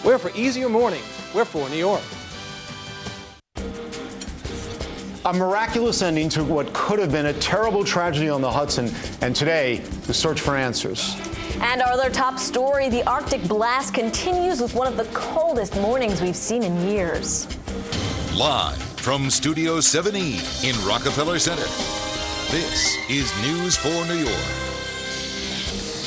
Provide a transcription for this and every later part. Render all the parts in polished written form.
We're for easier mornings. We're for New York. A miraculous ending to what could have been a terrible tragedy on the Hudson, and today, the search for answers. And our other top story, the Arctic blast continues with one of the coldest mornings we've seen in years. Live from Studio 7E in Rockefeller Center, this is News 4 New York.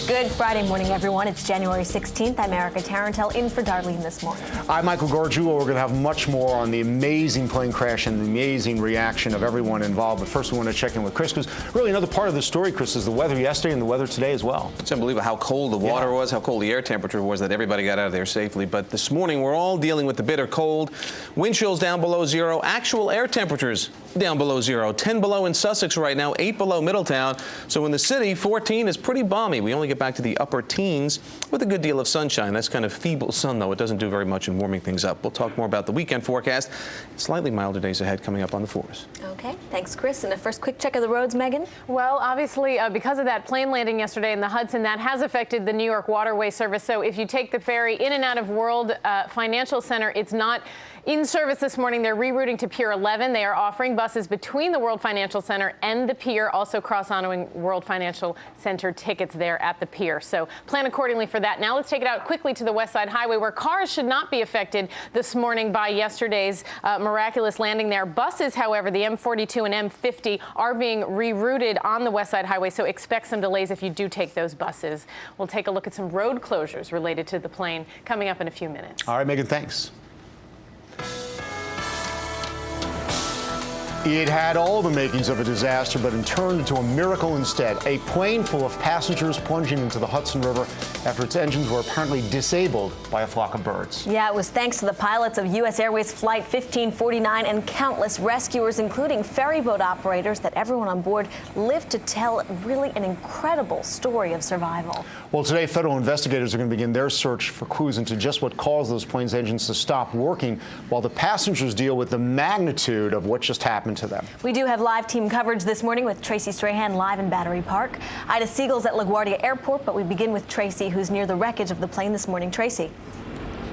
Good Friday morning, everyone. It's January 16th. I'm Erica Tarantel in for Darlene this morning. I'm Michael Gargiulo. We're going to have much more on the amazing plane crash and the amazing reaction of everyone involved. But first, we want to check in with Chris, because really another part of the story, Chris, is the weather yesterday and the weather today as well. It's unbelievable how cold the water was, how cold the air temperature was, that everybody got out of there safely. But this morning, we're all dealing with the bitter cold. Wind chills down below zero. Actual air temperatures down below zero. 10 below in Sussex right now, 8 below Middletown. So in the city, 14 is pretty balmy. We only get back to the upper teens with a good deal of sunshine. That's kind of feeble sun, though. It doesn't do very much in warming things up. We'll talk more about the weekend forecast. Slightly milder days ahead coming up on the 4s. Okay, thanks, Chris. And a first quick check of the roads, Megan. Well, obviously, because of that plane landing yesterday in the Hudson, that has affected the New York waterway service. So if you take the ferry in and out of World Financial Center, it's not in service this morning. They're rerouting to Pier 11. They are offering buses between the World Financial Center and the pier, also cross-honoring World Financial Center tickets there at the pier. So plan accordingly for that. Now let's take it out quickly to the West Side Highway, where cars should not be affected this morning by yesterday's miraculous landing there. Buses, however, the M42 and M50 are being rerouted on the West Side Highway, so expect some delays if you do take those buses. We'll take a look at some road closures related to the plane coming up in a few minutes. All right, Megan, thanks. It had all the makings of a disaster, but it turned into a miracle instead. A plane full of passengers plunging into the Hudson River after its engines were apparently disabled by a flock of birds. Yeah, it was thanks to the pilots of U.S. Airways Flight 1549 and countless rescuers, including ferry boat operators, that everyone on board lived to tell really an incredible story of survival. Well, today, federal investigators are going to begin their search for clues into just what caused those planes' engines to stop working, while the passengers deal with the magnitude of what just happened to them. We do have live team coverage this morning with Tracy Strahan live in Battery Park. Ida Siegel's at LaGuardia Airport, but we begin with Tracy, who's near the wreckage of the plane this morning. Tracy.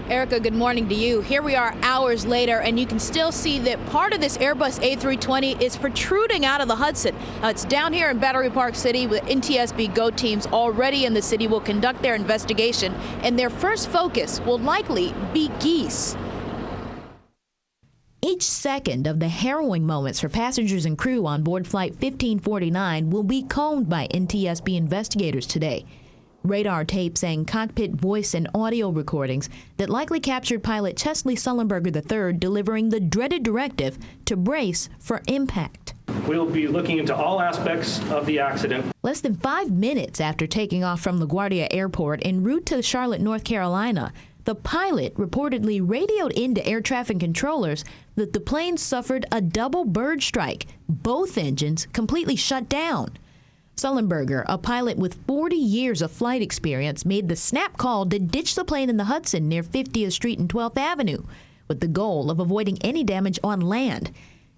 Erica, good morning to you. Here we are hours later, and you can still see that part of this Airbus A320 is protruding out of the Hudson. Now, it's down here in Battery Park City with NTSB GO teams already in the city will conduct their investigation, and their first focus will likely be geese. Each second of the harrowing moments for passengers and crew on board Flight 1549 will be combed by NTSB investigators today. Radar tapes and cockpit voice and audio recordings that likely captured pilot Chesley Sullenberger III delivering the dreaded directive to brace for impact. We'll be looking into all aspects of the accident. Less than 5 minutes after taking off from LaGuardia Airport en route to Charlotte, North Carolina, the pilot reportedly radioed into air traffic controllers that the plane suffered a double bird strike, both engines completely shut down. Sullenberger, a pilot with 40 years of flight experience, made the snap call to ditch the plane in the Hudson near 50th Street and 12th Avenue, with the goal of avoiding any damage on land.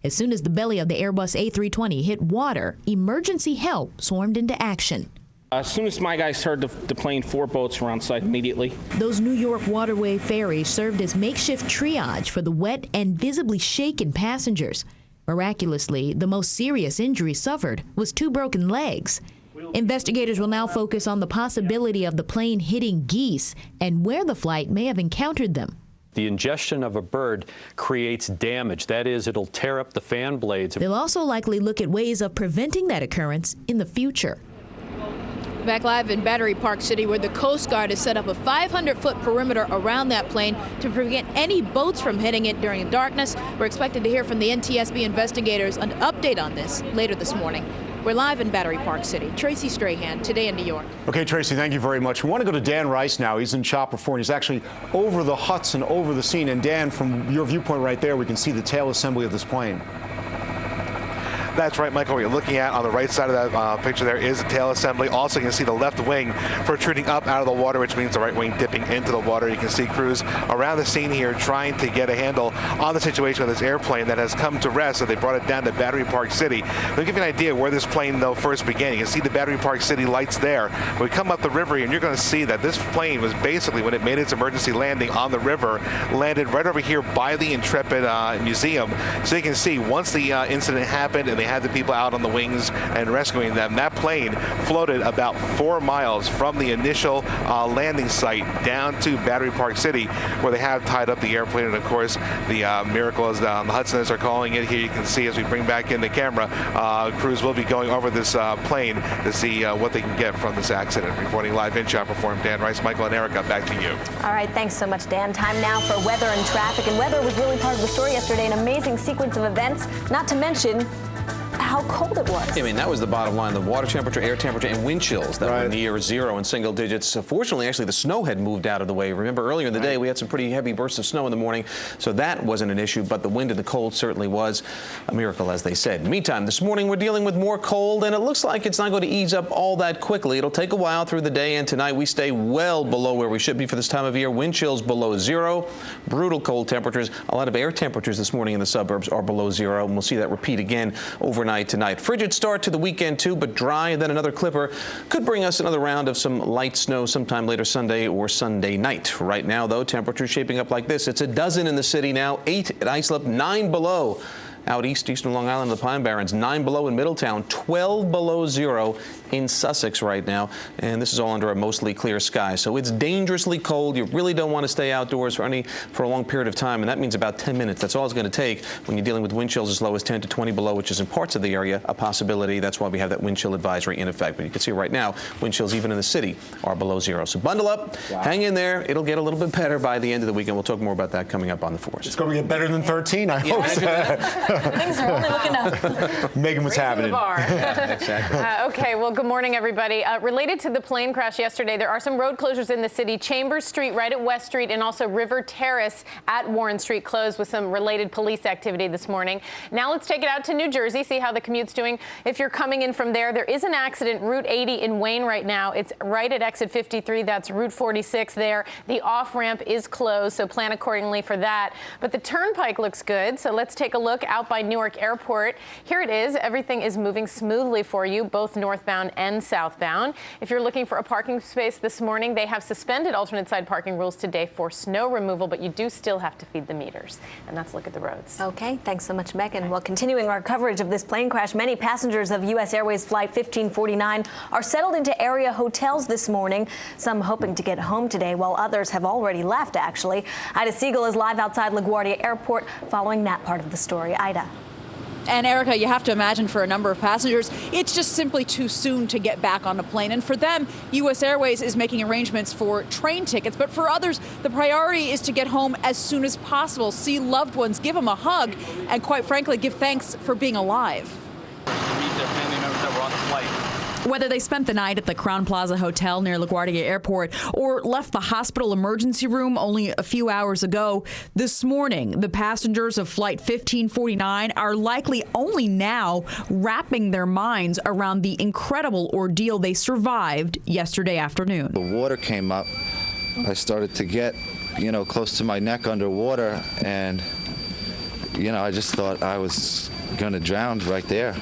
As soon as the belly of the Airbus A320 hit water, emergency help swarmed into action. As soon as my guys heard the plane, 4 boats were on site immediately. Those New York waterway ferries served as makeshift triage for the wet and visibly shaken passengers. Miraculously, the most serious injury suffered was 2 broken legs. Investigators will now focus on the possibility of the plane hitting geese and where the flight may have encountered them. The ingestion of a bird creates damage. That is, it'll tear up the fan blades. They'll also likely look at ways of preventing that occurrence in the future. Back live in Battery Park City, where the Coast Guard has set up a 500-foot perimeter around that plane to prevent any boats from hitting it during the darkness. We're expected to hear from the NTSB investigators an update on this later this morning. We're live in Battery Park City. Tracy Strahan, Today in New York. Okay, Tracy, thank you very much. We want to go to Dan Rice now. He's in Chopper 4, and he's actually over the Hudson, over the scene. And Dan, from your viewpoint right there, we can see the tail assembly of this plane. That's right, Michael. What you're looking at on the right side of that picture there is the tail assembly. Also, you can see the left wing protruding up out of the water, which means the right wing dipping into the water. You can see crews around the scene here trying to get a handle on the situation with this airplane that has come to rest. So they brought it down to Battery Park City. They'll give you an idea where this plane, though, first began. You can see the Battery Park City lights there. We come up the river, and you're going to see that this plane was basically, when it made its emergency landing on the river, landed right over here by the Intrepid Museum. So you can see once the incident happened and they had the people out on the wings and rescuing them, that plane floated about 4 miles from the initial landing site down to Battery Park City, where they have tied up the airplane. And of course, the miracle, as the Hudsoners are calling it here, you can see as we bring back in the camera, crews will be going over this plane to see what they can get from this accident. Reporting live in Chopper Forum, Dan Rice, Michael and Erica, back to you. All right, thanks so much, Dan. Time now for weather and traffic. And weather was really part of the story yesterday, an amazing sequence of events, not to mention how cold it was. I mean, that was the bottom line. The water temperature, air temperature, and wind chills that were near zero in single digits. Fortunately, actually, the snow had moved out of the way. Remember, earlier in the day, we had some pretty heavy bursts of snow in the morning, so that wasn't an issue, but the wind and the cold certainly was a miracle, as they said. Meantime, this morning, we're dealing with more cold, and it looks like it's not going to ease up all that quickly. It'll take a while through the day, and tonight we stay well below where we should be for this time of year. Wind chills below zero, brutal cold temperatures. A lot of air temperatures this morning in the suburbs are below zero, and we'll see that repeat again overnight tonight. Frigid start to the weekend, too, but dry, and then another clipper could bring us another round of some light snow sometime later Sunday or Sunday night. Right now, though, temperatures shaping up like this. It's a dozen in the city now, 8 at Islip, 9 below. Out eastern Long Island, the Pine Barrens, 9 below in Middletown, 12 below zero in Sussex right now. And this is all under a mostly clear sky. So it's dangerously cold. You really don't want to stay outdoors for a long period of time. And that means about 10 minutes. That's all it's going to take when you're dealing with wind chills as low as 10 to 20 below, which is in parts of the area a possibility. That's why we have that wind chill advisory in effect. But you can see right now, wind chills even in the city are below zero. So bundle up, hang in there. It'll get a little bit better by the end of the weekend. We'll talk more about that coming up on the 4th. It's going to get better than 13, I hope so. Things are only looking up. Megan, what's happening? Exactly. Okay, well, good morning, everybody. Related to the plane crash yesterday, there are some road closures in the city. Chambers Street right at West Street and also River Terrace at Warren Street closed with some related police activity this morning. Now let's take it out to New Jersey, see how the commute's doing. If you're coming in from there, there is an accident, Route 80 in Wayne right now. It's right at exit 53. That's Route 46 there. The off-ramp is closed, so plan accordingly for that. But the turnpike looks good, so let's take a look out by Newark Airport. Here it is. Everything is moving smoothly for you, both northbound and southbound. If you're looking for a parking space this morning, they have suspended alternate side parking rules today for snow removal, but you do still have to feed the meters. And that's a look at the roads. Okay, thanks so much, Megan. Well, continuing our coverage of this plane crash, many passengers of U.S. Airways Flight 1549 are settled into area hotels this morning, some hoping to get home today, while others have already left, actually. Ida Siegel is live outside LaGuardia Airport following that part of the story. Ida. And Erica, you have to imagine for a number of passengers, it's just simply too soon to get back on a plane. And for them, U.S. Airways is making arrangements for train tickets. But for others, the priority is to get home as soon as possible, see loved ones, give them a hug, and quite frankly, give thanks for being alive. Meet their family members that were on the flight. Whether they spent the night at the Crowne Plaza Hotel near LaGuardia Airport or left the hospital emergency room only a few hours ago, this morning, the passengers of Flight 1549 are likely only now wrapping their minds around the incredible ordeal they survived yesterday afternoon. The water came up. I started to get, close to my neck underwater, and, I just thought I was going to drown right there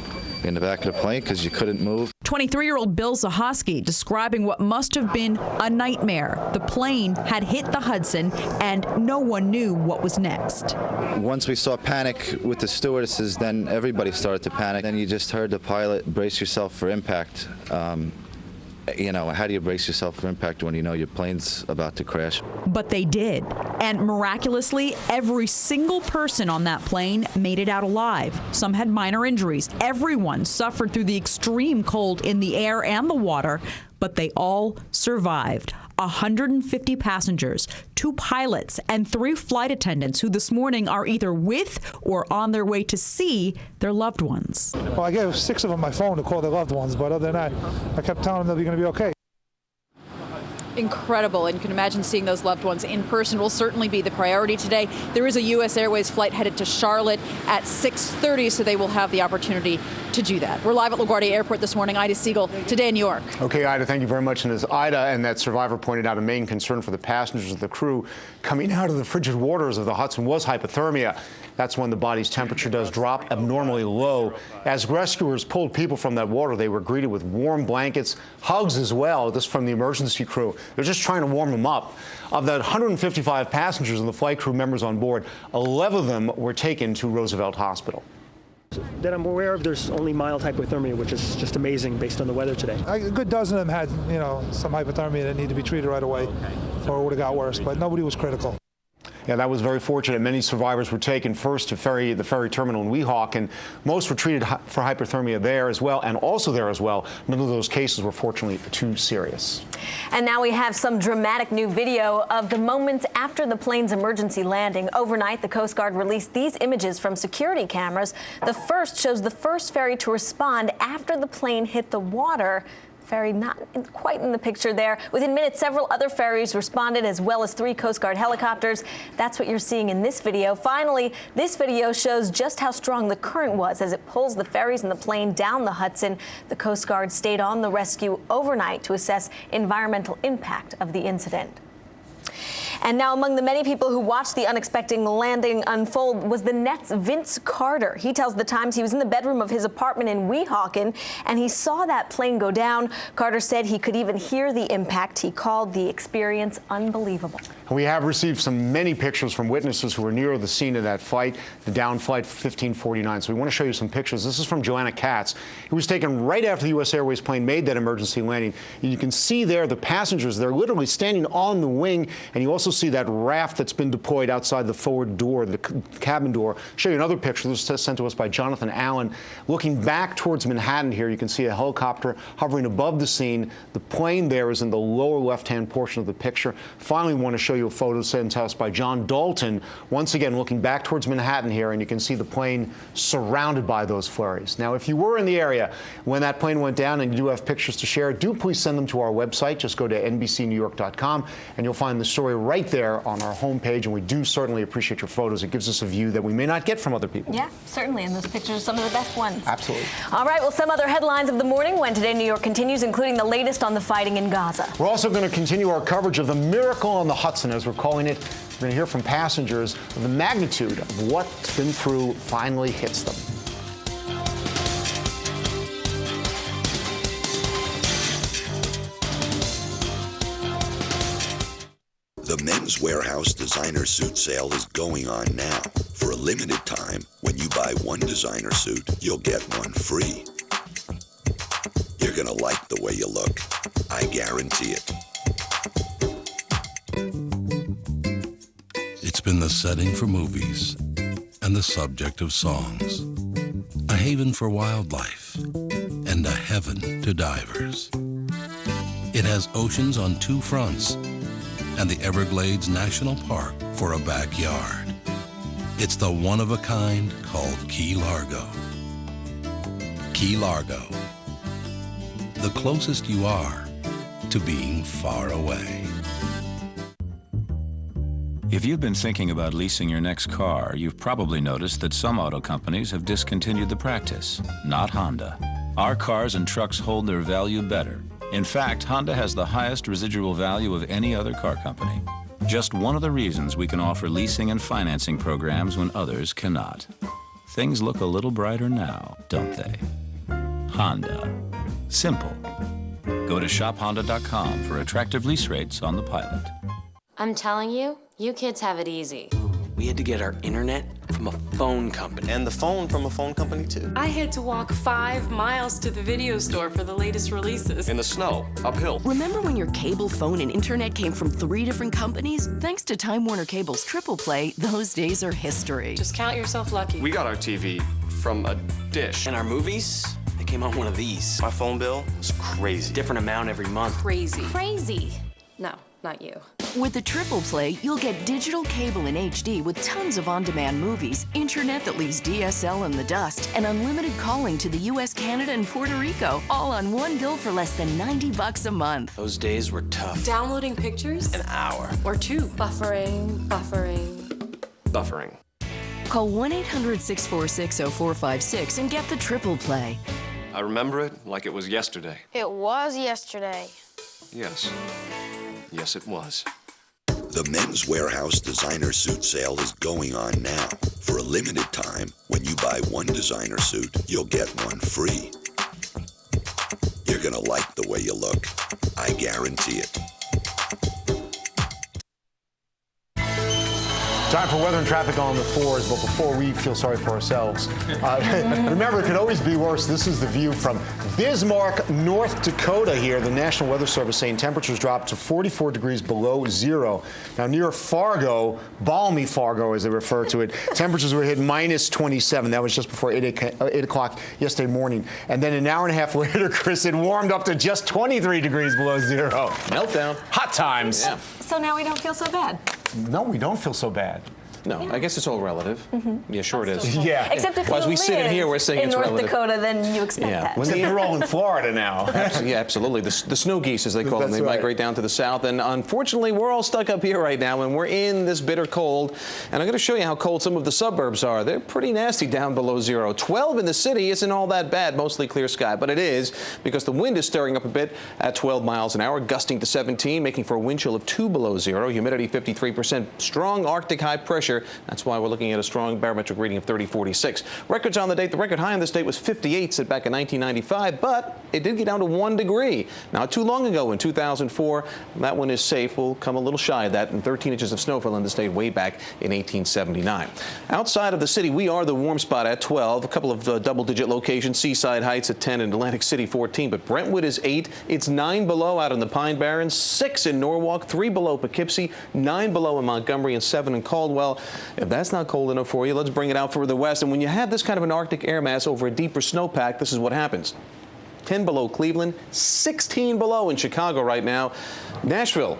in the back of the plane because you couldn't move. 23-year-old Bill Zahoski describing what must have been a nightmare. The plane had hit the Hudson and no one knew what was next. Once we saw panic with the stewardesses, then everybody started to panic. Then you just heard the pilot, brace yourself for impact. How do you brace yourself for impact when you know your plane's about to crash? But they did. And miraculously, every single person on that plane made it out alive. Some had minor injuries. Everyone suffered through the extreme cold in the air and the water, but they all survived. 150 passengers, 2 pilots, and 3 flight attendants who this morning are either with or on their way to see their loved ones. Well, I gave 6 of them my phone to call their loved ones, but other than that, I kept telling them they'll be going to be okay. Incredible, and you can imagine seeing those loved ones in person will certainly be the priority today. There is a U.S. Airways flight headed to Charlotte at 6:30, so they will have the opportunity to do that. We're live at LaGuardia Airport this morning. Ida Siegel, Today in New York. Okay, Ida, thank you very much. And as Ida and that survivor pointed out, a main concern for the passengers and the crew coming out of the frigid waters of the Hudson was hypothermia. That's when the body's temperature does drop abnormally low. As rescuers pulled people from that water, they were greeted with warm blankets, hugs as well. This from the emergency crew. They're just trying to warm them up. Of that 155 passengers and the flight crew members on board, 11 of them were taken to Roosevelt Hospital. That I'm aware of, there's only mild hypothermia, which is just amazing based on the weather today. A good dozen of them had, some hypothermia that needed to be treated right away, or it would have got worse, but nobody was critical. Yeah, that was very fortunate. Many survivors were taken first to the ferry terminal in Weehawken, and most were treated for hypothermia there as well, and also there as well. None of those cases were fortunately too serious. And now we have some dramatic new video of the moments after the plane's emergency landing. Overnight, the Coast Guard released these images from security cameras. The first shows the first ferry to respond after the plane hit the water. Ferry not quite in the picture there. Within minutes, several other ferries responded, as well as 3 Coast Guard helicopters. That's what you're seeing in this video. Finally, this video shows just how strong the current was as it pulls the ferries and the plane down the Hudson. The Coast Guard stayed on the rescue overnight to assess environmental impact of the incident. And now, among the many people who watched the unexpected landing unfold was the Nets' Vince Carter. He tells the Times he was in the bedroom of his apartment in Weehawken, and he saw that plane go down. Carter said he could even hear the impact. He called the experience unbelievable. We have received many pictures from witnesses who were near the scene of that flight, the down flight 1549. So we want to show you some pictures. This is from Joanna Katz. It was taken right after the U.S. Airways plane made that emergency landing. And you can see there the passengers, they're literally standing on the wing, and you also see that raft that's been deployed outside the forward door, the cabin door. I'll show you another picture. This was sent to us by Jonathan Allen. Looking back towards Manhattan here, you can see a helicopter hovering above the scene. The plane there is in the lower left-hand portion of the picture. Finally, we want to show you a photo sent to us by John Dalton. Once again, looking back towards Manhattan here, and you can see the plane surrounded by those flurries. Now, if you were in the area when that plane went down and you do have pictures to share, do please send them to our website. Just go to NBCNewYork.com, and you'll find the story right there on our homepage, and we do certainly appreciate your photos. It gives us a view that we may not get from other people. Yeah, certainly, and those pictures are some of the best ones. Absolutely. All right, well, some other headlines of the morning when Today New York continues, including the latest on the fighting in Gaza. We're also going to continue our coverage of the miracle on the Hudson, as we're calling it. We're going to hear from passengers of the magnitude of what's been through finally hits them. The Men's Warehouse designer suit sale is going on now. For a limited time, when you buy one designer suit, you'll get one free. You're gonna like the way you look. I guarantee it. It's been the setting for movies and the subject of songs. A haven for wildlife and a heaven to divers. It has oceans on 2 fronts and the Everglades National Park for a backyard. It's the one-of-a-kind called Key Largo. Key Largo, the closest you are to being far away. If you've been thinking about leasing your next car, you've probably noticed that some auto companies have discontinued the practice. Not Honda. Our cars and trucks hold their value better. In fact, Honda has the highest residual value of any other car company. Just one of the reasons we can offer leasing and financing programs when others cannot. Things look a little brighter now, don't they? Honda. Simple. Go to shophonda.com for attractive lease rates on the Pilot. I'm telling you, you kids have it easy. We had to get our internet from a phone company. And the phone from a phone company, too. I had to walk 5 miles to the video store for the latest releases. In the snow, uphill. Remember when your cable, phone, and internet came from 3 different companies? Thanks to Time Warner Cable's Triple Play, those days are history. Just count yourself lucky. We got our TV from a dish. And our movies, they came on one of these. My phone bill was crazy. Different amount every month. Crazy. Crazy. No, not you. With the Triple Play, you'll get digital cable in HD with tons of on-demand movies, internet that leaves DSL in the dust, and unlimited calling to the US, Canada, and Puerto Rico, all on one bill for less than $90 a month. Those days were tough. Downloading pictures? An hour. Or two. Buffering. Buffering. Call 1-800-646-0456 and get the Triple Play. I remember it like it was yesterday. It was yesterday. Yes. Yes, it was. The Men's Warehouse designer suit sale is going on now. For a limited time, when you buy one designer suit, you'll get one free. You're gonna like the way you look. I guarantee it. Time for weather and traffic on the 4s, but before we feel sorry for ourselves, remember, it could always be worse. This is the view from Bismarck, North Dakota here. The National Weather Service saying temperatures dropped to 44 degrees below zero. Now, near Fargo, balmy Fargo as they refer to it, temperatures were hit minus 27. That was just before 8 o'clock yesterday morning. And then an hour and a half later, Chris, it warmed up to just 23 degrees below zero. Meltdown. Hot times. Yeah. So now we don't feel so bad. No, we don't feel so bad. No, I guess it's all relative. Yeah, sure it is. Yeah. Except if Well, as you we sit in live here, we're saying in it's North relative. Dakota, then you expect Yeah. that. When you're all in Florida now. Yeah, absolutely. The snow geese, as they call them, That's they right. migrate down to the south. And unfortunately, we're all stuck up here right now, and we're in this bitter cold. And I'm going to show you how cold some of the suburbs are. They're pretty nasty down below zero. 12 in the city isn't all that bad, mostly clear sky. But it is because the wind is stirring up a bit at 12 miles an hour, gusting to 17, making for a wind chill of 2 below zero. Humidity 53%. Strong Arctic high pressure. That's why we're looking at a strong barometric reading of 30.46. Records on the date. The record high on this date was 58, set back in 1995, but it did get down to 1 degree. Not too long ago in 2004. That one is safe. We'll come a little shy of that, and 13 inches of snow fell in the state way back in 1879. Outside of the city, we are the warm spot at 12. A couple of double-digit locations. Seaside Heights at 10 and Atlantic City 14, but Brentwood is 8. It's 9 below out in the Pine Barrens, 6 in Norwalk, 3 below Poughkeepsie, 9 below in Montgomery, and 7 in Caldwell. If that's not cold enough for you, let's bring it out further west. And when you have this kind of an Arctic air mass over a deeper snowpack, this is what happens. 10 below Cleveland, 16 below in Chicago right now. Nashville.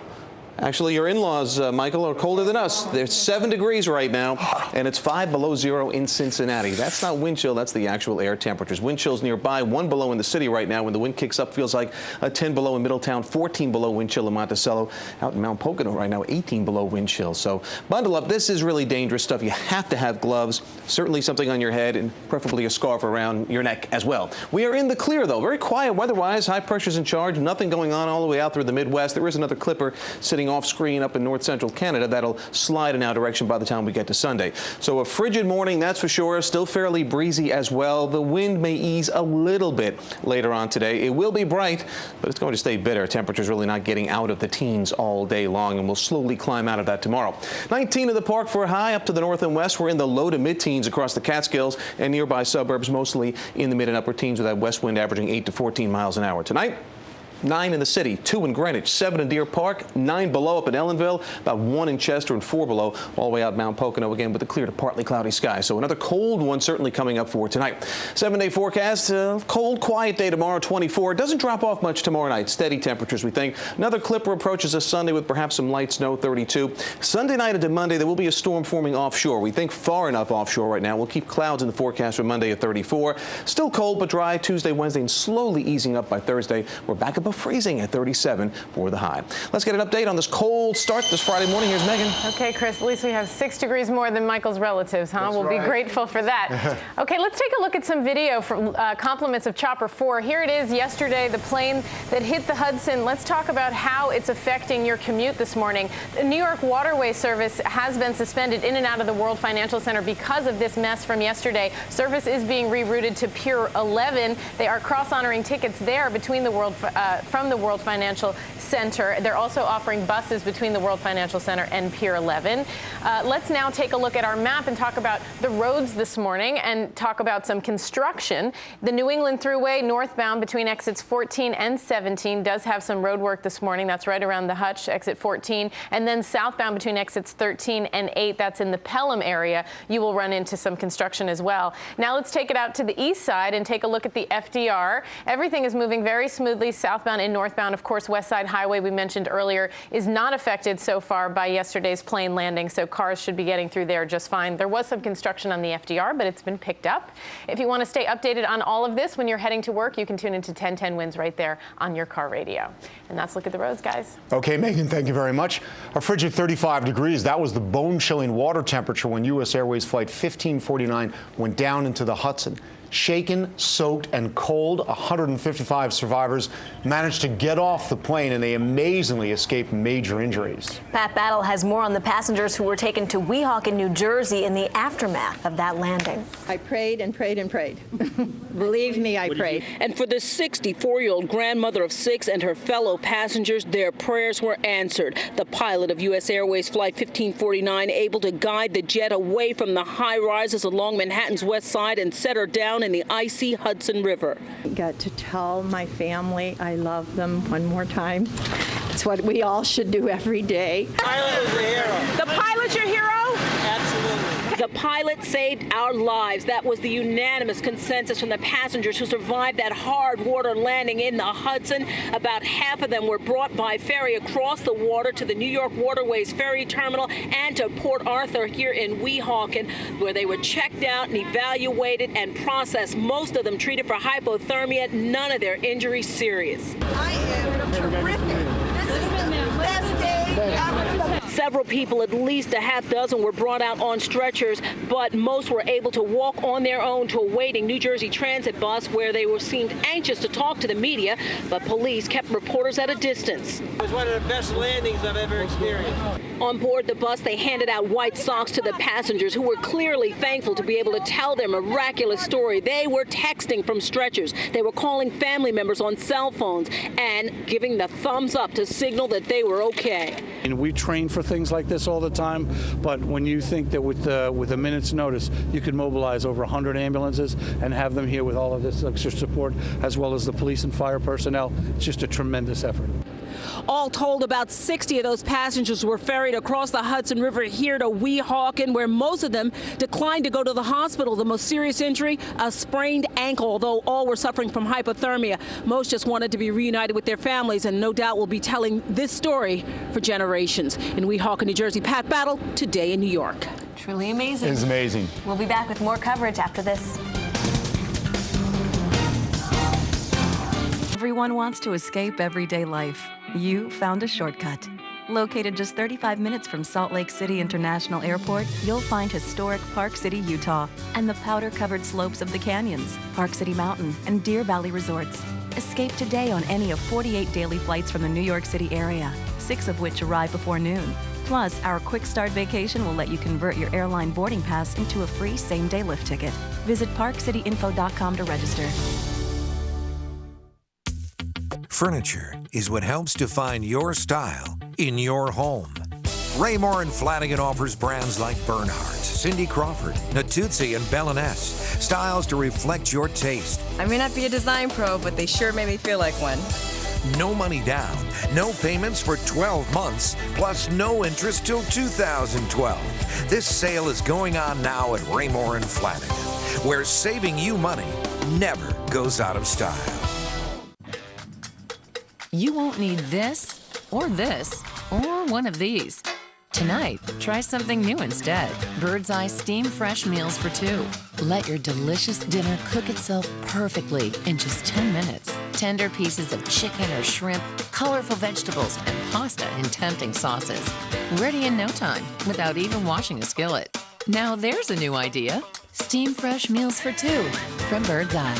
Actually, your in-laws, Michael, are colder than us. They're 7 degrees right now, and it's 5 below zero in Cincinnati. That's not wind chill. That's the actual air temperatures. Wind chills nearby, 1 below in the city right now. When the wind kicks up, feels like a 10 below in Middletown, 14 below wind chill in Monticello. Out in Mount Pocono right now, 18 below wind chill. So bundle up. This is really dangerous stuff. You have to have gloves, certainly something on your head, and preferably a scarf around your neck as well. We are in the clear, though. Very quiet weather-wise. High pressure's in charge. Nothing going on all the way out through the Midwest. There is another clipper sitting off screen up in north central Canada that'll slide in our direction by the time we get to Sunday. So a frigid morning, that's for sure. Still fairly breezy as well. The wind may ease a little bit later on today. It will be bright, but it's going to stay bitter. Temperatures really not getting out of the teens all day long, and we'll slowly climb out of that tomorrow. 19 in the park for a high. Up to the north and west, we're in the low to mid-teens across the Catskills and nearby suburbs, mostly in the mid and upper teens with that west wind averaging 8 to 14 miles an hour. Tonight, 9 in the city, 2 in Greenwich, 7 in Deer Park, 9 below up in Ellenville, about 1 in Chester, and 4 below all the way out Mount Pocono again with a clear to partly cloudy sky. So another cold one certainly coming up for tonight. 7-day forecast, cold, quiet day tomorrow, 24. Doesn't drop off much tomorrow night. Steady temperatures, we think. Another clipper approaches us Sunday with perhaps some light snow, 32. Sunday night into Monday, there will be a storm forming offshore. We think far enough offshore right now. We'll keep clouds in the forecast for Monday at 34. Still cold but dry Tuesday, Wednesday, and slowly easing up by Thursday. We're back above freezing at 37 for the high. Let's get an update on this cold start this Friday morning. Here's Megan. Okay, Chris, at least we have 6 degrees more than Michael's relatives, huh? We'll be grateful for that. Okay, let's take a look at some video from compliments of Chopper 4. Here it is yesterday, the plane that hit the Hudson. Let's talk about how it's affecting your commute this morning. The New York Waterway Service has been suspended in and out of the World Financial Center because of this mess from yesterday. Service is being rerouted to Pier 11. They are cross-honoring tickets there between the from the World Financial Center. They're also offering buses between the World Financial Center and Pier 11. Let's now take a look at our map and talk about the roads this morning and talk about some construction. The New England Thruway northbound between exits 14 and 17 does have some road work this morning. That's right around the Hutch, exit 14. And then southbound between exits 13 and 8, that's in the Pelham area, you will run into some construction as well. Now let's take it out to the east side and take a look at the FDR. Everything is moving very smoothly southbound southbound and northbound. Of course, West Side Highway, we mentioned earlier, is not affected so far by yesterday's plane landing, so cars should be getting through there just fine. There was some construction on the FDR, but it's been picked up. If you want to stay updated on all of this when you're heading to work, you can tune into 1010 Wins right there on your car radio. And that's Look at the Roads, guys. Okay, Megan, thank you very much. A frigid 35 degrees. That was the bone-chilling water temperature when U.S. Airways Flight 1549 went down into the Hudson. Shaken, soaked, and cold, 155 survivors managed to get off the plane, and they amazingly escaped major injuries. Pat Battle has more on the passengers who were taken to Weehawken, New Jersey in the aftermath of that landing. I prayed and prayed and prayed. Believe me, I prayed. And for the 64-year-old grandmother of 6 and her fellow passengers, their prayers were answered. The pilot of U.S. Airways Flight 1549 able to guide the jet away from the high rises along Manhattan's west side and set her down in the icy Hudson River. I got to tell my family I love them one more time. It's what we all should do every day. The pilot's your hero? Absolutely. The pilot saved our lives. That was the unanimous consensus from the passengers who survived that hard water landing in the Hudson. About half of them were brought by ferry across the water to the New York Waterways Ferry Terminal and to Port Arthur here in Weehawken, where they were checked out and evaluated and processed. Most of them treated for hypothermia. None of their injuries serious. I am terrific. This is the best day ever. Several people, at least a half dozen, were brought out on stretchers, but most were able to walk on their own to a waiting New Jersey Transit bus where they seemed anxious to talk to the media, but police kept reporters at a distance. It was one of the best landings I've ever experienced. On board the bus, they handed out white socks to the passengers who were clearly thankful to be able to tell their miraculous story. They were texting from stretchers. They were calling family members on cell phones and giving the thumbs up to signal that they were okay. And we train for things like this all the time, but when you think that with a minute's notice, you could mobilize over 100 ambulances and have them here with all of this extra support, as well as the police and fire personnel, it's just a tremendous effort. All told, about 60 of those passengers were ferried across the Hudson River here to Weehawken, where most of them declined to go to the hospital. The most serious injury, a sprained ankle, although all were suffering from hypothermia. Most just wanted to be reunited with their families and no doubt will be telling this story for generations. In Weehawken, New Jersey, Pat Battle, Today in New York. Truly amazing. It's amazing. We'll be back with more coverage after this. Everyone wants to escape everyday life. You found a shortcut. Located just 35 minutes from Salt Lake City International Airport, you'll find historic Park City, Utah, and the powder-covered slopes of the canyons, Park City Mountain, and Deer Valley Resorts. Escape today on any of 48 daily flights from the New York City area, 6 of which arrive before noon. Plus, our Quick Start vacation will let you convert your airline boarding pass into a free same-day lift ticket. Visit parkcityinfo.com to register. Furniture is what helps define your style in your home. Raymore and Flanagan offers brands like Bernhardt's, Cindy Crawford, Natuzzi, and Bell&S. Styles to reflect your taste. I may not be a design pro, but they sure made me feel like one. No money down, no payments for 12 months, plus no interest till 2012. This sale is going on now at Raymore and Flanagan, where saving you money never goes out of style. You won't need this, or one of these. Tonight, try something new instead. Bird's Eye Steam Fresh Meals for 2. Let your delicious dinner cook itself perfectly in just 10 minutes. Tender pieces of chicken or shrimp, colorful vegetables, and pasta in tempting sauces. Ready in no time, without even washing a skillet. Now there's a new idea. Steam Fresh Meals for 2 from Bird's Eye.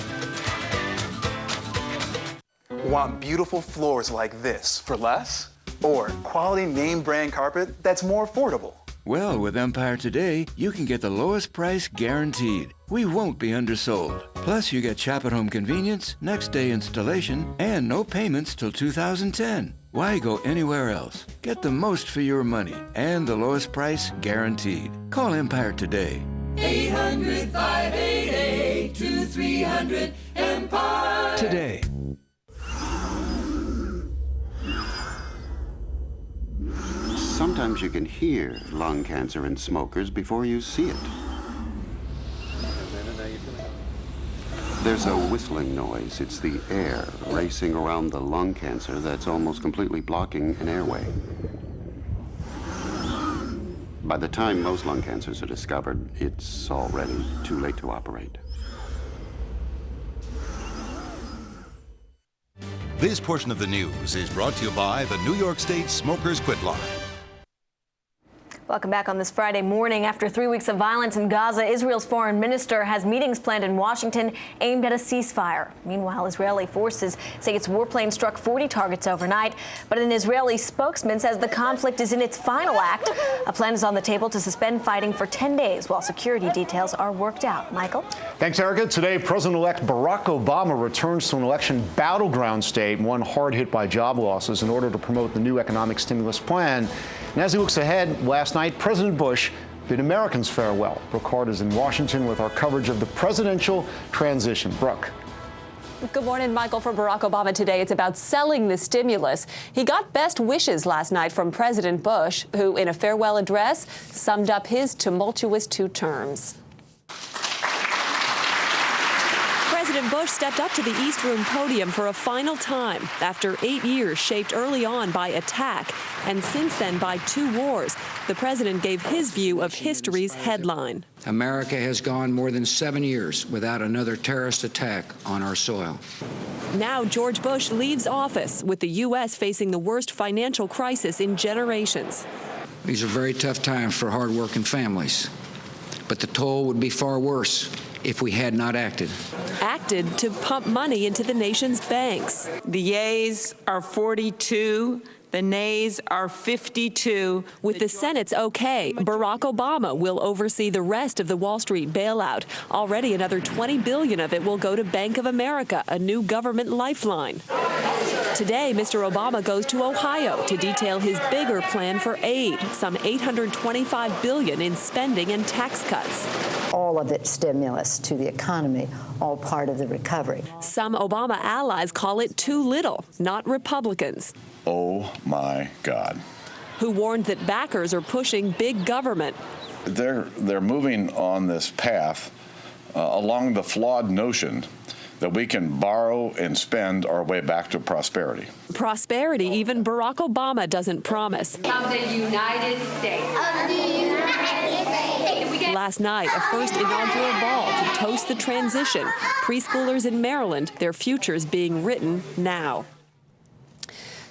Want beautiful floors like this for less? Or quality name brand carpet that's more affordable? Well, with Empire Today, you can get the lowest price guaranteed. We won't be undersold. Plus, you get shop-at-home convenience, next-day installation, and no payments till 2010. Why go anywhere else? Get the most for your money and the lowest price guaranteed. Call Empire today. 800-588-2300 Empire. Today. Sometimes you can hear lung cancer in smokers before you see it. There's a whistling noise. It's the air racing around the lung cancer that's almost completely blocking an airway. By the time most lung cancers are discovered, it's already too late to operate. This portion of the news is brought to you by the New York State Smokers Quit Line. Welcome back on this Friday morning. After 3 weeks of violence in Gaza, Israel's foreign minister has meetings planned in Washington aimed at a ceasefire. Meanwhile, Israeli forces say its warplane struck 40 targets overnight, but an Israeli spokesman says the conflict is in its final act. A plan is on the table to suspend fighting for 10 days while security details are worked out. Michael? Thanks, Erica. Today, President-elect Barack Obama returns to an election battleground state, one hard hit by job losses, in order to promote the new economic stimulus plan. And as he looks ahead, last night, President Bush bid Americans farewell. Brooke Hart is in Washington with our coverage of the presidential transition. Brooke. Good morning, Michael. For Barack Obama today, it's about selling the stimulus. He got best wishes last night from President Bush, who, in a farewell address, summed up his tumultuous 2 terms. President Bush stepped up to the East Room podium for a final time after 8 years shaped early on by attack and since then by 2 wars. The president gave his view of history's headline. America has gone more than 7 years without another terrorist attack on our soil. Now George Bush leaves office with the U.S. facing the worst financial crisis in generations. These are very tough times for hard-working families, but the toll would be far worse if we had not acted. Acted to pump money into the nation's banks. The yeas are 42. The nays are 52. With the Senate's okay, Barack Obama will oversee the rest of the Wall Street bailout. Already another $20 billion of it will go to Bank of America, a new government lifeline. Today, Mr. Obama goes to Ohio to detail his bigger plan for aid, some $825 billion in spending and tax cuts. All of it stimulus to the economy, all part of the recovery. Some Obama allies call it too little, not Republicans. Oh, my God. Who warned that backers are pushing big government. They're moving on this path along the flawed notion that we can borrow and spend our way back to prosperity. Prosperity even Barack Obama doesn't promise. Of the United States. Of the United States. Last night, a first inaugural ball to toast the transition. Preschoolers in Maryland, their futures being written now.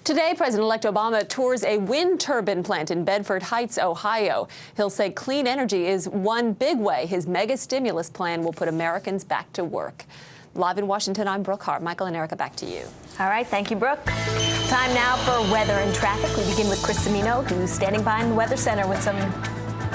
Today, President-elect Obama tours a wind turbine plant in Bedford Heights, Ohio. He'll say clean energy is one big way his mega stimulus plan will put Americans back to work. Live in Washington, I'm Brooke Hart. Michael and Erica, back to you. All right, thank you, Brooke. Time now for weather and traffic. We begin with Chris Cimino, who's standing by in the Weather Center with some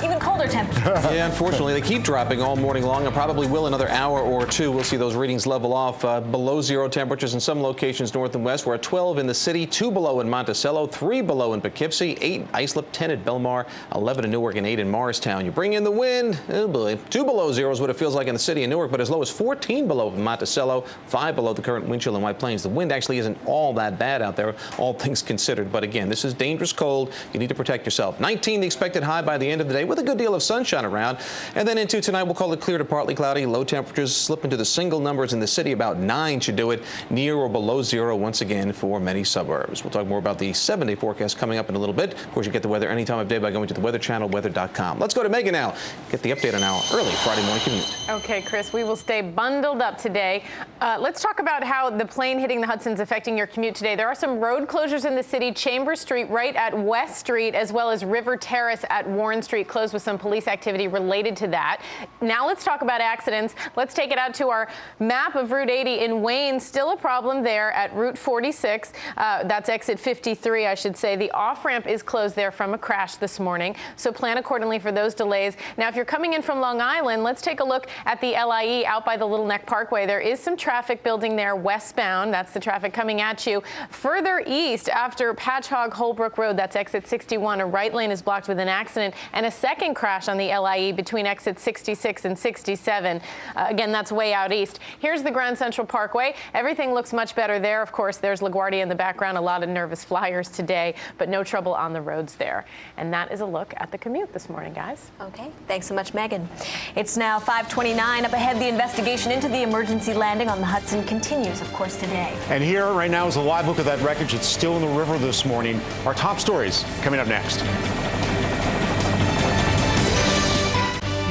even colder temperatures. Yeah, unfortunately, they keep dropping all morning long and probably will another hour or two. We'll see those readings level off. Below 0 temperatures in some locations north and west. We're at 12 in the city, 2 below in Monticello, 3 below in Poughkeepsie, 8 Islip, 10 at Belmar, 11 in Newark, and 8 in Morristown. You bring in the wind, oh boy, 2 below 0 is what it feels like in the city of Newark, but as low as 14 below in Monticello, 5 below the current wind chill in White Plains. The wind actually isn't all that bad out there, all things considered. But again, this is dangerous cold. You need to protect yourself. 19 the expected high by the end of the day with a good deal of sunshine around. And then into tonight, we'll call it clear to partly cloudy. Low temperatures slip into the single numbers in the city. About 9 should do it. Near or below 0 once again for many suburbs. We'll talk more about the 7-day forecast coming up in a little bit. Of course, you get the weather any time of day by going to the Weather Channel, weather.com. Let's go to Megan now. Get the update on our early Friday morning commute. Okay, Chris, we will stay bundled up today. Let's talk about how the plane hitting the Hudson's affecting your commute today. There are some road closures in the city. Chambers Street right at West Street, as well as River Terrace at Warren Street, closed with some police activity related to that. Now let's talk about accidents. Let's take it out to our map of Route 80 in Wayne. Still a problem there at Route 46. That's exit 53, I should say. The off-ramp is closed there from a crash this morning, so plan accordingly for those delays. Now, if you're coming in from Long Island, let's take a look at the LIE out by the Little Neck Parkway. There is some traffic building there westbound. That's the traffic coming at you. Further east, after Patchogue Holbrook Road, that's exit 61, a right lane is blocked with an accident, and a second crash on the LIE between exits 66 and 67. Again, that's way out east. Here's the Grand Central Parkway. Everything looks much better there. Of course, there's LaGuardia in the background. A lot of nervous flyers today, but no trouble on the roads there. And that is a look at the commute this morning, guys. Okay, thanks so much, Megan. It's now 5:29. Up ahead, the investigation into the emergency landing on the Hudson continues, of course, today. And here right now is a live look at that wreckage. It's still in the river this morning. Our top stories coming up next.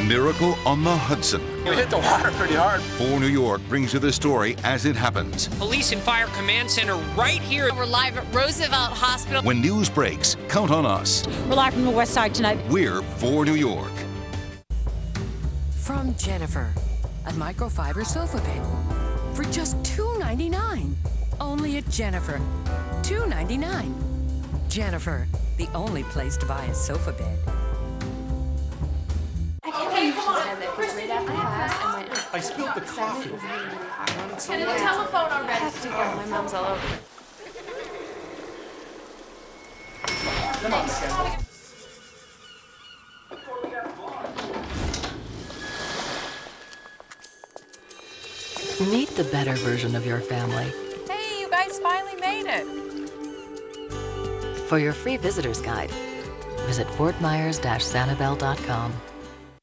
Miracle on the Hudson. We hit the water pretty hard. 4 New York brings you the story as it happens. Police and Fire Command Center right here. We're live at Roosevelt Hospital. When news breaks, count on us. We're live from the west side tonight. We're 4 New York. From Jennifer, a microfiber sofa bed for just $2.99. Only at Jennifer. $2.99. Jennifer, the only place to buy a sofa bed. Okay, come on. I spilled the coffee. And the telephone already. My mom's all over. Come on, Ken. Meet the better version of your family. Hey, you guys finally made it. For your free visitor's guide, visit fortmyers-sanibel.com.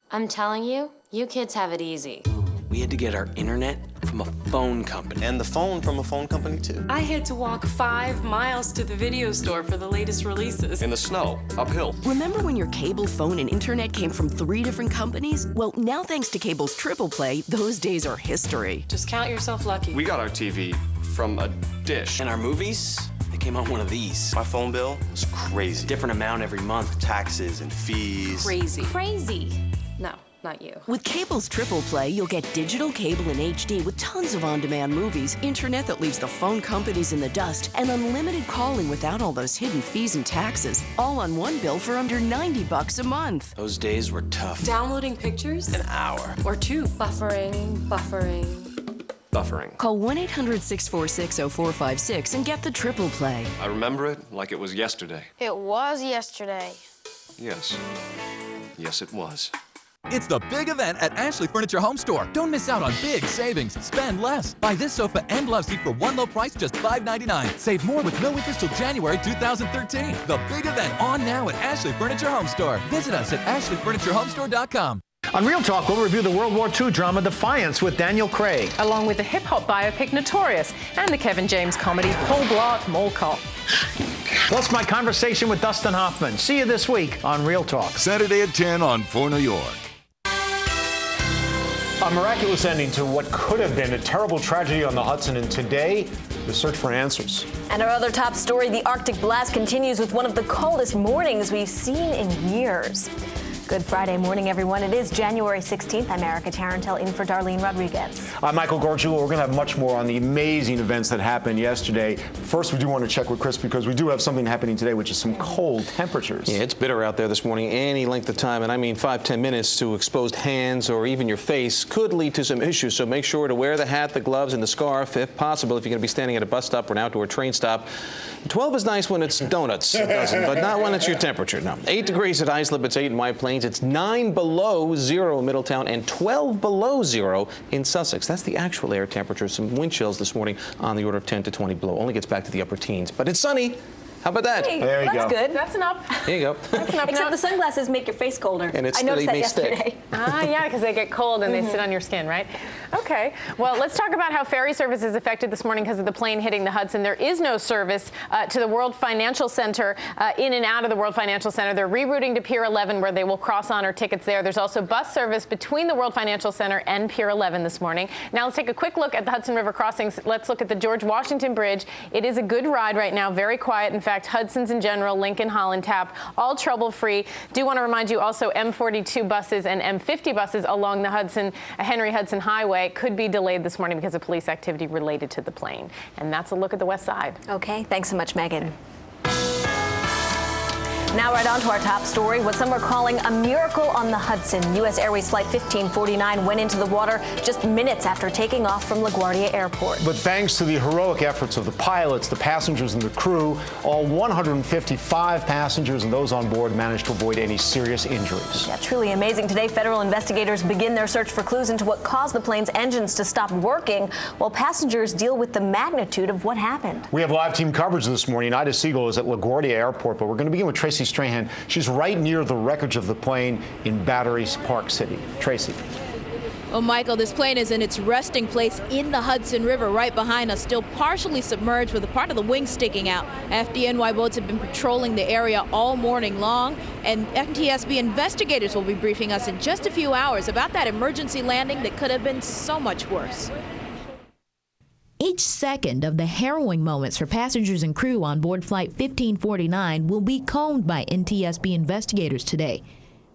I'm telling you, you kids have it easy. We had to get our internet from a phone company. And the phone from a phone company, too. I had to walk 5 miles to the video store for the latest releases. In the snow, uphill. Remember when your cable, phone, and internet came from 3 different companies? Well, now thanks to cable's Triple Play, those days are history. Just count yourself lucky. We got our TV from a dish. And our movies, they came on one of these. My phone bill was crazy. Different amount every month, taxes and fees. Crazy. Crazy. No, not you. With cable's Triple Play, you'll get digital cable in HD with tons of on-demand movies, internet that leaves the phone companies in the dust, and unlimited calling without all those hidden fees and taxes. All on one bill for under $90 a month. Those days were tough. Downloading pictures? An hour. Or 2. Buffering. Call 1-800-646-0456 and get the Triple Play. I remember it like it was yesterday. It was yesterday. Yes. Yes, it was. It's the big event at Ashley Furniture Home Store. Don't miss out on big savings. Spend less. Buy this sofa and love seat for one low price, just $5.99. Save more with no interest till January 2013. The big event on now at Ashley Furniture Home Store. Visit us at ashleyfurniturehomestore.com. On Real Talk, we'll review the World War II drama Defiance with Daniel Craig. Along with the hip-hop biopic Notorious and the Kevin James comedy Paul Blart Mall Cop. Plus my conversation with Dustin Hoffman. See you this week on Real Talk. Saturday at 10 on 4 New York. A miraculous ending to what could have been a terrible tragedy on the Hudson, and today, the search for answers. And our other top story, the Arctic blast continues with one of the coldest mornings we've seen in years. Good Friday morning, everyone. It is January 16th. I'm Erica Tarantel in for Darlene Rodriguez. I'm Michael Gargiulo. We're going to have much more on the amazing events that happened yesterday. First, we do want to check with Chris because we do have something happening today, which is some cold temperatures. Yeah, it's bitter out there this morning. Any length of time, and I mean 5-10 minutes to exposed hands or even your face could lead to some issues. So make sure to wear the hat, the gloves, and the scarf if possible if you're going to be standing at a bus stop or an outdoor train stop. 12 is nice when it's donuts, it doesn't, but not when it's your temperature. No. 8 degrees at Islip, it's 8 in White Plains, it's 9 below 0 in Middletown, and 12 below 0 in Sussex. That's the actual air temperature. Some wind chills this morning on the order of 10 to 20 below. Only gets back to the upper teens, but it's sunny. How about that? Hey, there you that's go. Good. That's an up. There you go. That's an up. Except the sunglasses make your face colder. And it's I noticed that they yesterday. stick. Yeah, because they get cold and they sit on your skin, right? Okay. Well, let's talk about how ferry service is affected this morning because of the plane hitting the Hudson. There is no service to the World Financial Center, in and out of the World Financial Center. They're rerouting to Pier 11 where they will cross honor tickets there. There's also bus service between the World Financial Center and Pier 11 this morning. Now let's take a quick look at the Hudson River crossings. Let's look at the George Washington Bridge. It is a good ride right now, very quiet. In fact, Hudson's in general, Lincoln, Holland, Tap, all trouble-free. Do want to remind you also M42 buses and M50 buses along the Henry Hudson Highway could be delayed this morning because of police activity related to the plane. And that's a look at the west side. Okay, thanks so much, Megan. Now right on to our top story, what some are calling a miracle on the Hudson. U.S. Airways Flight 1549 went into the water just minutes after taking off from LaGuardia Airport. But thanks to the heroic efforts of the pilots, the passengers, and the crew, all 155 passengers and those on board managed to avoid any serious injuries. Yeah, truly amazing. Today, federal investigators begin their search for clues into what caused the plane's engines to stop working while passengers deal with the magnitude of what happened. We have live team coverage this morning. Ida Siegel is at LaGuardia Airport, but we're going to begin with Tracy Strahan. She's right near the wreckage of the plane in Battery Park City. Tracy. Well, Michael, this plane is in its resting place in the Hudson River right behind us, still partially submerged with a part of the wing sticking out. FDNY boats have been patrolling the area all morning long, and NTSB investigators will be briefing us in just a few hours about that emergency landing that could have been so much worse. Each second of the harrowing moments for passengers and crew on board Flight 1549 will be combed by NTSB investigators today.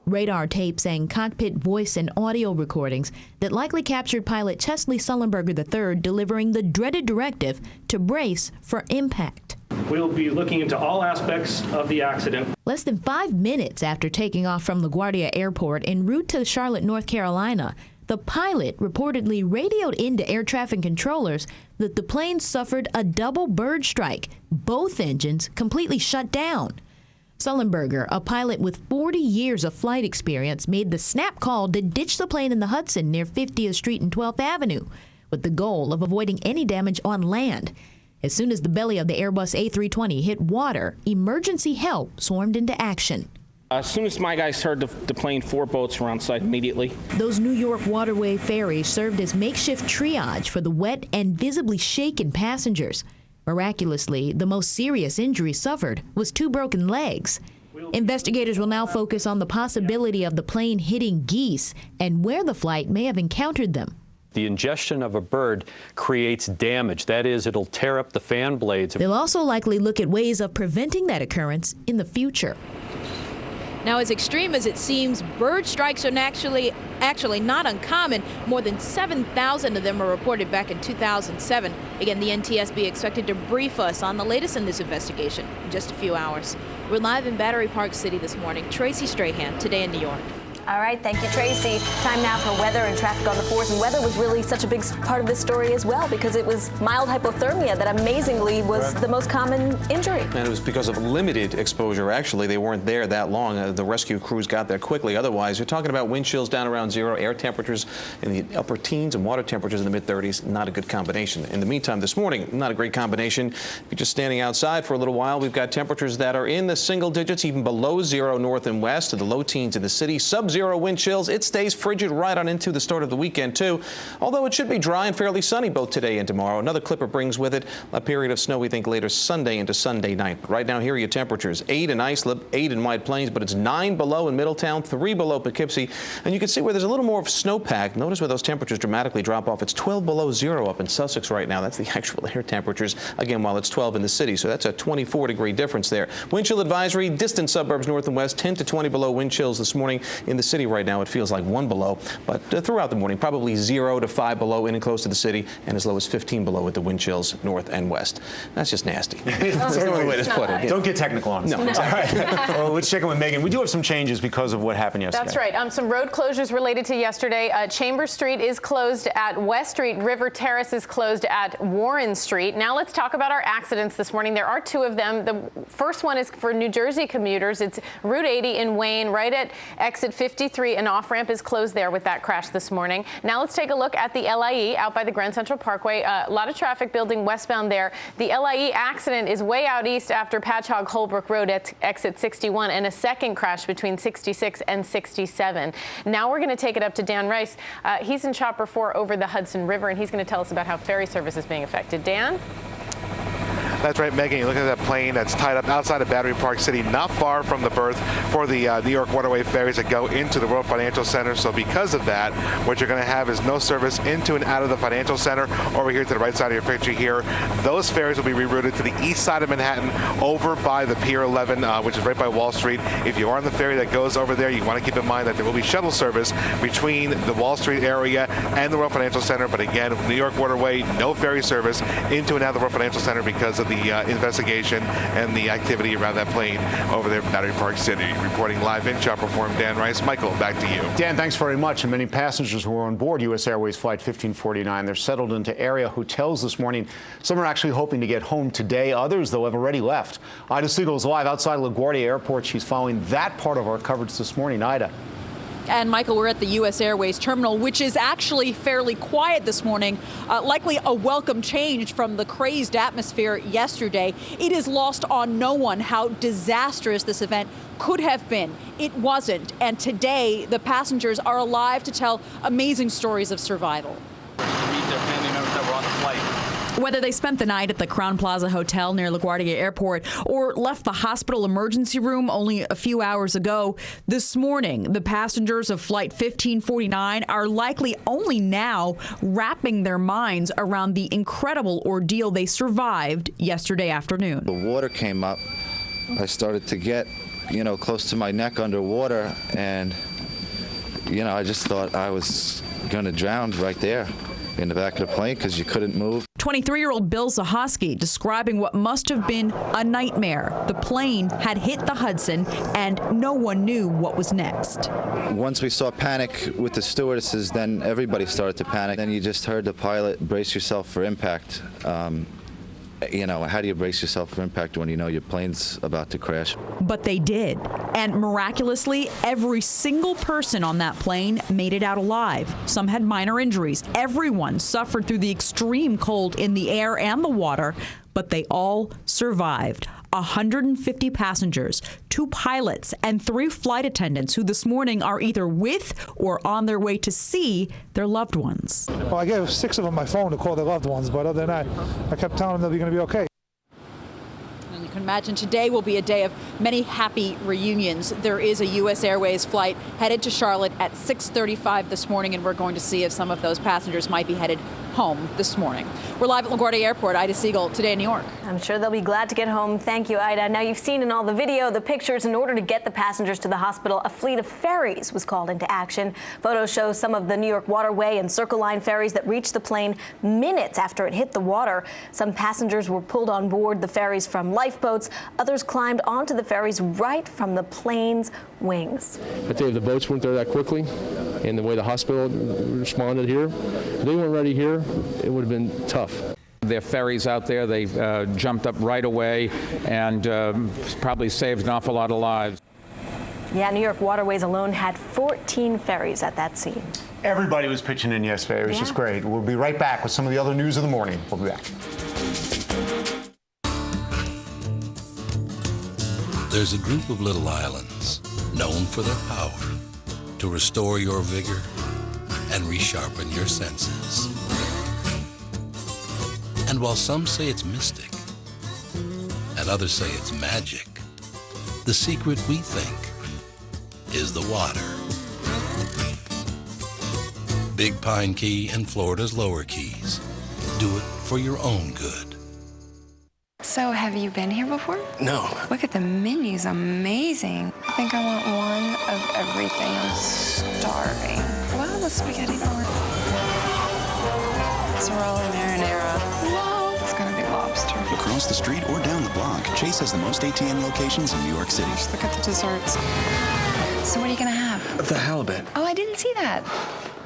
Radar tapes and cockpit voice and audio recordings that likely captured pilot Chesley Sullenberger III delivering the dreaded directive to brace for impact. We'll be looking into all aspects of the accident. Less than 5 minutes after taking off from LaGuardia Airport en route to Charlotte, North Carolina, the pilot reportedly radioed into air traffic controllers that the plane suffered a double bird strike, both engines completely shut down. Sullenberger, a pilot with 40 years of flight experience, made the snap call to ditch the plane in the Hudson near 50th Street and 12th Avenue, with the goal of avoiding any damage on land. As soon as the belly of the Airbus A320 hit water, emergency help swarmed into action. As soon as my guys heard the plane, 4 boats were on site immediately. Those New York waterway ferries served as makeshift triage for the wet and visibly shaken passengers. Miraculously, the most serious injury suffered was 2 broken legs. Investigators will now focus on the possibility of the plane hitting geese and where the flight may have encountered them. The ingestion of a bird creates damage. That is, it'll tear up the fan blades. They'll also likely look at ways of preventing that occurrence in the future. Now, as extreme as it seems, bird strikes are actually not uncommon. More than 7,000 of them were reported back in 2007. Again, the NTSB expected to brief us on the latest in this investigation in just a few hours. We're live in Battery Park City this morning. Tracy Strahan, Today in New York. All right, thank you, Tracy. Time now for weather and traffic on the 4s. And weather was really such a big part of this story as well, because it was mild hypothermia that amazingly was the most common injury. And it was because of limited exposure. Actually, they weren't there that long. The rescue crews got there quickly. Otherwise, you're talking about wind chills down around 0, air temperatures in the upper teens, and water temperatures in the mid-30s. Not a good combination. In the meantime, this morning, not a great combination. If you're just standing outside for a little while, we've got temperatures that are in the single digits, even below 0 north and west, to the low teens in the city. Sub-zero wind chills. It stays frigid right on into the start of the weekend, too. Although it should be dry and fairly sunny both today and tomorrow. Another clipper brings with it a period of snow, we think, later Sunday into Sunday night. Right now, here are your temperatures. 8 in Islip, 8 in White Plains, but it's 9 below in Middletown, 3 below Poughkeepsie. And you can see where there's a little more of snowpack. Notice where those temperatures dramatically drop off. It's 12 below 0 up in Sussex right now. That's the actual air temperatures, again, while it's 12 in the city. So that's a 24-degree difference there. Wind chill advisory, distant suburbs north and west, 10 to 20 below wind chills this morning. In the city right now, it feels like 1 below, but throughout the morning, probably 0 to 5 below in and close to the city, and as low as 15 below with the wind chills north and west. That's just nasty. That's the only way to put it. Don't get technical on us. No. All right. Well, let's check in with Megan. We do have some changes because of what happened yesterday. That's right. Some road closures related to yesterday. Chambers Street is closed at West Street. River Terrace is closed at Warren Street. Now let's talk about our accidents this morning. There are 2 of them. The first one is for New Jersey commuters. It's Route 80 in Wayne, right at exit 53. An off-ramp is closed there with that crash this morning. Now let's take a look at the LIE out by the Grand Central Parkway. A lot of traffic building westbound there. The LIE accident is way out east after Patchogue Holbrook Road at exit 61, and a second crash between 66 and 67. Now we're going to take it up to Dan Rice. He's in Chopper 4 over the Hudson River, and he's going to tell us about how ferry service is being affected. Dan? That's right, Megan. You look at that plane that's tied up outside of Battery Park City, not far from the berth for the New York waterway ferries that go into the World Financial Center. So because of that, what you're going to have is no service into and out of the Financial Center. Over here to the right side of your picture here, those ferries will be rerouted to the east side of Manhattan over by the Pier 11, which is right by Wall Street. If you are on the ferry that goes over there, you want to keep in mind that there will be shuttle service between the Wall Street area and the World Financial Center. But again, New York waterway, no ferry service into and out of the World Financial Center because of the investigation and the activity around that plane over there in Battery Park City. Reporting live in Chopper Forum, Dan Rice. Michael, back to you. Dan, thanks very much. And many passengers who were on board U.S. Airways Flight 1549, they're settled into area hotels this morning. Some are actually hoping to get home today. Others, though, have already left. Ida Siegel is live outside LaGuardia Airport. She's following that part of our coverage this morning. Ida. And Michael, we're at the U.S. Airways terminal, which is actually fairly quiet this morning, likely a welcome change from the crazed atmosphere yesterday. It is lost on no one how disastrous this event could have been. It wasn't. And today, the passengers are alive to tell amazing stories of survival. Meet their family members that were on the flight. Whether they spent the night at the Crown Plaza Hotel near LaGuardia Airport or left the hospital emergency room only a few hours ago, this morning, the passengers of Flight 1549 are likely only now wrapping their minds around the incredible ordeal they survived yesterday afternoon. The water came up. I started to get, close to my neck underwater, and, I just thought I was going to drown right there in the back of the plane because you couldn't move. 23-year-old Bill Zahoski describing what must have been a nightmare. The plane had hit the Hudson and no one knew what was next. Once we saw panic with the stewardesses, then everybody started to panic. Then you just heard the pilot, brace yourself for impact. How do you brace yourself for impact when you know your plane's about to crash? But they did. And miraculously, every single person on that plane made it out alive. Some had minor injuries. Everyone suffered through the extreme cold in the air and the water, but they all survived. 150 passengers, 2 pilots, and 3 flight attendants who this morning are either with or on their way to see their loved ones. Well, I gave 6 of them my phone to call their loved ones, but other than that, I kept telling them they'll be going to be okay. And you can imagine today will be a day of many happy reunions. There is a U.S. Airways flight headed to Charlotte at 6:35 this morning, and we're going to see if some of those passengers might be headed home this morning. We're live at LaGuardia Airport. Ida Siegel, Today in New York. I'm sure they'll be glad to get home. Thank you, Ida. Now, you've seen in all the video, the pictures. In order to get the passengers to the hospital, a fleet of ferries was called into action. Photos show some of the New York Waterway and Circle Line ferries that reached the plane minutes after it hit the water. Some passengers were pulled on board the ferries from lifeboats. Others climbed onto the ferries right from the plane's wings. I tell you, if the boats weren't there that quickly and the way the hospital responded here, if they weren't ready here, it would have been tough. There are ferries out there. They jumped up right away and probably saved an awful lot of lives. Yeah, New York Waterways alone had 14 ferries at that scene. Everybody was pitching in yesterday. It was just great. We'll be right back with some of the other news of the morning. We'll be back. There's a group of little islands known for their power to restore your vigor and resharpen your senses. And while some say it's mystic and others say it's magic, the secret, we think, is the water. Big Pine Key and Florida's Lower Keys. Do it for your own good. So, have you been here before? No. Look at the menu's amazing. I think I want one of everything. I'm starving. Wow, the spaghetti part. Sorrel marinara. Whoa, it's gonna be lobster. Across the street or down the block, Chase has the most ATM locations in New York City. Just look at the desserts. So what are you gonna have? The halibut. Oh, I didn't see that.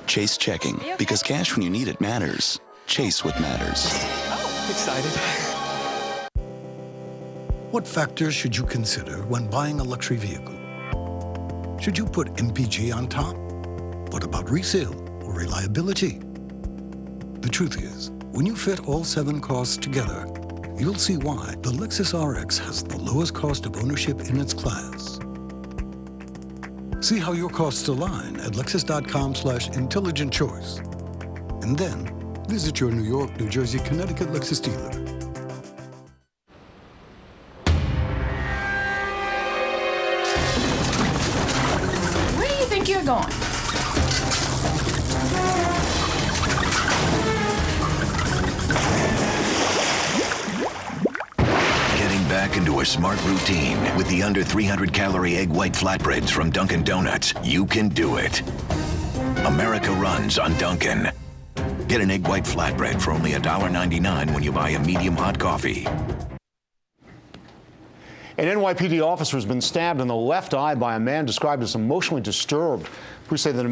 Chase checking, because cash when you need it matters. Chase what matters. Oh, excited. What factors should you consider when buying a luxury vehicle? Should you put MPG on top? What about resale or reliability? The truth is, when you fit all 7 costs together, you'll see why the Lexus RX has the lowest cost of ownership in its class. See how your costs align at lexus.com/intelligent choice. And then visit your New York, New Jersey, Connecticut Lexus dealer. Where do you think you're going? Back into a smart routine with the under 300-calorie egg white flatbreads from Dunkin' Donuts. You can do it. America runs on Dunkin'. Get an egg white flatbread for only $1.99 when you buy a medium hot coffee. An NYPD officer has been stabbed in the left eye by a man described as emotionally disturbed. Police say that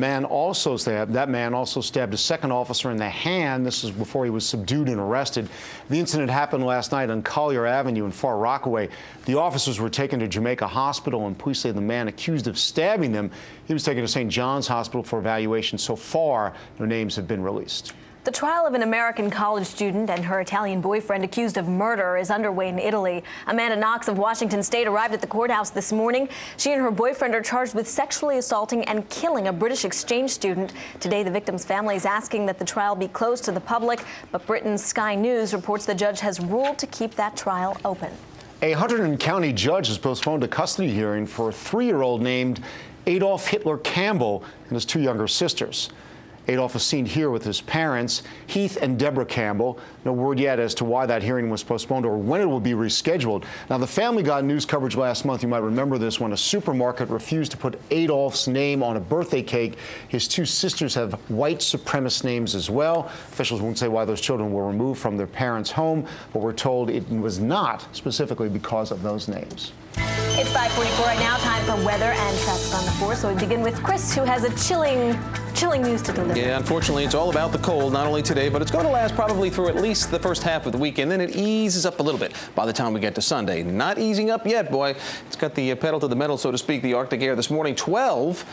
that man also stabbed a second officer in the hand. This is before he was subdued and arrested. The incident happened last night on Collier Avenue in Far Rockaway. The officers were taken to Jamaica Hospital, and police say the man accused of stabbing them, he was taken to St. John's Hospital for evaluation. So far, no names have been released. The trial of an American college student and her Italian boyfriend accused of murder is underway in Italy. Amanda Knox of Washington State arrived at the courthouse this morning. She and her boyfriend are charged with sexually assaulting and killing a British exchange student. Today, the victim's family is asking that the trial be closed to the public, but Britain's Sky News reports the judge has ruled to keep that trial open. A Hunterdon County judge has postponed a custody hearing for a 3-year-old named Adolf Hitler Campbell and his 2 younger sisters. Adolf is seen here with his parents, Heath and Deborah Campbell. No word yet as to why that hearing was postponed or when it will be rescheduled. Now, the family got news coverage last month. You might remember this when a supermarket refused to put Adolf's name on a birthday cake. His 2 sisters have white supremacist names as well. Officials won't say why those children were removed from their parents' home, but we're told it was not specifically because of those names. It's 5:44 right now. Time for weather and traffic on the 4. So we begin with Chris, who has a chilling news to deliver. Yeah, unfortunately, it's all about the cold, not only today, but it's going to last probably through at least the first half of the weekend. Then it eases up a little bit by the time we get to Sunday. Not easing up yet, boy. It's got the pedal to the metal, so to speak. The Arctic air this morning, 12.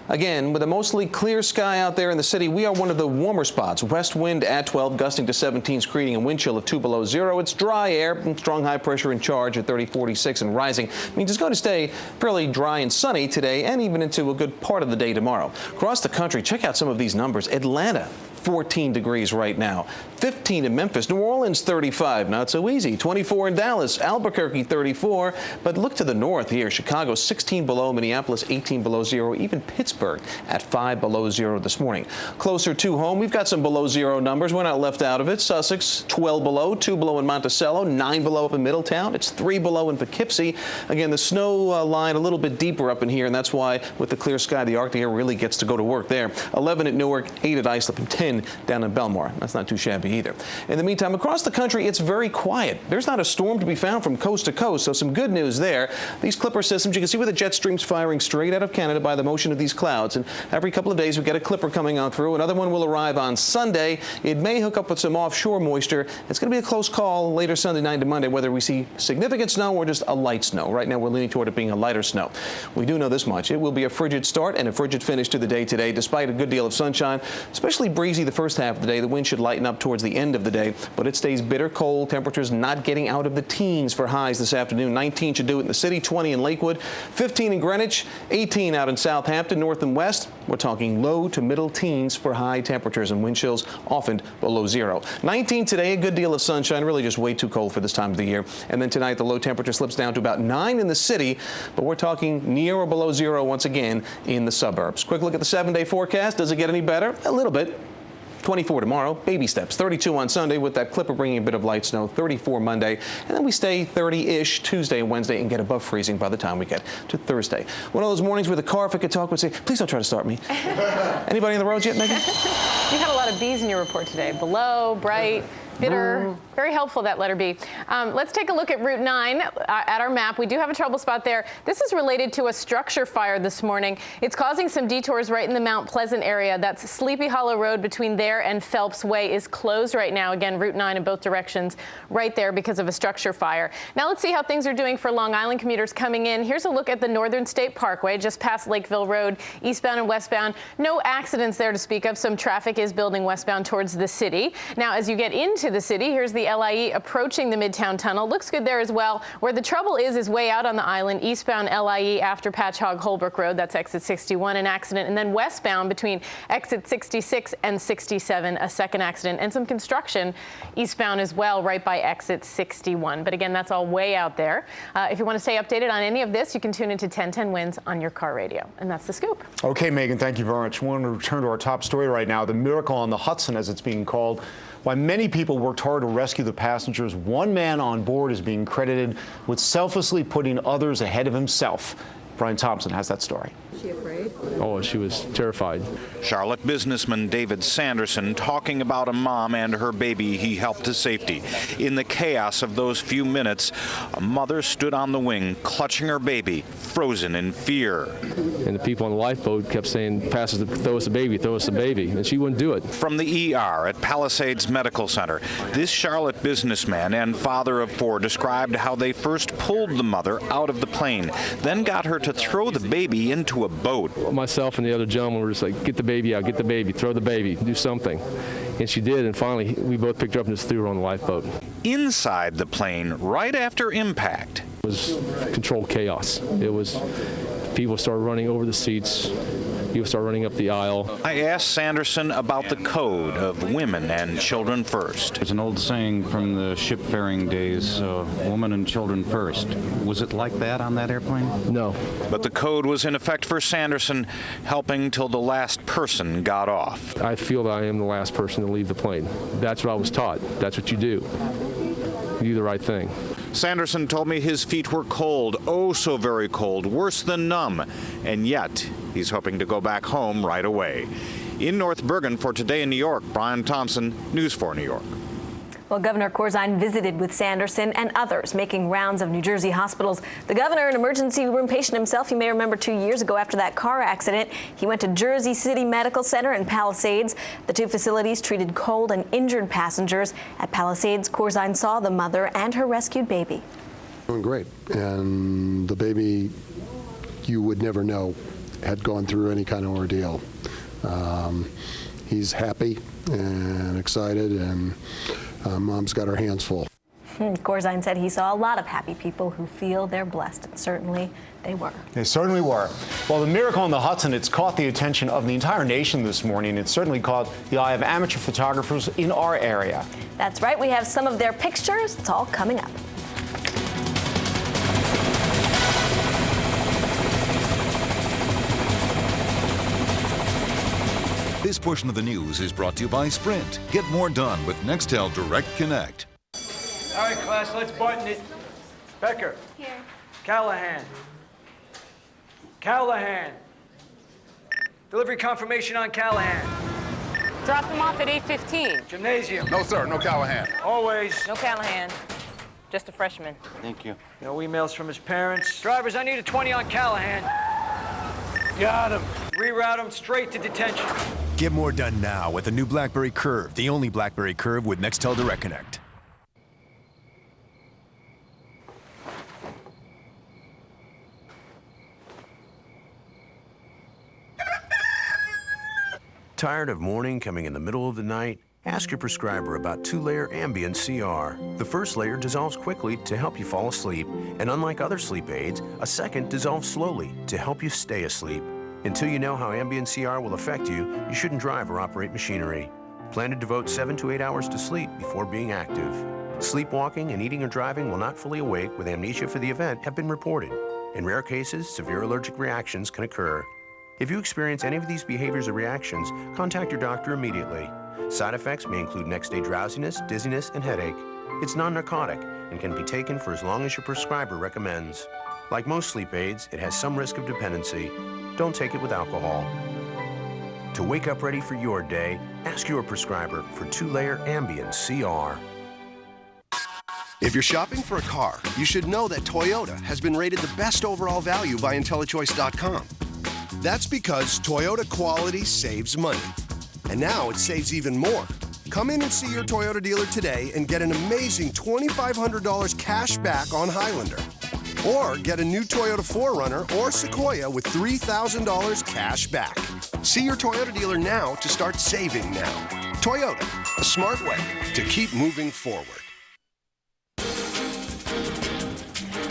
Again, with a mostly clear sky out there in the city, we are one of the warmer spots. West wind at 12, gusting to 17, creating a wind chill of 2 below zero. It's dry air, and strong high pressure in charge at 30-46 and rising. Means it's going to stay fairly dry and sunny today and even into a good part of the day tomorrow. Across the country, check out some of these numbers. Atlanta, 14 degrees right now. 15 in Memphis. New Orleans, 35. Not so easy. 24 in Dallas. Albuquerque, 34. But look to the north here. Chicago, 16 below. Minneapolis, 18 below zero. Even Pittsburgh at 5 below zero this morning. Closer to home, we've got some below zero numbers. We're not left out of it. Sussex, 12 below. 2 below in Monticello. 9 below up in Middletown. It's 3 below in Poughkeepsie. Again, the snow line a little bit deeper up in here, and that's why with the clear sky, the Arctic air really gets to go to work there. 11 at Newark, 8 at Islip, and 10 down in Belmar. That's not too shabby either. In the meantime, across the country, it's very quiet. There's not a storm to be found from coast to coast, so some good news there. These clipper systems, you can see where the jet stream's firing straight out of Canada by the motion of these clouds, and every couple of days we get a clipper coming on through. Another one will arrive on Sunday. It may hook up with some offshore moisture. It's going to be a close call later Sunday night to Monday whether we see significant snow or just a light snow. Right now we're leaning toward it being a lighter snow. We do know this much. It will be a frigid start and a frigid finish to the day today, despite a good deal of sunshine, especially breezy the first half of the day. The wind should lighten up towards the end of the day, but it stays bitter cold. Temperatures not getting out of the teens for highs this afternoon. 19 should do it in the city, 20 in Lakewood, 15 in Greenwich, 18 out in Southampton, north and west. We're talking low to middle teens for high temperatures and wind chills often below zero. 19 today, a good deal of sunshine, really just way too cold for this time of the year. And then tonight, the low temperature slips down to about 9 in the city, but we're talking near or below zero once again in the suburbs. Quick look at the 7-day forecast. Does it get any better? A little bit. 24 tomorrow, baby steps. 32 on Sunday with that clipper bringing a bit of light snow. 34 Monday, and then we stay 30-ish Tuesday and Wednesday and get above freezing by the time we get to Thursday. One of those mornings where the car, if it could talk, would say, please don't try to start me. Anybody on the roads yet, Megan? You had a lot of B's in your report today. Below, bright, bitter. Very helpful, that letter B. Let's take a look at Route 9 at our map. We do have a trouble spot there. This is related to a structure fire this morning. It's causing some detours right in the Mount Pleasant area. That's Sleepy Hollow Road between there and Phelps Way is closed right now. Again, Route 9 in both directions right there because of a structure fire. Now let's see how things are doing for Long Island commuters coming in. Here's a look at the Northern State Parkway just past Lakeville Road, eastbound and westbound. No accidents there to speak of. Some traffic is building westbound towards the city. Now, as you get into the city, here's the LIE approaching the Midtown Tunnel. Looks good there as well. Where the trouble is way out on the island, eastbound LIE after Patchogue Holbrook Road. That's exit 61, an accident. And then westbound between exit 66 and 67, a second accident. And some construction eastbound as well, right by exit 61. But again, that's all way out there. If you want to stay updated on any of this, you can tune into 1010 Wins on your car radio. And that's the scoop. Okay, Megan, thank you very much. We want to return to our top story right now, the miracle on the Hudson, as it's being called. While many people worked hard to rescue the passengers, one man on board is being credited with selflessly putting others ahead of himself. Brian Thompson has that story. she afraid? Oh, she was terrified. Charlotte businessman David Sanderson talking about a mom and her baby he helped to safety. In the chaos of those few minutes, a mother stood on the wing, clutching her baby, frozen in fear. And the people on the lifeboat kept saying, "Pass us, throw us a baby, throw us a baby," and she wouldn't do it. From the ER at Palisades Medical Center, this Charlotte businessman and father of 4 described how they first pulled the mother out of the plane, then got her to throw the baby into a boat. Myself and the other gentleman were just like, "Get the baby out, get the baby, throw the baby, do something." And she did, and finally we both picked her up and just threw her on the lifeboat. Inside the plane, right after impact, it was controlled chaos. It was people started running over the seats. People started running up the aisle. I asked Sanderson about the code of women and children first. It's an old saying from the shipfaring days, women and children first. Was it like that on that airplane? No. But the code was in effect for Sanderson, helping till the last person got off. I feel that I am the last person to leave the plane. That's what I was taught. That's what you do. You do the right thing. Sanderson told me his feet were cold, oh so very cold, worse than numb, and yet he's hoping to go back home right away. In North Bergen for Today in New York, Brian Thompson, News 4 New York. Well, Governor Corzine visited with Sanderson and others making rounds of New Jersey hospitals. The governor, an emergency room patient himself, you may remember 2 years ago after that car accident, he went to Jersey City Medical Center in Palisades. The 2 facilities treated cold and injured passengers. At Palisades, Corzine saw the mother and her rescued baby. Doing great, and the baby, you would never know, had gone through any kind of ordeal. He's happy and excited, and Mom's got her hands full. Corzine said he saw a lot of happy people who feel they're blessed, and certainly they were. They certainly were. Well, the miracle on the Hudson, it's caught the attention of the entire nation this morning. It certainly caught the eye of amateur photographers in our area. That's right. We have some of their pictures. It's all coming up. This portion of the news is brought to you by Sprint. Get more done with Nextel Direct Connect. All right, class, let's button it. Becker. Here. Callahan. Callahan. Delivery confirmation on Callahan. Drop him off at 8:15. Gymnasium. No, sir, no Callahan. Always. No Callahan. Just a freshman. Thank you. No emails from his parents. Drivers, I need a 20 on Callahan. Got him. Reroute him straight to detention. Get more done now with the new BlackBerry Curve, the only BlackBerry Curve with Nextel Direct Connect. Tired of morning coming in the middle of the night? Ask your prescriber about 2-layer Ambien CR. The first layer dissolves quickly to help you fall asleep, and unlike other sleep aids, a second dissolves slowly to help you stay asleep. Until you know how Ambien CR will affect you, you shouldn't drive or operate machinery. Plan to devote 7 to 8 hours to sleep before being active. Sleepwalking and eating or driving while not fully awake with amnesia for the event have been reported. In rare cases, severe allergic reactions can occur. If you experience any of these behaviors or reactions, contact your doctor immediately. Side effects may include next-day drowsiness, dizziness, and headache. It's non-narcotic and can be taken for as long as your prescriber recommends. Like most sleep aids, it has some risk of dependency. Don't take it with alcohol. To wake up ready for your day, ask your prescriber for 2-layer Ambien CR. If you're shopping for a car, you should know that Toyota has been rated the best overall value by IntelliChoice.com. That's because Toyota quality saves money. And now it saves even more. Come in and see your Toyota dealer today and get an amazing $2,500 cash back on Highlander. Or get a new Toyota 4Runner or Sequoia with $3,000 cash back. See your Toyota dealer now to start saving now. Toyota, a smart way to keep moving forward.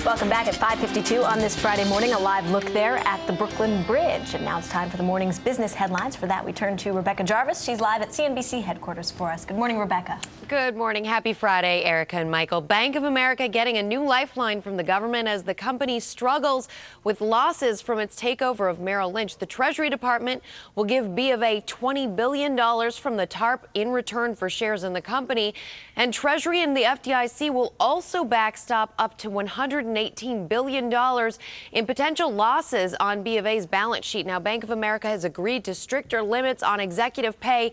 Welcome back at 5:52 on this Friday morning. A live look there at the Brooklyn Bridge. And now it's time for the morning's business headlines. For that, we turn to Rebecca Jarvis. She's live at CNBC headquarters for us. Good morning, Rebecca. Good morning. Happy Friday, Erica and Michael. Bank of America getting a new lifeline from the government as the company struggles with losses from its takeover of Merrill Lynch. The Treasury Department will give B of A $20 billion from the TARP in return for shares in the company. And Treasury and the FDIC will also backstop up to $190 $118 billion in potential losses on B of A's balance sheet. Now, Bank of America has agreed to stricter limits on executive pay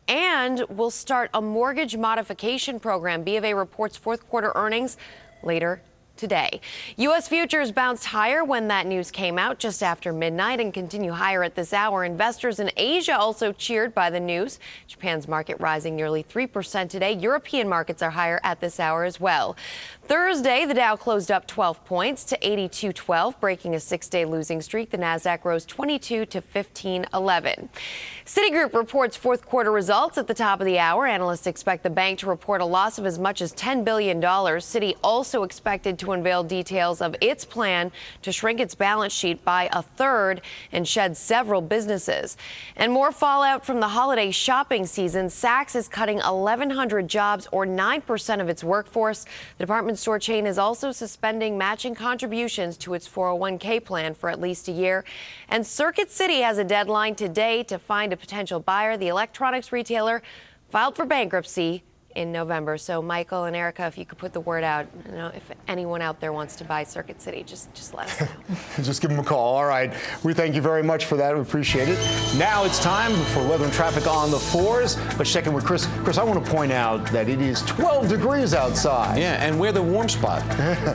and will start a mortgage modification program. B of A reports fourth quarter earnings later today. U.S. futures bounced higher when that news came out just after midnight and continue higher at this hour. Investors in Asia also cheered by the news. Japan's market rising nearly 3% today. European markets are higher at this hour as well. Thursday, the Dow closed up 12 points to 82.12, breaking a 6-day losing streak. The Nasdaq rose 22 to 15.11. Citigroup reports fourth quarter results at the top of the hour. Analysts expect the bank to report a loss of as much as $10 billion. Citi also expected to unveil details of its plan to shrink its balance sheet by a third and shed several businesses. And more fallout from the holiday shopping season. Saks is cutting 1,100 jobs, or 9% of its workforce. The department store chain is also suspending matching contributions to its 401k plan for at least a year. And Circuit City has a deadline today to find a potential buyer. The electronics retailer filed for bankruptcy in November. So Michael and Erica, if you could put the word out, if anyone out there wants to buy Circuit City, just let us know. Just give them a call. All right. We thank you very much for that. We appreciate it. Now it's time for weather and traffic on the 4s. Let's check in with Chris. Chris, I want to point out that it is 12 degrees outside. Yeah, and we're the warm spot.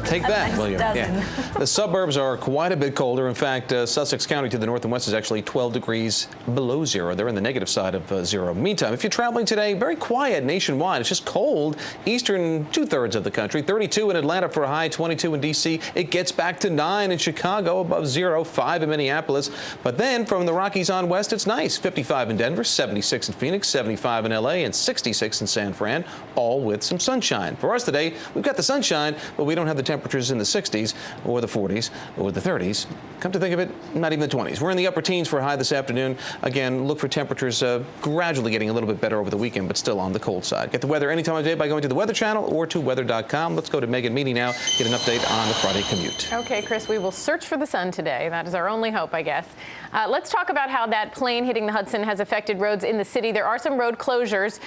Take that, William. Yeah. The suburbs are quite a bit colder. In fact, Sussex County to the north and west is actually 12 degrees below zero. They're in the negative side of zero. Meantime, if you're traveling today, very quiet nationwide. It's just cold. Eastern 2/3 of the country. 32 in Atlanta for a high, 22 in D.C. It gets back to 9 in Chicago, above zero, 5 in Minneapolis. But then from the Rockies on west, it's nice. 55 in Denver, 76 in Phoenix, 75 in L.A., and 66 in San Fran, all with some sunshine. For us today, we've got the sunshine, but we don't have the temperatures in the 60s or the 40s or the 30s. Come to think of it, not even the 20s. We're in the upper teens for a high this afternoon. Again, look for temperatures gradually getting a little bit better over the weekend, but still on the cold side. Get the weather anytime of day by going to the Weather Channel or to weather.com. Let's go to Megan Meany now, get an update on the Friday commute. Okay, Chris, we will search for the sun today. That is our only hope, I guess. Let's talk about how that plane hitting the Hudson has affected roads in the city. There are some road closures.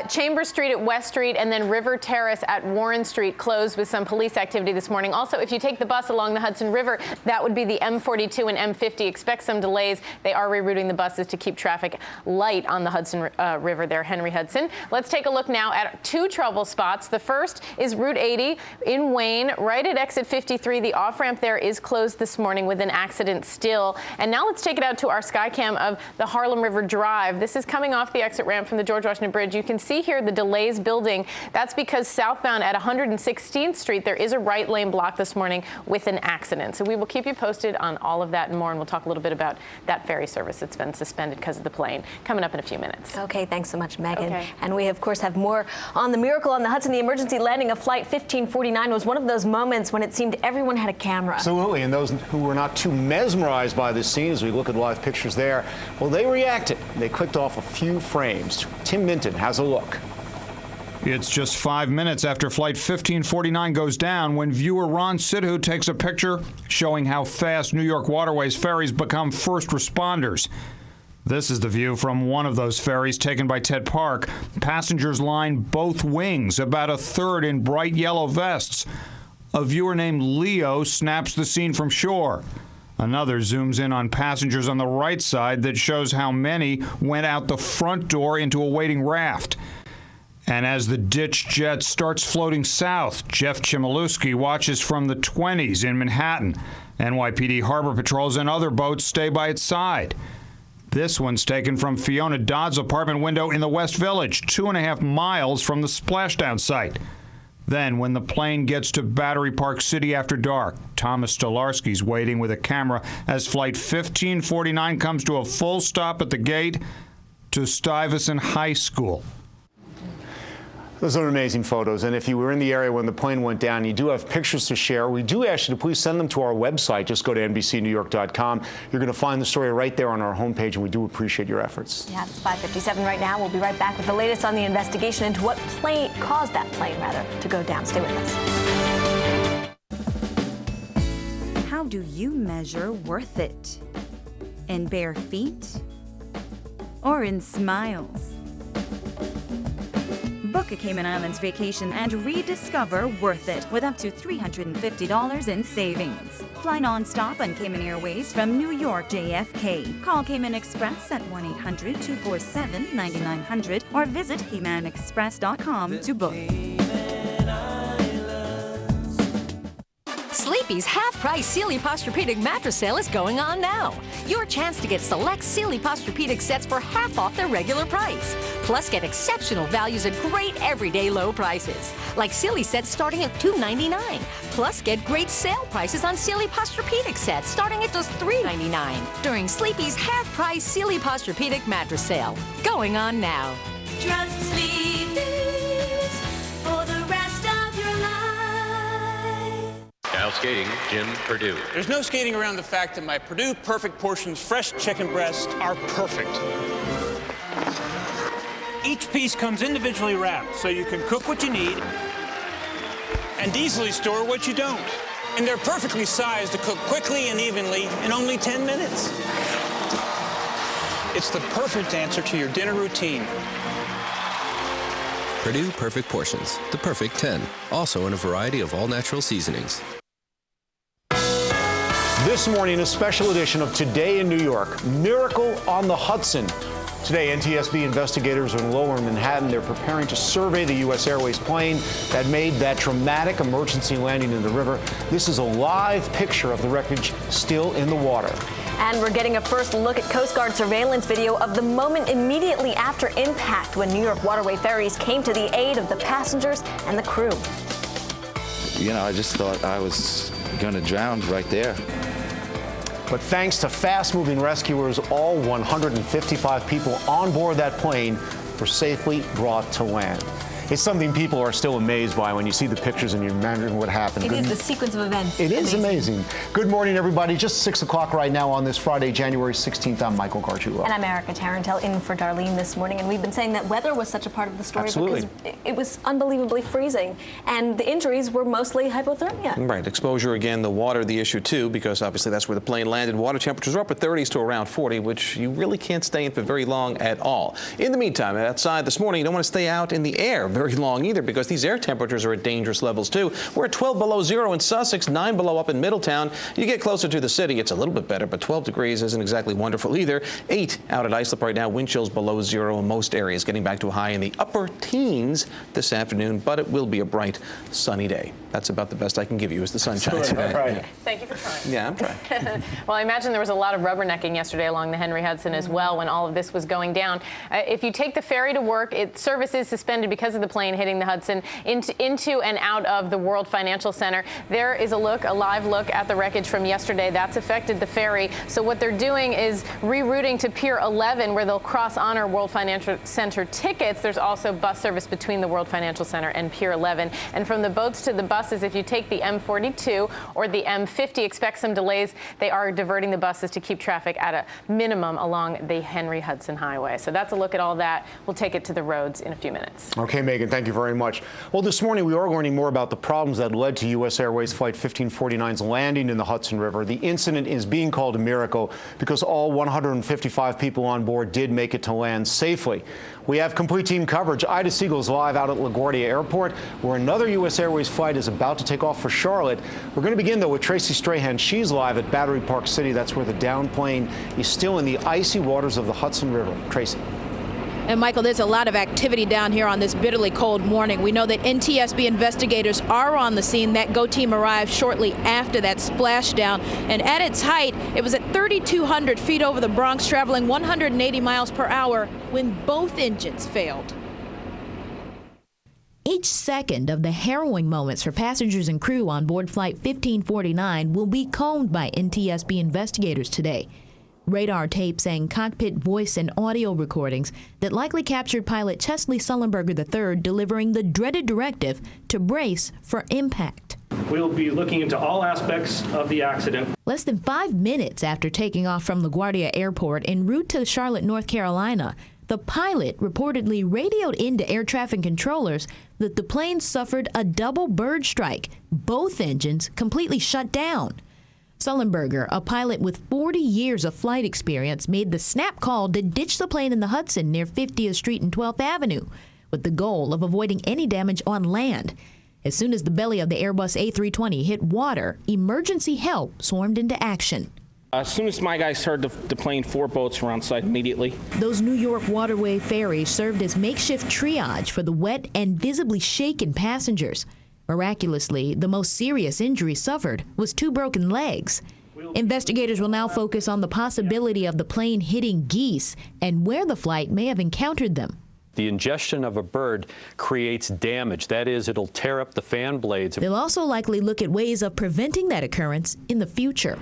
Chambers Street at West Street and then River Terrace at Warren Street closed with some police activity this morning. Also, if you take the bus along the Hudson River, that would be the M42 and M50. Expect some delays. They are rerouting the buses to keep traffic light on the Hudson River there, Henry Hudson. Let's take a look now at two trouble spots. The first is Route 80 in Wayne, right at exit 53. The off-ramp there is closed this morning with an accident still. And now let's take it out to our Skycam of the Harlem River Drive. This is coming off the exit ramp from the George Washington Bridge. You can see here the delays building. That's because southbound at 116th Street, there is a right lane block this morning with an accident. So we will keep you posted on all of that and more, and we'll talk a little bit about that ferry service that's been suspended because of the plane. Coming up in a few minutes. Okay, thanks so much, Megan. Okay. And we, of course, have more on the miracle on the Hudson. The emergency landing of Flight 1549 was one of those moments when it seemed everyone had a camera. Absolutely, and those who were not too mesmerized by this scene, as we look at live pictures there, well, they reacted. They clicked off a few frames. Tim Minton has a look. It's just 5 minutes after Flight 1549 goes down when viewer Ron Sidhu takes a picture showing how fast New York Waterways ferries become first responders. This is the view from one of those ferries taken by Ted Park. Passengers line both wings, about a third in bright yellow vests. A viewer named Leo snaps the scene from shore. Another zooms in on passengers on the right side that shows how many went out the front door into a waiting raft. And as the ditch jet starts floating south, Jeff Chmielewski watches from the 20s in Manhattan. NYPD harbor patrols and other boats stay by its side. This one's taken from Fiona Dodd's apartment window in the West Village, 2.5 miles from the splashdown site. Then, when the plane gets to Battery Park City after dark, Thomas Stolarski's waiting with a camera as Flight 1549 comes to a full stop at the gate to Stuyvesant High School. Those are amazing photos, and if you were in the area when the plane went down, you do have pictures to share. We do ask you to please send them to our website. Just go to NBCNewYork.com. You're going to find the story right there on our homepage, and we do appreciate your efforts. Yeah, it's 5:57 right now. We'll be right back with the latest on the investigation into what caused that plane, to go down. Stay with us. How do you measure worth it? In bare feet or in smiles? Book Book a Cayman Islands vacation and rediscover Worth It with up to $350 in savings. Fly non-stop on Cayman Airways from New York JFK. Call Cayman Express at 1-800-247-9900 or visit CaymanExpress.com to book. Sleepy's half-price Sealy Posturepedic mattress sale is going on now. Your chance to get select Sealy Posturepedic sets for half off their regular price. Plus, get exceptional values at great everyday low prices. Like Sealy sets starting at $2.99. Plus, get great sale prices on Sealy Posturepedic sets starting at just $3.99 during Sleepy's half-price Sealy Posturepedic mattress sale. Going on now. Trust Sleepy's for the rest of your life. Now skating, Jim Purdue. There's no skating around the fact that my Purdue Perfect Portions fresh chicken breasts are perfect. Each piece comes individually wrapped, so you can cook what you need and easily store what you don't. And they're perfectly sized to cook quickly and evenly in only 10 minutes. It's the perfect answer to your dinner routine. Purdue Perfect Portions, the perfect 10. Also in a variety of all-natural seasonings. This morning, a special edition of Today in New York, Miracle on the Hudson. Today, NTSB investigators are in Lower Manhattan. They're preparing to survey the U.S. Airways plane that made that dramatic emergency landing in the river. This is a live picture of the wreckage still in the water. And we're getting a first look at Coast Guard surveillance video of the moment immediately after impact when New York waterway ferries came to the aid of the passengers and the crew. You know, I just thought I was going to drown right there. But thanks to fast-moving rescuers, all 155 people on board that plane were safely brought to land. It's something people are still amazed by when you see the pictures and you imagine what happened. It is the sequence of events. It is amazing. Good morning, everybody. Just 6 o'clock right now on this Friday, January 16th. I'm Michael Gargiulo. And I'm Erica Tarantel in for Darlene this morning. And we've been saying that weather was such a part of the story because it was unbelievably freezing. And the injuries were mostly hypothermia. Right. Exposure, again, the water, the issue, too, because obviously that's where the plane landed. Water temperatures are up at 30s to around 40, which you really can't stay in for very long at all. In the meantime, outside this morning, you don't want to stay out in the air very long either, because these air temperatures are at dangerous levels too. We're at 12 below zero in Sussex, 9 below up in Middletown. You get closer to the city, it's a little bit better, but 12 degrees isn't exactly wonderful either. 8 out at Islip right now, wind chills below zero in most areas, getting back to a high in the upper teens this afternoon, but it will be a bright, sunny day. That's about the best I can give you is the sunshine today. Right. Thank you for trying. Yeah, I'm trying. Well, I imagine there was a lot of rubbernecking yesterday along the Henry Hudson as well when all of this was going down. If you take the ferry to work, service is suspended because of the plane hitting the Hudson into and out of the World Financial Center. There is a live look at the wreckage from yesterday. That's affected the ferry. So what they're doing is rerouting to Pier 11, where they'll cross honor World Financial Center tickets. There's also bus service between the World Financial Center and Pier 11. And from the boats to the buses, if you take the M42 or the M50, expect some delays. They are diverting the buses to keep traffic at a minimum along the Henry Hudson Highway. So that's a look at all that. We'll take it to the roads in a few minutes. Okay, Megan, thank you very much. Well, this morning we are learning more about the problems that led to U.S. Airways Flight 1549's landing in the Hudson River. The incident is being called a miracle because all 155 people on board did make it to land safely. We have complete team coverage. Ida Siegel's live out at LaGuardia Airport, where another U.S. Airways flight is about to take off for Charlotte. We're going to begin, though, with Tracy Strahan. She's live at Battery Park City. That's where the downed plane is still in the icy waters of the Hudson River. Tracy. And Michael, there's a lot of activity down here on this bitterly cold morning. We know that NTSB investigators are on the scene. That GO team arrived shortly after that splashdown. And at its height, it was at 3,200 feet over the Bronx, traveling 180 miles per hour when both engines failed. Each second of the harrowing moments for passengers and crew on board Flight 1549 will be combed by NTSB investigators today. Radar tapes and cockpit voice and audio recordings that likely captured pilot Chesley Sullenberger III delivering the dreaded directive to brace for impact. We'll be looking into all aspects of the accident. Less than 5 minutes after taking off from LaGuardia Airport en route to Charlotte, North Carolina, the pilot reportedly radioed into air traffic controllers that the plane suffered a double bird strike. Both engines completely shut down. Sullenberger, a pilot with 40 years of flight experience, made the snap call to ditch the plane in the Hudson near 50th Street and 12th Avenue. with the goal of avoiding any damage on land. As soon as the belly of the Airbus A320 hit water, emergency help swarmed into action. As soon as my guys heard the plane, 4 boats were on site immediately. Those New York waterway ferries served as makeshift triage for the wet and visibly shaken passengers. Miraculously, the most serious injury suffered was 2 broken legs. Investigators will now focus on the possibility of the plane hitting geese and where the flight may have encountered them. The ingestion of a bird creates damage. That is, it'll tear up the fan blades. They'll also likely look at ways of preventing that occurrence in the future.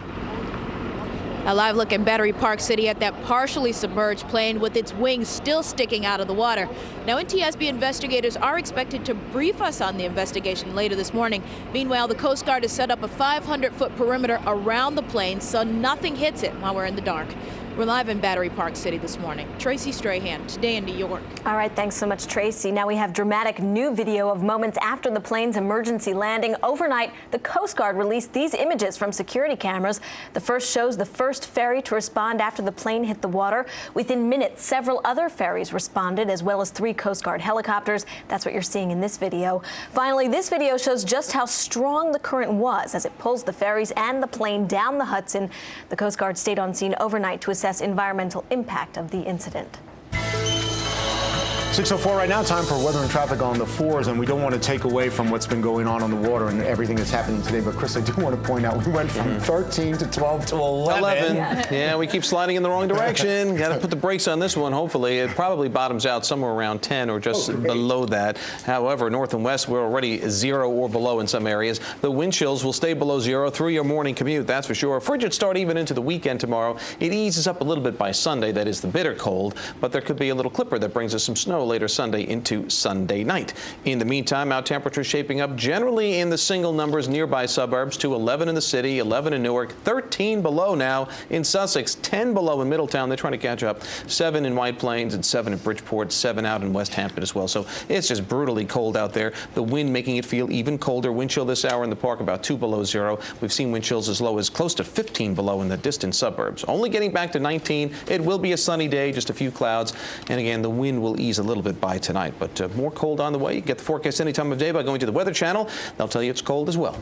A live look in Battery Park City at that partially submerged plane with its wings still sticking out of the water. Now, NTSB investigators are expected to brief us on the investigation later this morning. Meanwhile, the Coast Guard has set up a 500-foot perimeter around the plane so nothing hits it while we're in the dark. We're live in Battery Park City this morning. Tracy Strahan, Today in New York. All right, thanks so much, Tracy. Now we have dramatic new video of moments after the plane's emergency landing. Overnight, the Coast Guard released these images from security cameras. The first shows the first ferry to respond after the plane hit the water. Within minutes, several other ferries responded, as well as 3 Coast Guard helicopters. That's what you're seeing in this video. Finally, this video shows just how strong the current was as it pulls the ferries and the plane down the Hudson. The Coast Guard stayed on scene overnight to assess environmental impact of the incident. 6:04 right now, time for weather and traffic on the 4s, and we don't want to take away from what's been going on the water and everything that's happening today. But Chris, I do want to point out we went from 13 to 12 to 11. Yeah, we keep sliding in the wrong direction. Got to put the brakes on this one. Hopefully, it probably bottoms out somewhere around 10 or just below that. However, north and west, we're already 0 or below in some areas. The wind chills will stay below 0 through your morning commute, that's for sure. Frigid start even into the weekend tomorrow. It eases up a little bit by Sunday. That is the bitter cold, but there could be a little clipper that brings us some snow later Sunday into Sunday night. In the meantime, our temperatures shaping up generally in the single numbers nearby suburbs to 11 in the city, 11 in Newark, 13 below now in Sussex, 10 below in Middletown. They're trying to catch up. 7 in White Plains and 7 in Bridgeport, 7 out in West Hampton as well. So it's just brutally cold out there. The wind making it feel even colder. Wind chill this hour in the park about 2 below 0. We've seen wind chills as low as close to 15 below in the distant suburbs. Only getting back to 19. It will be a sunny day, just a few clouds. And again, the wind will ease a little bit by tonight. But more cold on the way. You can get the forecast any time of day by going to the Weather Channel. They'll tell you it's cold as well.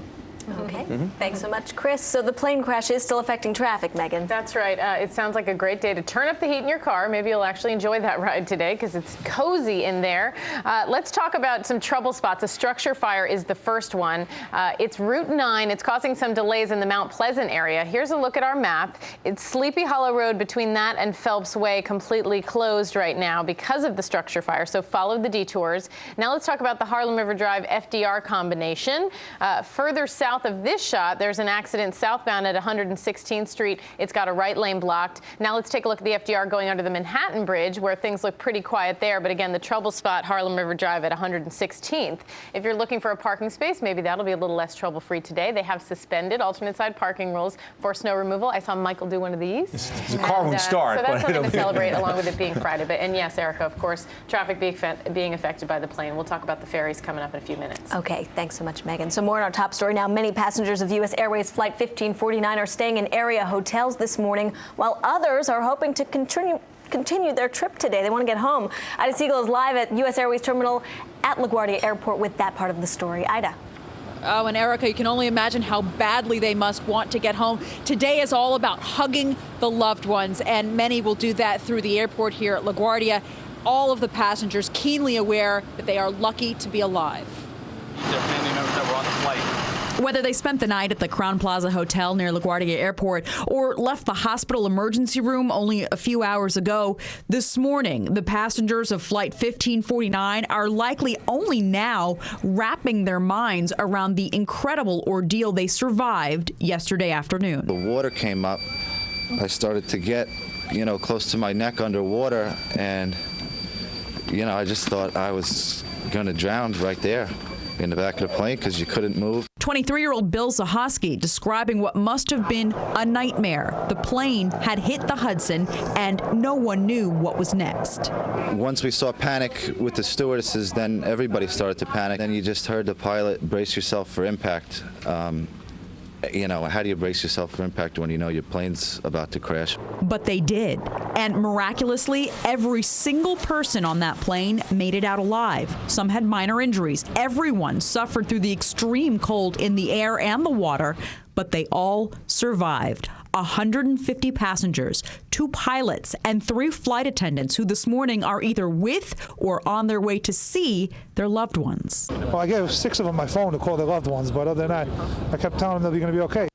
Okay. Thanks so much, Chris. So the plane crash is still affecting traffic, Megan. That's right. It sounds like a great day to turn up the heat in your car. Maybe you'll actually enjoy that ride today because it's cozy in there. Let's talk about some trouble spots. A structure fire is the first one. It's Route 9. It's causing some delays in the Mount Pleasant area. Here's a look at our map. It's Sleepy Hollow Road between that and Phelps Way, completely closed right now because of the structure fire. So follow the detours. Now let's talk about the Harlem River Drive FDR combination. Further south of this shot, there's an accident southbound at 116th Street. It's got a right lane blocked. Now let's take a look at the FDR going under the Manhattan Bridge, where things look pretty quiet there. But again, the trouble spot, Harlem River Drive at 116th. If you're looking for a parking space, maybe that'll be a little less trouble-free today. They have suspended alternate side parking rules for snow removal. I saw Michael do one of these. The car won't start. So that's something to celebrate along with it being Friday. But, and yes, Erica, of course, traffic being affected by the plane. We'll talk about the ferries coming up in a few minutes. Okay, thanks so much, Megan. So more on our top story now. Many passengers of U.S. Airways Flight 1549 are staying in area hotels this morning, while others are hoping to continue their trip today. They want to get home. Ida Siegel is live at U.S. Airways Terminal at LaGuardia Airport with that part of the story. Ida. Oh, and Erica, you can only imagine how badly they must want to get home. Today is all about hugging the loved ones, and many will do that through the airport here at LaGuardia. All of the passengers keenly aware that they are lucky to be alive. Their family members that were on the flight. Whether they spent the night at the Crowne Plaza Hotel near LaGuardia Airport or left the hospital emergency room only a few hours ago, this morning, the passengers of Flight 1549 are likely only now wrapping their minds around the incredible ordeal they survived yesterday afternoon. The water came up. I started to get, close to my neck underwater, and, I just thought I was going to drown right there in the back of the plane because you couldn't move. 23-year-old Bill Zahoski describing what must have been a nightmare. The plane had hit the Hudson and no one knew what was next. Once we saw panic with the stewardesses, then everybody started to panic. Then you just heard the pilot, brace yourself for impact. You know, how do you brace yourself for impact when you know your plane's about to crash? But they did. And miraculously, every single person on that plane made it out alive. Some had minor injuries. Everyone suffered through the extreme cold in the air and the water, but they all survived. 150 passengers, 2 pilots, and 3 flight attendants who this morning are either with or on their way to see their loved ones. Well, I gave 6 of them my phone to call their loved ones, but other than that, I kept telling them they're going to be okay.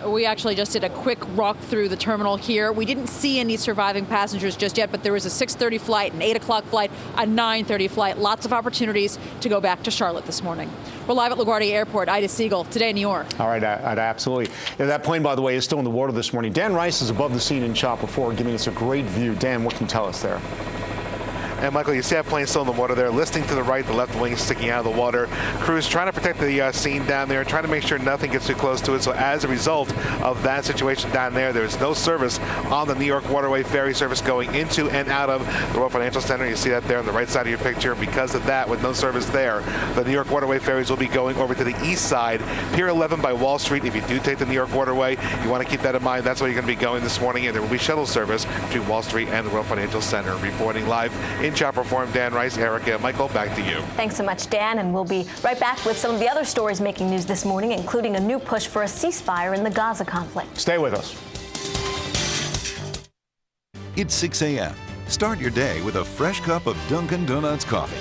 We actually just did a quick walk through the terminal here. We didn't see any surviving passengers just yet, but there was a 6:30 flight, an 8 o'clock flight, a 9:30 flight. Lots of opportunities to go back to Charlotte this morning. We're live at LaGuardia Airport. Ida Siegel, Today New York. All right, absolutely. Yeah, that plane, by the way, is still in the water this morning. Dan Rice is above the scene in Chopper 4, giving us a great view. Dan, what can you tell us there? And Michael, you see that plane still in the water there, listing to the right, the left wing sticking out of the water. Crews trying to protect the scene down there, trying to make sure nothing gets too close to it. So as a result of that situation down there, there's no service on the New York Waterway ferry service going into and out of the World Financial Center. You see that there on the right side of your picture. And because of that, with no service there, the New York Waterway ferries will be going over to the east side, Pier 11 by Wall Street. If you do take the New York Waterway, you want to keep that in mind. That's where you're going to be going this morning, and there will be shuttle service between Wall Street and the World Financial Center. Reporting live in Chopper Forum, Dan Rice, Erica, Michael, back to you. Thanks so much, Dan, and we'll be right back with some of the other stories making news this morning, including a new push for a ceasefire in the Gaza conflict. Stay with us. It's 6 a.m. Start your day with a fresh cup of Dunkin' Donuts coffee.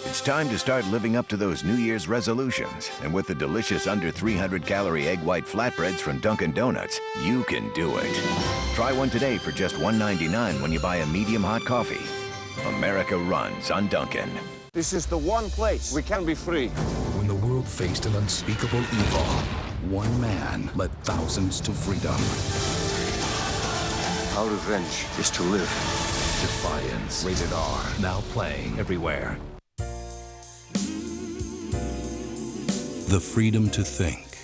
It's time to start living up to those New Year's resolutions. And with the delicious under 300-calorie egg white flatbreads from Dunkin' Donuts, you can do it. Try one today for just $1.99 when you buy a medium hot coffee. America runs on Dunkin'. This is the one place we can be free. When the world faced an unspeakable evil, one man led thousands to freedom. Our revenge is to live. Defiance. Rated R. Now playing everywhere. The freedom to think.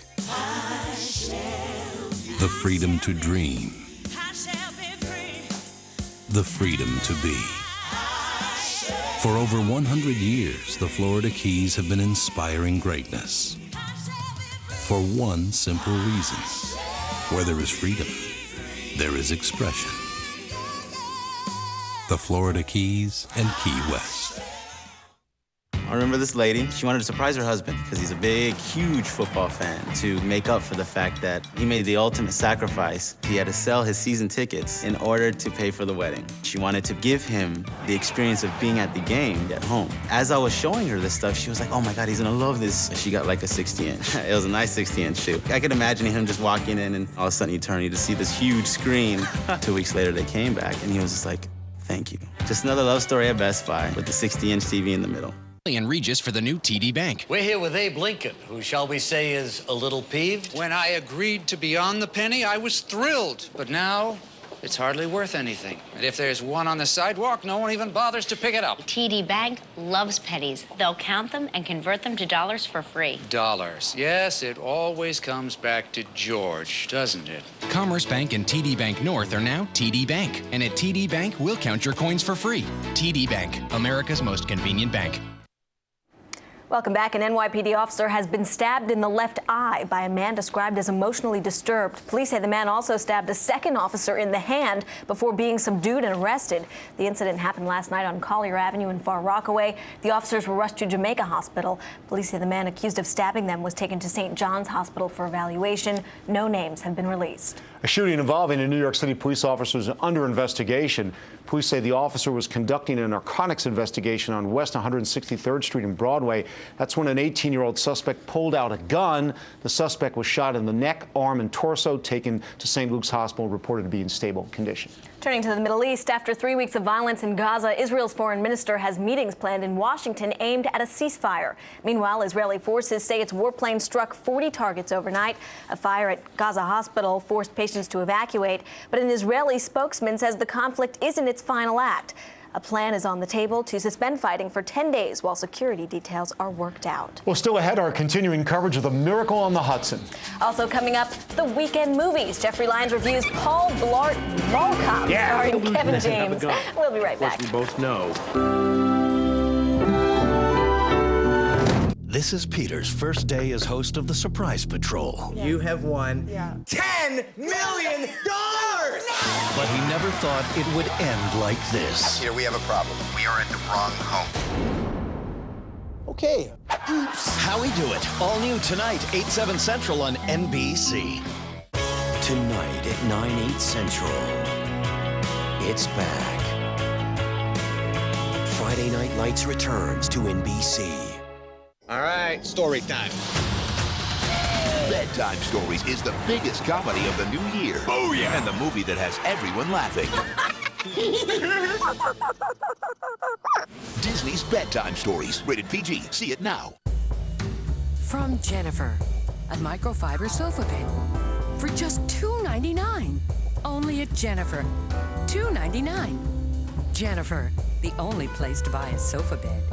The freedom to dream. The freedom to be. For over 100 years, the Florida Keys have been inspiring greatness. For one simple reason. Where there is freedom, there is expression. The Florida Keys and Key West. I remember this lady, she wanted to surprise her husband because he's a big, huge football fan, to make up for the fact that he made the ultimate sacrifice. He had to sell his season tickets in order to pay for the wedding. She wanted to give him the experience of being at the game at home. As I was showing her this stuff, she was like, oh my God, he's gonna love this. She got like a 60-inch. It was a nice 60-inch shoe. I could imagine him just walking in and all of a sudden you turn, you just see this huge screen. 2 weeks later, they came back and he was just like, thank you. Just another love story at Best Buy with the 60-inch TV in the middle. And Regis for the new TD Bank. We're here with Abe Lincoln, who shall we say is a little peeved. When I agreed to be on the penny, I was thrilled. But now, it's hardly worth anything. And if there's one on the sidewalk, no one even bothers to pick it up. TD Bank loves pennies. They'll count them and convert them to dollars for free. Dollars. Yes, it always comes back to George, doesn't it? Commerce Bank and TD Bank North are now TD Bank. And at TD Bank, we'll count your coins for free. TD Bank, America's most convenient bank. Welcome back. An NYPD officer has been stabbed in the left eye by a man described as emotionally disturbed. Police say the man also stabbed a second officer in the hand before being subdued and arrested. The incident happened last night on Collier Avenue in Far Rockaway. The officers were rushed to Jamaica Hospital. Police say the man accused of stabbing them was taken to St. John's Hospital for evaluation. No names have been released. A shooting involving a New York City police officer is under investigation. Police say the officer was conducting a narcotics investigation on West 163rd Street in Broadway. That's when an 18-year-old suspect pulled out a gun. The suspect was shot in the neck, arm, and torso, taken to St. Luke's Hospital, reported to be in stable condition. Turning to the Middle East, after 3 weeks of violence in Gaza, Israel's foreign minister has meetings planned in Washington aimed at a ceasefire. Meanwhile, Israeli forces say its warplane struck 40 targets overnight. A fire at Gaza hospital forced patients to evacuate, but an Israeli spokesman says the conflict isn't its final act. A plan is on the table to suspend fighting for 10 days while security details are worked out. Well, still ahead, our continuing coverage of the miracle on the Hudson. Also coming up, the weekend movies. Jeffrey Lyons reviews Paul Blart Mall Cop starring Kevin James. We'll be right back. We both know. This is Peter's first day as host of the Surprise Patrol. You have won $10 million! But he never thought it would end like this. Here we have a problem. We are at the wrong home. Okay. Oops. How we do it. All new tonight, 8/7 Central on NBC. Tonight at 9/8 Central. It's back. Friday Night Lights returns to NBC. All right, story time. Bedtime Stories is the biggest comedy of the new year. Oh, yeah. And the movie that has everyone laughing. Disney's Bedtime Stories. Rated PG. See it now. From Jennifer, a microfiber sofa bed for just $2.99. Only at Jennifer. $2.99. Jennifer, the only place to buy a sofa bed.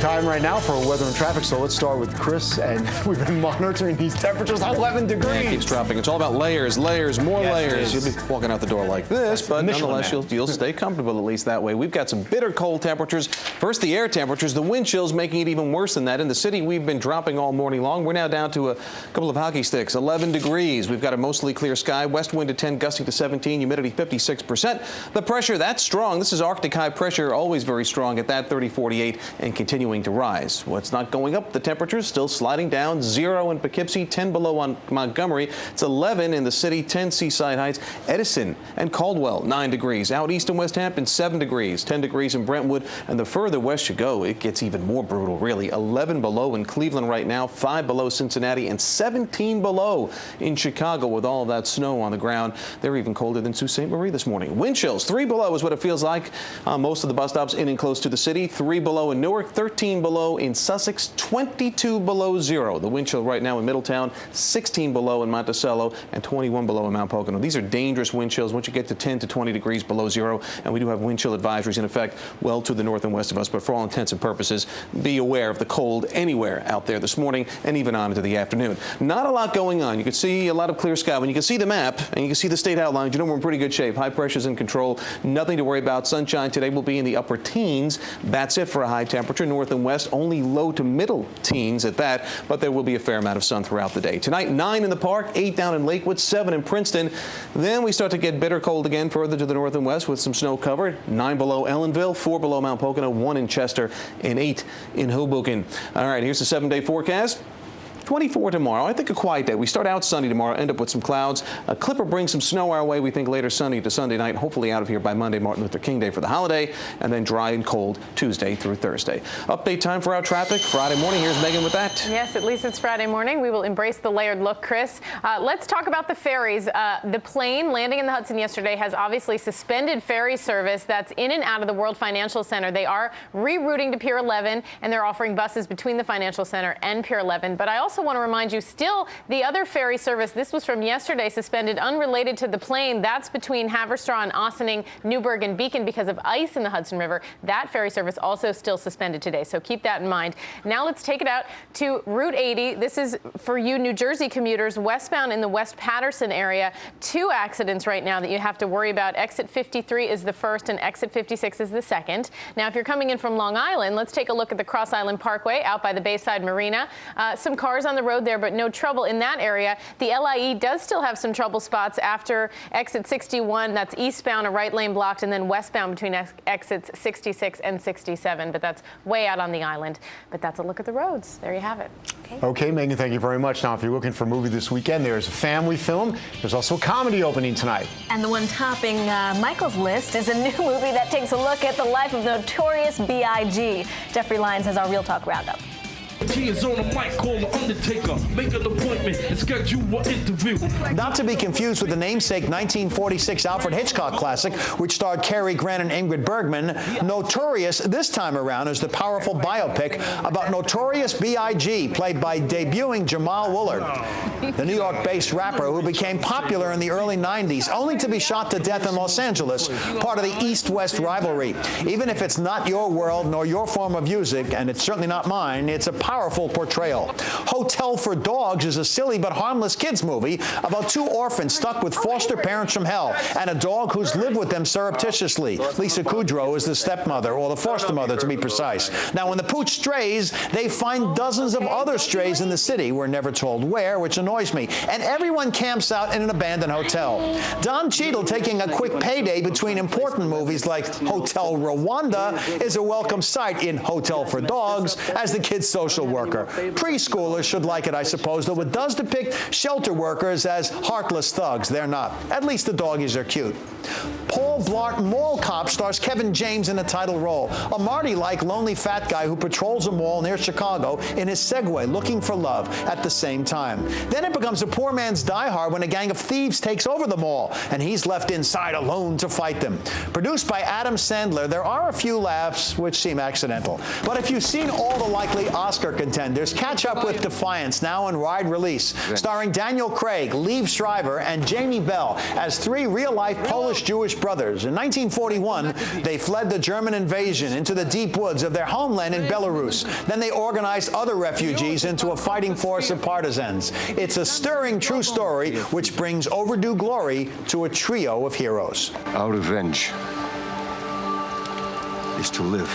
Time right now for weather and traffic, so let's start with Chris, and we've been monitoring these temperatures, 11 degrees. Yeah, it keeps dropping. It's all about layers, more layers. You'll be walking out the door like this, but nonetheless, you'll stay comfortable at least that way. We've got some bitter cold temperatures. First, the air temperatures, the wind chills making it even worse than that. In the city, we've been dropping all morning long. We're now down to a couple of hockey sticks, 11 degrees. We've got a mostly clear sky, west wind to 10, gusting to 17, humidity 56%. The pressure, that's strong. This is Arctic high pressure, always very strong at that 30, 48, and continuing to rise. What's not going up? The temperatures still sliding down. 0 in Poughkeepsie, 10 below on Montgomery. It's 11 in the city, 10 Seaside Heights, Edison and Caldwell, 9 degrees. Out east in West Hampton, 7 degrees, 10 degrees in Brentwood. And the further west you go, it gets even more brutal, really. 11 below in Cleveland right now, 5 below Cincinnati, and 17 below in Chicago with all of that snow on the ground. They're even colder than Sault Ste. Marie this morning. Wind chills, 3 below is what it feels like on most of the bus stops in and close to the city. 3 below in Newark, 13 below in Sussex, 22 below 0. The wind chill right now in Middletown, 16 below in Monticello, and 21 below in Mount Pocono. These are dangerous wind chills once you get to 10 to 20 degrees below 0, and we do have wind chill advisories in effect well to the north and west of us, but for all intents and purposes, be aware of the cold anywhere out there this morning and even on into the afternoon. Not a lot going on. You can see a lot of clear sky. When you can see the map and you can see the state outlines, you know we're in pretty good shape. High pressure's in control. Nothing to worry about. Sunshine today will be in the upper teens. That's it for a high temperature. North and west, only low to middle teens at that, but there will be a fair amount of sun throughout the day. Tonight, 9 in the Park, 8 down in Lakewood, 7 in Princeton. Then we start to get bitter cold again further to the north and west with some snow cover. 9 below Ellenville, 4 below Mount Pocono, 1 in Chester, and 8 in Hoboken. All right, here's the 7-day forecast. 24 tomorrow. I think a quiet day. We start out sunny tomorrow, end up with some clouds. A clipper brings some snow our way. We think later sunny to Sunday night, hopefully out of here by Monday, Martin Luther King Day for the holiday, and then dry and cold Tuesday through Thursday. Update time for our traffic Friday morning. Here's Megan with that. Yes, at least it's Friday morning. We will embrace the layered look, Chris. Let's talk about the ferries. The plane landing in the Hudson yesterday has obviously suspended ferry service that's in and out of the World Financial Center. They are rerouting to Pier 11, and they're offering buses between the Financial Center and Pier 11. But I also want to remind you, still the other ferry service, this was from yesterday, suspended, unrelated to the plane. That's between Haverstraw and Ossining, Newburgh and Beacon because of ice in the Hudson River. That ferry service also still suspended today, so keep that in mind. Now let's take it out to Route 80. This is for you New Jersey commuters westbound in the West Patterson area. 2 accidents right now that you have to worry about. Exit 53 is the first and exit 56 is the second. Now, if you're coming in from Long Island, let's take a look at the Cross Island Parkway out by the Bayside Marina. Some cars on the road there, but no trouble in that area. The LIE does still have some trouble spots after exit 61. That's eastbound, a right lane blocked, and then westbound between exits 66 and 67. But that's way out on the island. But that's a look at the roads. There you have it. Okay, Megan, thank you very much. Now, if you're looking for a movie this weekend, there's a family film. There's also a comedy opening tonight. And the one topping Michael's list is a new movie that takes a look at the life of Notorious B.I.G. Jeffrey Lyons has our Real Talk Roundup. He is on the mic, call the Undertaker, make an appointment and schedule an interview. Not to be confused with the namesake 1946 Alfred Hitchcock classic, which starred Cary Grant and Ingrid Bergman, Notorious this time around is the powerful biopic about Notorious B.I.G., played by debuting Jamal Woolard, the New York-based rapper who became popular in the early 90s, only to be shot to death in Los Angeles, part of the East-West rivalry. Even if it's not your world nor your form of music, and it's certainly not mine, it's a powerful portrayal. Hotel for Dogs is a silly but harmless kids movie about two orphans stuck with foster parents from hell and a dog who's lived with them surreptitiously. Lisa Kudrow is the stepmother, or the foster mother to be precise. Now, when the pooch strays, they find dozens of other strays in the city. We're never told where, which annoys me. And everyone camps out in an abandoned hotel. Don Cheadle taking a quick payday between important movies like Hotel Rwanda is a welcome sight in Hotel for Dogs as the kid's social worker. Preschoolers should like it, I suppose, though it does depict shelter workers as heartless thugs. They're not. At least the doggies are cute. Paul Blart Mall Cop stars Kevin James in the title role, a Marty-like lonely fat guy who patrols a mall near Chicago in his Segway looking for love at the same time. Then it becomes a poor man's Die Hard when a gang of thieves takes over the mall and he's left inside alone to fight them. Produced by Adam Sandler, there are a few laughs which seem accidental. But if you've seen all the likely Oscar contenders, catch up with Defiance, now in wide release, starring Daniel Craig, Liev Schreiber, and Jamie Bell as three real-life Polish-Jewish brothers. In 1941, they fled the German invasion into the deep woods of their homeland in Belarus. Then they organized other refugees into a fighting force of partisans. It's a stirring true story which brings overdue glory to a trio of heroes. Our revenge is to live.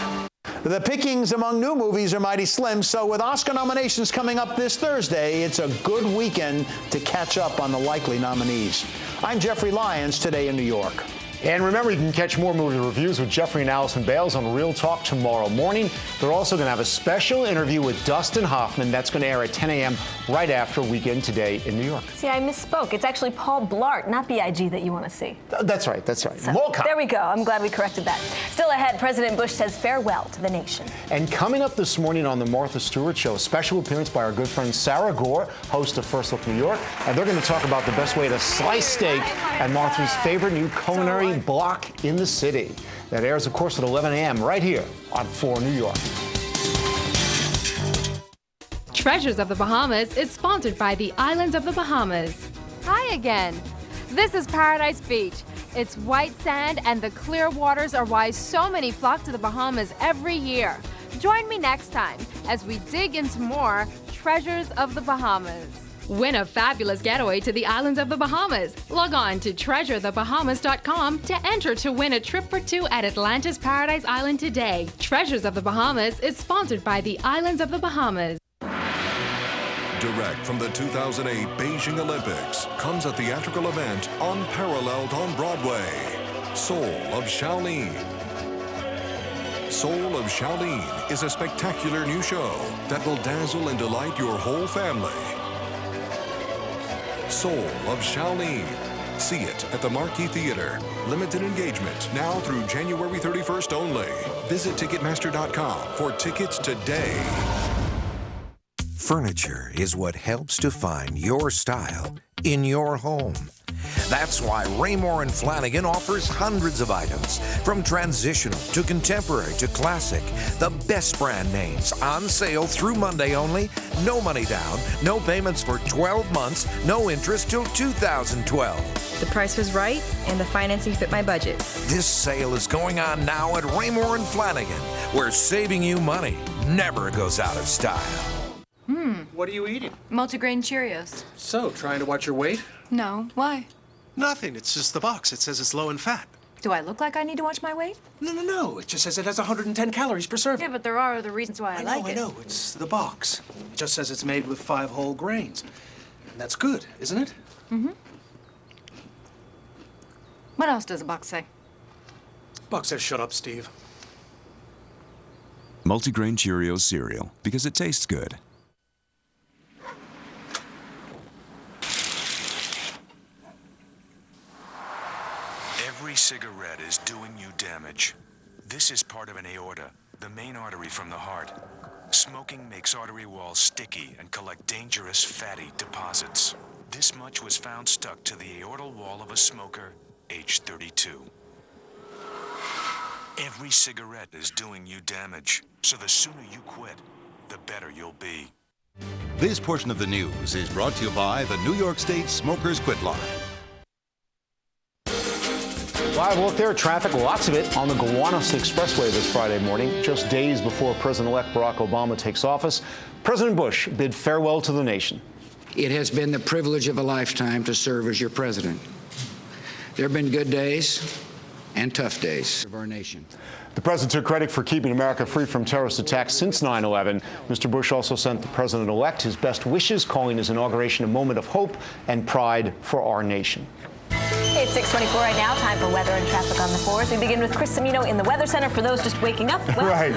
The pickings among new movies are mighty slim, so with Oscar nominations coming up this Thursday, it's a good weekend to catch up on the likely nominees. I'm Jeffrey Lyons, today in New York. And remember, you can catch more movie reviews with Jeffrey and Allison Bales on Real Talk tomorrow morning. They're also going to have a special interview with Dustin Hoffman. That's going to air at 10 a.m. right after Weekend Today in New York. See, I misspoke. It's actually Paul Blart, not B.I.G. that you want to see. That's right. That's right. So, there we go. I'm glad we corrected that. Still ahead, President Bush says farewell to the nation. And coming up this morning on the Martha Stewart Show, a special appearance by our good friend Sarah Gore, host of First Look New York. And they're going to talk about the best way to slice steak at Martha's favorite new culinary block in the city. That airs, of course, at 11 a.m. right here on 4 New York. Treasures of the Bahamas is sponsored by the Islands of the Bahamas. Hi again. This is Paradise Beach. Its white sand and the clear waters are why so many flock to the Bahamas every year. Join me next time as we dig into more Treasures of the Bahamas. Win a fabulous getaway to the Islands of the Bahamas. Log on to treasurethebahamas.com to enter to win a trip for two at Atlantis Paradise Island today. Treasures of the Bahamas is sponsored by the Islands of the Bahamas. Direct from the 2008 Beijing Olympics comes a theatrical event unparalleled on Broadway. Soul of Shaolin. Soul of Shaolin is a spectacular new show that will dazzle and delight your whole family. Soul of Shaolin. See it at the Marquee Theater. Limited engagement now through January 31st only. Visit Ticketmaster.com for tickets today. Furniture is what helps define your style in your home. That's why Raymore & Flanigan offers hundreds of items, from transitional to contemporary to classic. The best brand names on sale through Monday only. No money down, no payments for 12 months, no interest till 2012. The price was right and the financing fit my budget. This sale is going on now at Raymore & Flanigan, where saving you money never goes out of style. What are you eating? Multigrain Cheerios. So, trying to watch your weight? No, why? Nothing. It's just the box. It says it's low in fat. Do I look like I need to watch my weight? No. It just says it has 110 calories per serving. Yeah, but there are other reasons why I like it. I know. It's the box. It just says it's made with 5 whole grains. And that's good, isn't it? Mm-hmm. What else does the box say? Box says shut up, Steve. Multigrain Cheerios cereal, because it tastes good. Every cigarette is doing you damage. This is part of an aorta, the main artery from the heart. Smoking makes artery walls sticky and collect dangerous fatty deposits. This much was found stuck to the aortal wall of a smoker, age 32. Every cigarette is doing you damage, so the sooner you quit, the better you'll be. This portion of the news is brought to you by the New York State Smokers Quit Line. Live look there at traffic, lots of it on the Gowanus Expressway this Friday morning, just days before President-elect Barack Obama takes office. President Bush bid farewell to the nation. It has been the privilege of a lifetime to serve as your president. There have been good days and tough days of our nation. The president took credit for keeping America free from terrorist attacks since 9/11. Mr. Bush also sent the president-elect his best wishes, calling his inauguration a moment of hope and pride for our nation. It's 6:24 right now. Time for weather and traffic on the 4th. We begin with Chris Cimino in the Weather Center. For those just waking up, well, right.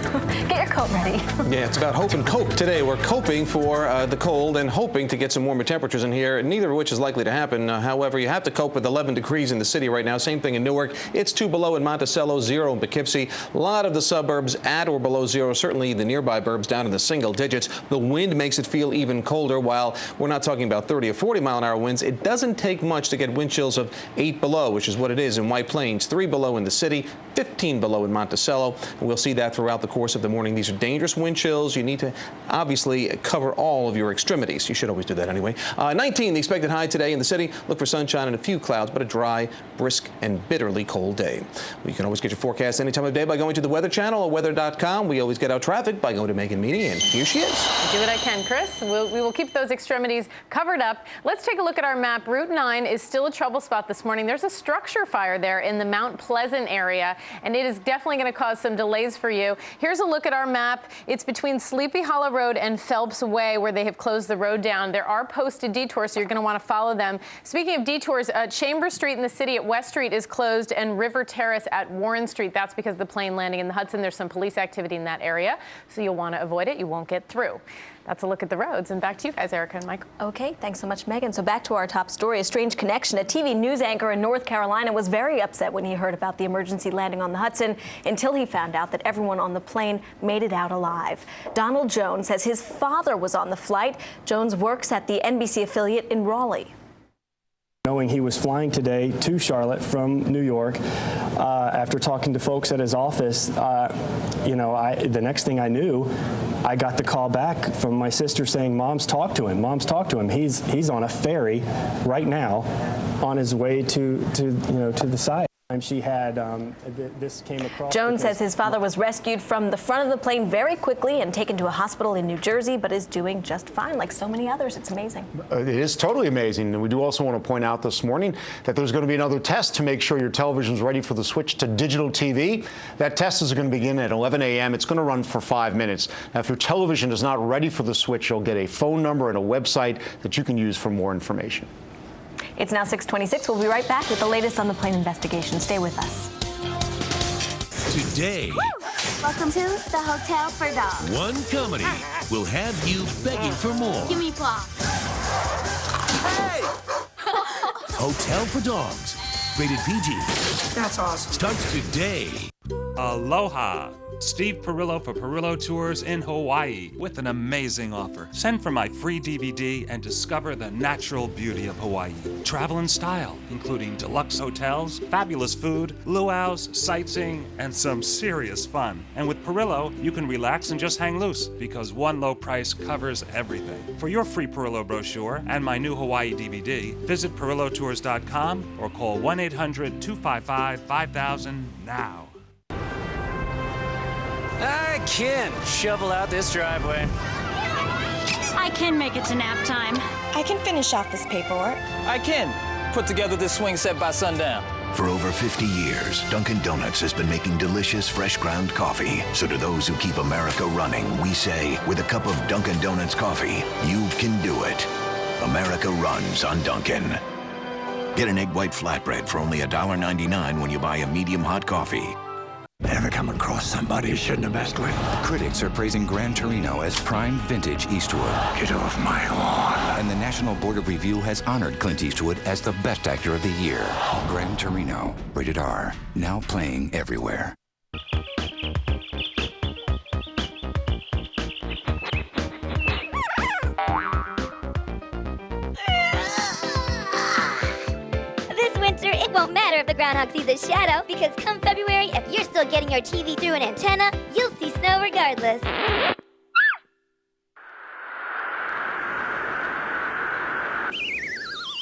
Get your coat ready. Yeah, it's about hope and cope today. We're coping for the cold and hoping to get some warmer temperatures in here, neither of which is likely to happen. However, you have to cope with 11 degrees in the city right now. Same thing in Newark. It's 2 below in Monticello, 0 in Poughkeepsie. A lot of the suburbs at or below 0. Certainly the nearby burbs down in the single digits. The wind makes it feel even colder. While we're not talking about 30 or 40 mile an hour winds, it doesn't take much to get wind chills of 8 below, which is what it is in White Plains. 3 below in the city, 15 below in Monticello. And we'll see that throughout the course of the morning. These are dangerous wind chills. You need to obviously cover all of your extremities. You should always do that anyway. 19, the expected high today in the city. Look for sunshine and a few clouds, but a dry, brisk, and bitterly cold day. You can always get your forecast any time of day by going to the Weather Channel or weather.com. We always get out traffic by going to Megan Meany, and here she is. Do what I can, Chris. We will keep those extremities covered up. Let's take a look at our map. Route 9 is still a trouble spot this morning. There's a structure fire there in the Mount Pleasant area, and it is definitely going to cause some delays for you. Here's a look at our map. It's between Sleepy Hollow Road and Phelps Way, where they have closed the road down. There are posted detours, so you're going to want to follow them. Speaking of detours, Chambers Street in the city at West Street is closed, and River Terrace at Warren Street. That's because of the plane landing in the Hudson. There's some police activity in that area, so you'll want to avoid it. You won't get through. That's a look at the roads. And back to you guys, Erica and Michael. Okay, thanks so much, Megan. So back to our top story. A strange connection. A TV news anchor in North Carolina was very upset when he heard about the emergency landing on the Hudson until he found out that everyone on the plane made it out alive. Donald Jones says his father was on the flight. Jones works at the NBC affiliate in Raleigh. Knowing he was flying today to Charlotte from New York, after talking to folks at his office, the next thing I knew, I got the call back from my sister saying, "Mom's talked to him. Mom's talked to him. He's on a ferry right now, on his way to the side." She had this came across. Jones says his father was rescued from the front of the plane very quickly and taken to a hospital in New Jersey, but is doing just fine, like so many others. It's amazing. It is totally amazing. And we do also want to point out this morning that there's going to be another test to make sure your television is ready for the switch to digital TV. That test is going to begin at 11 a.m. It's going to run for 5 minutes. Now, if your television is not ready for the switch, you'll get a phone number and a website that you can use for more information. It's now 6:26. We'll be right back with the latest on the plane investigation. Stay with us. Today, Welcome to the Hotel for Dogs. one comedy will have you begging for more. Give me plop. Hey! Hotel for Dogs, rated PG. That's awesome. Starts today. Aloha! Steve Perillo for Perillo Tours in Hawaii with an amazing offer. Send for my free DVD and discover the natural beauty of Hawaii. Travel in style, including deluxe hotels, fabulous food, luau's, sightseeing, and some serious fun. And with Perillo, you can relax and just hang loose because one low price covers everything. For your free Perillo brochure and my new Hawaii DVD, visit PerilloTours.com or call 1-800-255-5000 now. I can shovel out this driveway. I can make it to nap time. I can finish off this paperwork. I can put together this swing set by sundown. For over 50 years, Dunkin' Donuts has been making delicious, fresh ground coffee. So to those who keep America running, we say, with a cup of Dunkin' Donuts coffee, you can do it. America runs on Dunkin'. Get an egg white flatbread for only $1.99 when you buy a medium hot coffee. Ever come across somebody you shouldn't have messed with? Critics are praising Gran Torino as prime vintage Eastwood. Get off my lawn. And the National Board of Review has honored Clint Eastwood as the best actor of the year. Gran Torino, rated R, now playing everywhere. It won't matter if the groundhog sees a shadow, because come February, if you're still getting your TV through an antenna, you'll see snow regardless.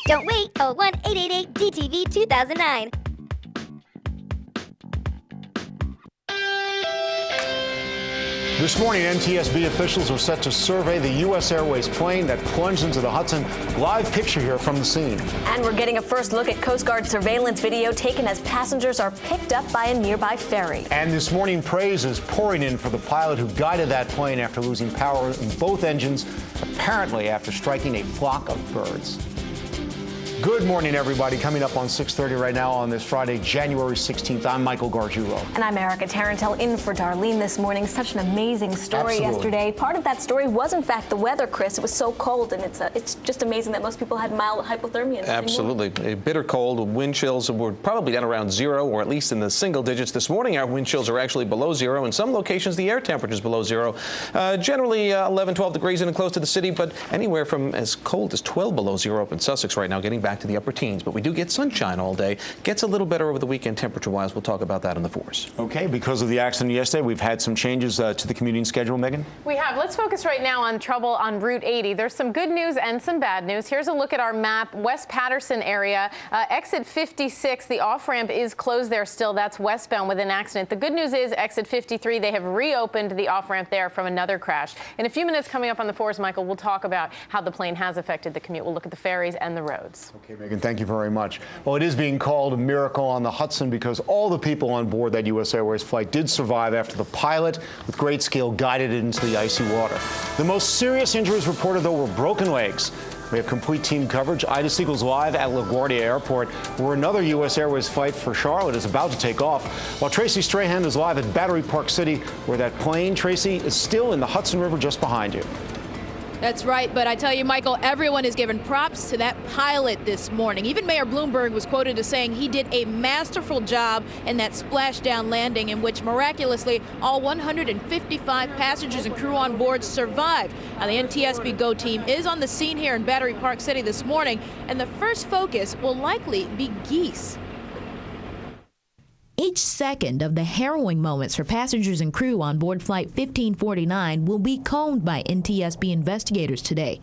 Don't wait, call 1-888-DTV-2009. This morning, NTSB officials are set to survey the U.S. Airways plane that plunged into the Hudson. Live picture here from the scene. And we're getting a first look at Coast Guard surveillance video taken as passengers are picked up by a nearby ferry. And this morning, praise is pouring in for the pilot who guided that plane after losing power in both engines, apparently after striking a flock of birds. Good morning, everybody. Coming up on 6:30 right now on this Friday, January 16th, I'm Michael Gargiulo. And I'm Erica Tarantel in for Darlene this morning. Such an amazing story yesterday. Part of that story was, in fact, the weather, Chris. It was so cold, and it's just amazing that most people had mild hypothermia. Absolutely. A bitter cold. Wind chills were probably down around 0, or at least in the single digits. This morning, our wind chills are actually below 0. In some locations, the air temperature is below 0. Generally 11, 12 degrees in and close to the city, but anywhere from as cold as 12 below 0 up in Sussex right now, getting back to the upper teens. But we do get sunshine all day. Gets a little better over the weekend temperature-wise. We'll talk about that on the 4s. Okay, because of the accident yesterday, we've had some changes to the commuting schedule, Megan? We have. Let's focus right now on trouble on Route 80. There's some good news and some bad news. Here's a look at our map. West Patterson area, exit 56, the off-ramp is closed there still. That's westbound with an accident. The good news is exit 53, they have reopened the off-ramp there from another crash. In a few minutes coming up on the 4s, Michael, we'll talk about how the plane has affected the commute. We'll look at the ferries and the roads. Okay, Megan, thank you very much. Well, it is being called a miracle on the Hudson because all the people on board that U.S. Airways flight did survive after the pilot, with great skill, guided it into the icy water. The most serious injuries reported, though, were broken legs. We have complete team coverage. Ida Siegel's live at LaGuardia Airport, where another U.S. Airways flight for Charlotte is about to take off, while Tracy Strahan is live at Battery Park City, where that plane, Tracy, is still in the Hudson River just behind you. That's right, but I tell you, Michael, everyone is giving props to that pilot this morning. Even Mayor Bloomberg was quoted as saying he did a masterful job in that splashdown landing in which miraculously all 155 passengers and crew on board survived. Now, the NTSB GO team is on the scene here in Battery Park City this morning, and the first focus will likely be geese. Each second of the harrowing moments for passengers and crew on board Flight 1549 will be combed by NTSB investigators today.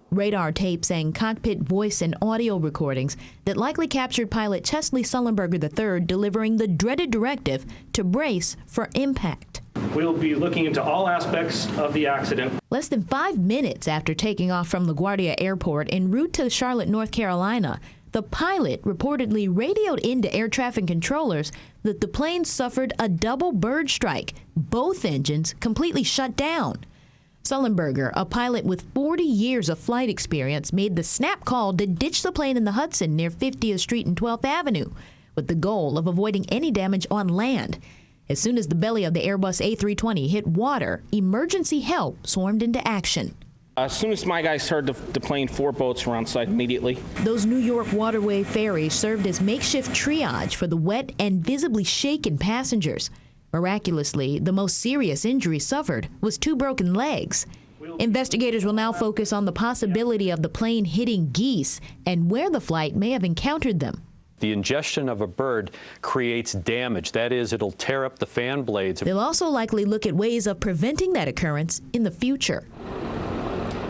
Radar tapes and cockpit voice and audio recordings that likely captured pilot Chesley Sullenberger III delivering the dreaded directive to brace for impact. We'll be looking into all aspects of the accident. Less than 5 minutes after taking off from LaGuardia Airport en route to Charlotte, North Carolina, the pilot reportedly radioed into air traffic controllers that the plane suffered a double bird strike, both engines completely shut down. Sullenberger, a pilot with 40 years of flight experience, made the snap call to ditch the plane in the Hudson near 50th Street and 12th Avenue, with the goal of avoiding any damage on land. As soon as the belly of the Airbus A320 hit water, emergency help swarmed into action. As soon as my guys heard the plane, 4 boats were on site immediately. Those New York waterway ferries served as makeshift triage for the wet and visibly shaken passengers. Miraculously, the most serious injury suffered was 2 broken legs. Investigators will now focus on the possibility of the plane hitting geese and where the flight may have encountered them. The ingestion of a bird creates damage. That is, it'll tear up the fan blades. They'll also likely look at ways of preventing that occurrence in the future.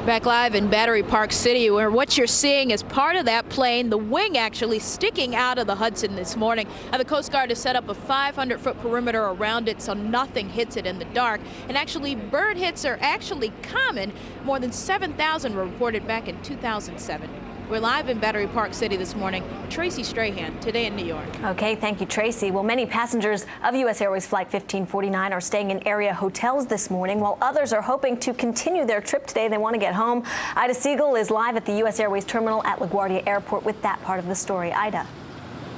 Back live in Battery Park City, where what you're seeing is part of that plane, the wing actually sticking out of the Hudson this morning. Now, the Coast Guard has set up a 500-foot perimeter around it so nothing hits it in the dark. And actually, bird hits are actually common. More than 7,000 were reported back in 2007. We're live in Battery Park City this morning. Tracy Strahan, Today in New York. Okay, thank you, Tracy. Well, many passengers of U.S. Airways Flight 1549 are staying in area hotels this morning, while others are hoping to continue their trip today. They want to get home. Ida Siegel is live at the U.S. Airways terminal at LaGuardia Airport with that part of the story. Ida.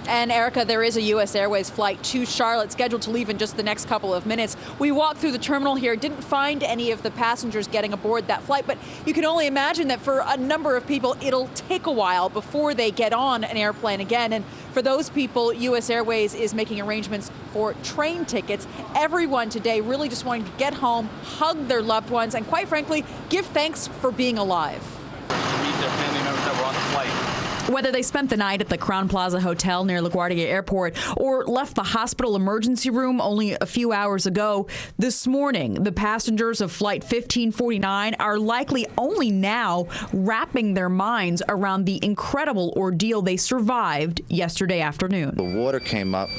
And Erica, there is a U.S. Airways flight to Charlotte scheduled to leave in just the next couple of minutes. We walked through the terminal here, didn't find any of the passengers getting aboard that flight, but you can only imagine that for a number of people, it'll take a while before they get on an airplane again. And for those people, U.S. Airways is making arrangements for train tickets. Everyone today really just wanting to get home, hug their loved ones, and quite frankly, give thanks for being alive. Meet their family members that were on the flight. Whether they spent the night at the Crowne Plaza Hotel near LaGuardia Airport or left the hospital emergency room only a few hours ago, this morning, the passengers of Flight 1549 are likely only now wrapping their minds around the incredible ordeal they survived yesterday afternoon. The water came up.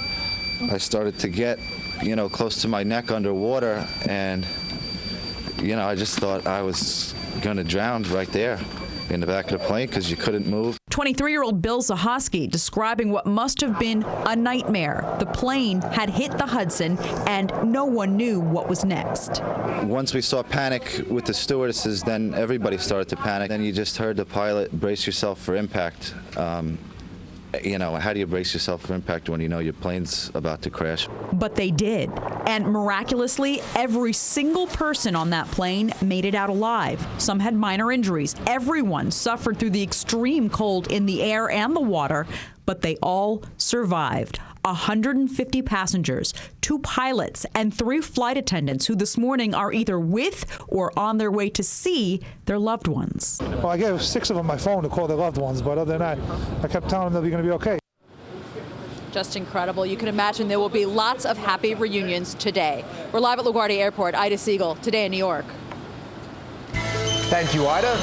I started to get, close to my neck underwater, and you know, I just thought I was going to drown right there in the back of the plane because you couldn't move. 23-year-old Bill Zahoski describing what must have been a nightmare. The plane had hit the Hudson, and no one knew what was next. Once we saw panic with the stewardesses, then everybody started to panic. Then you just heard the pilot, brace yourself for impact. You know, how do you brace yourself for impact when you know your plane's about to crash? But they did. And miraculously, every single person on that plane made it out alive. Some had minor injuries. Everyone suffered through the extreme cold in the air and the water, but they all survived. 150 passengers, 2 pilots, and 3 flight attendants who this morning are either with or on their way to see their loved ones. Well, I gave 6 of them my phone to call their loved ones, but other than that, I kept telling them they'll be going to be okay. Just incredible. You can imagine there will be lots of happy reunions today. We're live at LaGuardia Airport. Ida Siegel, Today in New York. Thank you, Ida.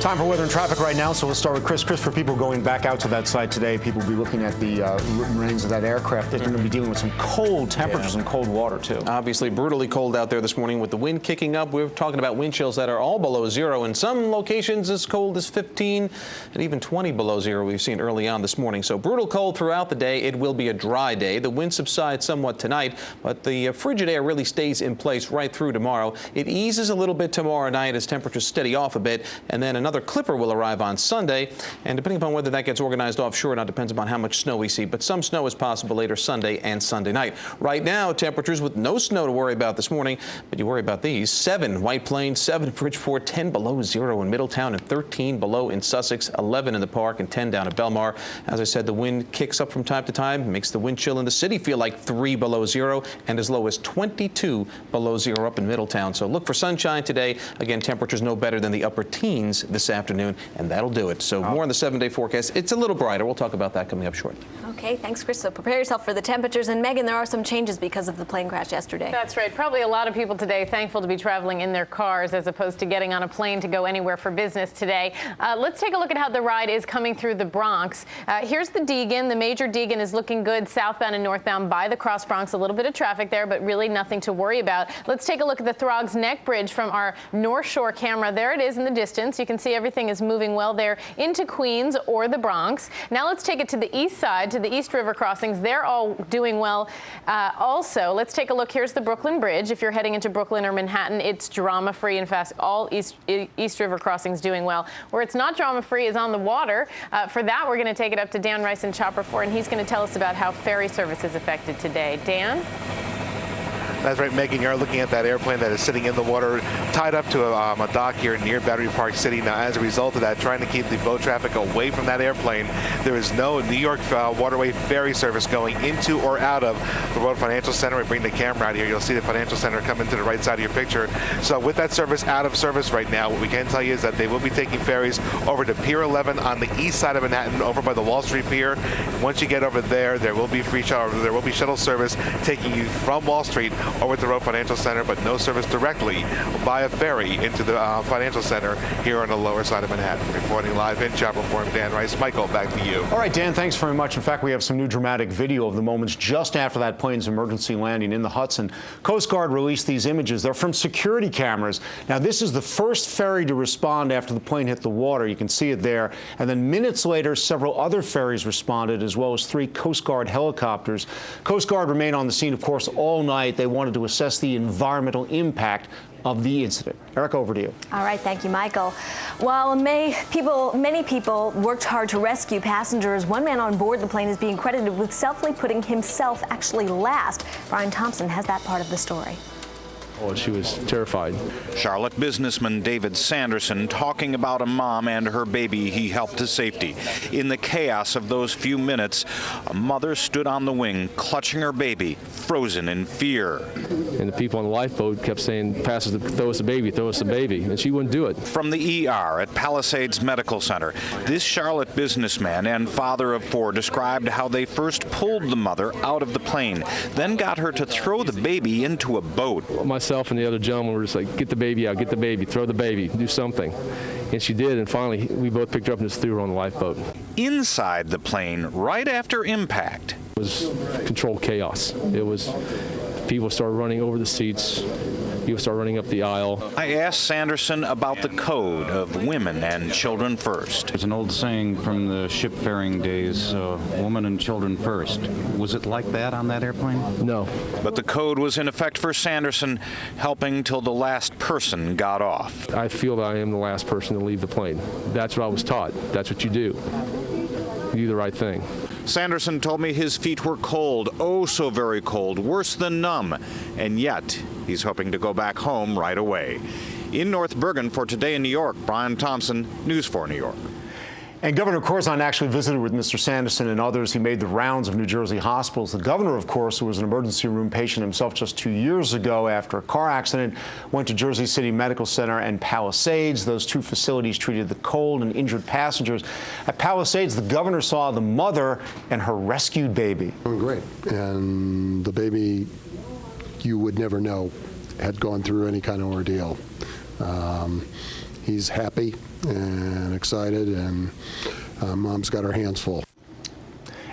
Time for weather and traffic right now, so we'll start with Chris. Chris, for people going back out to that site today, people will be looking at the remains of that aircraft. They're going to be dealing with some cold temperatures and cold water, too. Obviously, brutally cold out there this morning with the wind kicking up. We're talking about wind chills that are all below 0. In some locations, as cold as 15 and even 20 below 0 we've seen early on this morning. So brutal cold throughout the day. It will be a dry day. The wind subsides somewhat tonight, but the frigid air really stays in place right through tomorrow. It eases a little bit tomorrow night as temperatures steady off a bit, and then another clipper will arrive on Sunday, and depending upon whether that gets organized offshore, now depends upon how much snow we see, but some snow is possible later Sunday and Sunday night. Right now, temperatures with no snow to worry about this morning, but you worry about these. 7 White Plains, 7 Bridgeport, 10 below 0 in Middletown, and 13 below in Sussex, 11 in the Park, and 10 down at Belmar. As I said, the wind kicks up from time to time, makes the wind chill in the city feel like 3 below 0, and as low as 22 below 0 up in Middletown. So look for sunshine today. Again, temperatures no better than the upper teens this afternoon, and that'll do it. So more on the 7-day forecast. It's a little brighter. We'll talk about that coming up shortly. Okay, thanks, Chris. So prepare yourself for the temperatures. And Megan, there are some changes because of the plane crash yesterday. That's right. Probably a lot of people today thankful to be traveling in their cars as opposed to getting on a plane to go anywhere for business today. Let's take a look at how the ride is coming through the Bronx. Here's the Deegan. The major Deegan is looking good southbound and northbound by the Cross Bronx. A little bit of traffic there, but really nothing to worry about. Let's take a look at the Throgs Neck Bridge from our North Shore camera. There it is in the distance. You can see everything is moving well there into Queens or the Bronx. Now let's take it to the east side, to the East River crossings. They're all doing well. Also, let's take a look. Here's the Brooklyn Bridge. If you're heading into Brooklyn or Manhattan, it's drama-free and fast. All East River crossings doing well. Where it's not drama-free is on the water. For that, we're going to take it up to Dan Rice in Chopper 4, and he's going to tell us about how ferry service is affected today. Dan? That's right, Megan. You're looking at that airplane that is sitting in the water, tied up to a dock here near Battery Park City. Now, as a result of that, trying to keep the boat traffic away from that airplane, there is no New York waterway ferry service going into or out of the World Financial Center. We bring the camera out here. You'll see the Financial Center come into the right side of your picture. So with that service out of service right now, what we can tell you is that they will be taking ferries over to Pier 11 on the east side of Manhattan, over by the Wall Street Pier. Once you get over there, there will be shuttle service taking you from Wall Street over to the Road Financial Center, but no service directly by a ferry into the Financial Center here on the lower side of Manhattan. Reporting live in Chopper 4, Dan Rice. Michael, back to you. All right, Dan, thanks very much. In fact, we have some new dramatic video of the moments just after that plane's emergency landing in the Hudson. Coast Guard released these images. They're from security cameras. Now, this is the first ferry to respond after the plane hit the water. You can see it there. And then minutes later, several other ferries responded, as well as 3 Coast Guard helicopters. Coast Guard remained on the scene, of course, all night. They wanted to assess the environmental impact of the incident. Erica, over to you. All right, thank you, Michael. While many people worked hard to rescue passengers, one man on board the plane is being credited with selfishly putting himself actually last. Brian Thompson has that part of the story. Oh, she was terrified. Charlotte businessman David Sanderson talking about a mom and her baby he helped to safety. In the chaos of those few minutes, a mother stood on the wing, clutching her baby, frozen in fear. And the people on the lifeboat kept saying, "Pastor, throw us a baby, throw us a baby," and she wouldn't do it. From the ER at Palisades Medical Center, this Charlotte businessman and father of 4 described how they first pulled the mother out of the plane, then got her to throw the baby into a boat. Myself and the other gentleman were just like, "Get the baby out, get the baby, throw the baby, do something." And she did, and finally we both picked her up and just threw her on the lifeboat. Inside the plane, right after impact, it was controlled chaos. It was, people started running over the seats, People start running up the aisle. I asked Sanderson about the code of women and children first. There's an old saying from the shipfaring days, women and children first. Was it like that on that airplane? No. But the code was in effect for Sanderson, helping till the last person got off. I feel that I am the last person to leave the plane. That's what I was taught. That's what you do. You do the right thing. Sanderson told me his feet were cold, oh so very cold, worse than numb, and yet he's hoping to go back home right away. In North Bergen for Today in New York, Brian Thompson, News 4 New York. And Governor Corzine actually visited with Mr. Sanderson and others. He made the rounds of New Jersey hospitals. The governor, of course, who was an emergency room patient himself just 2 years ago after a car accident, went to Jersey City Medical Center and Palisades. Those two facilities treated the cold and injured passengers. At Palisades, the governor saw the mother and her rescued baby. Great. And the baby, you would never know, had gone through any kind of ordeal. He's happy and excited, and Mom's got her hands full.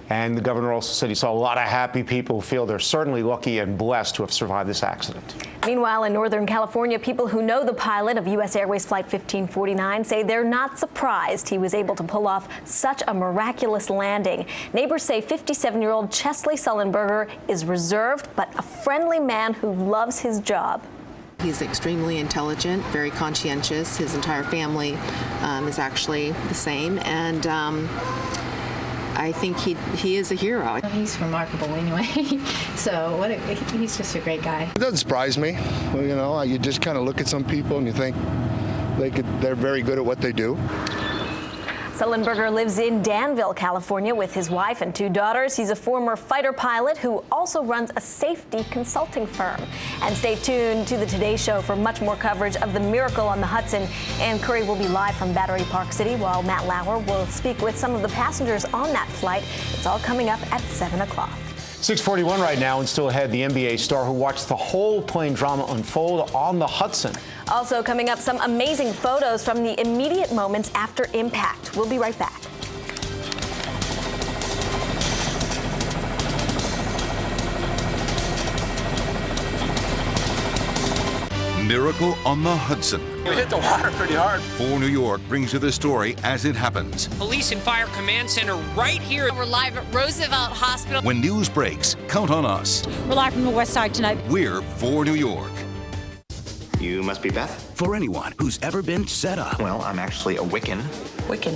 And the governor also said he saw a lot of happy people who feel they're certainly lucky and blessed to have survived this accident. Meanwhile, in Northern California, people who know the pilot of U.S. Airways Flight 1549 say they're not surprised he was able to pull off such a miraculous landing. Neighbors say 57-year-old Chesley Sullenberger is reserved but a friendly man who loves his job. He's extremely intelligent, very conscientious. His entire family is actually the same, and I think he is a hero. He's remarkable anyway, so he's just a great guy. It doesn't surprise me. Well, you know, you just kind of look at some people and you think they're very good at what they do. Sullenberger lives in Danville, California with his wife and 2 daughters. He's a former fighter pilot who also runs a safety consulting firm. And stay tuned to the Today Show for much more coverage of the miracle on the Hudson. Ann Curry will be live from Battery Park City, while Matt Lauer will speak with some of the passengers on that flight. It's all coming up at 7 o'clock. 6:41 right now, and still ahead, the NBA star who watched the whole plane drama unfold on the Hudson. Also coming up, some amazing photos from the immediate moments after impact. We'll be right back. Miracle on the Hudson. We hit the water pretty hard. 4 New York brings you the story as it happens. Police and Fire Command Center right here. We're live at Roosevelt Hospital. When news breaks, count on us. We're live from the west side tonight. We're 4 New York. You must be Beth. For anyone who's ever been set up. Well, I'm actually a Wiccan. Wiccan.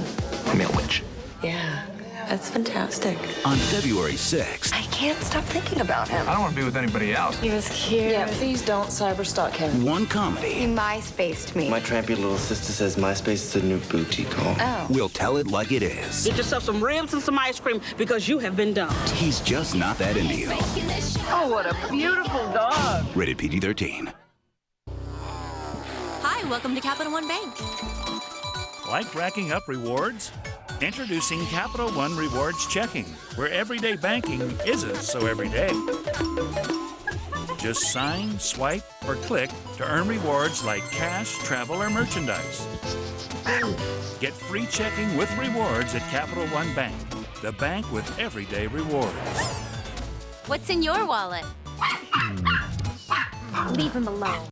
Male witch. Yeah, that's fantastic. On February 6th. I can't stop thinking about him. I don't want to be with anybody else. He was cute. Yeah, please don't cyberstalk him. One comedy. He MySpaced me. My trampy little sister says MySpace is the new booty call. Oh. We'll tell it like it is. Get yourself some ribs and some ice cream because you have been dumped. He's just not that into you. Oh, what a beautiful dog. Rated PG-13. Hi, welcome to Capital One Bank. Like racking up rewards? Introducing Capital One Rewards Checking, where everyday banking isn't so everyday. Just sign, swipe, or click to earn rewards like cash, travel, or merchandise. Get free checking with rewards at Capital One Bank, the bank with everyday rewards. What's in your wallet? Leave him alone.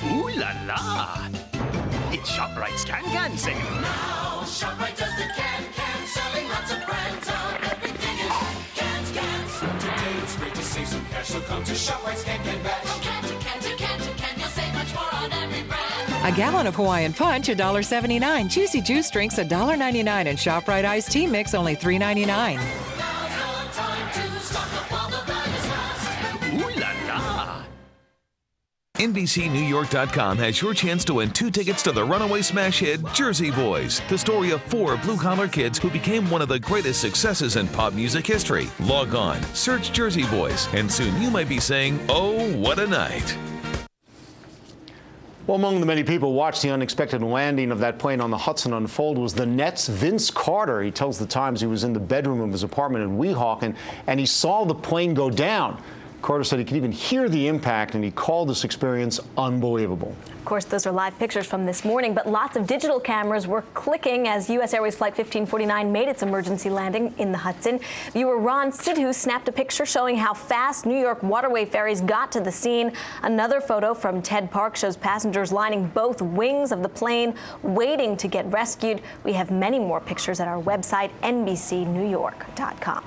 Ooh la la! It's ShopRite's Can sale. Now ShopRite does the can, selling lots of brands of everything in cans. Today it's great to save some cash, so come to ShopRite's Can Bash. From can to can, you'll save much more on every brand. A gallon of Hawaiian Punch, $1.79. Juicy juice drinks, $1.99. And ShopRite iced tea mix, only $3.99. NBCNewYork.com has your chance to win 2 tickets to the runaway smash hit Jersey Boys, the story of 4 blue-collar kids who became one of the greatest successes in pop music history. Log on, search Jersey Boys, and soon you might be saying, oh, what a night. Well, among the many people who watched the unexpected landing of that plane on the Hudson unfold was the Nets' Vince Carter. He tells the Times he was in the bedroom of his apartment in Weehawken, and he saw the plane go down. Carter said he could even hear the impact, and he called this experience unbelievable. Of course, those are live pictures from this morning, but lots of digital cameras were clicking as U.S. Airways Flight 1549 made its emergency landing in the Hudson. Viewer Ron Sidhu snapped a picture showing how fast New York waterway ferries got to the scene. Another photo from Ted Park shows passengers lining both wings of the plane, waiting to get rescued. We have many more pictures at our website, NBCNewYork.com.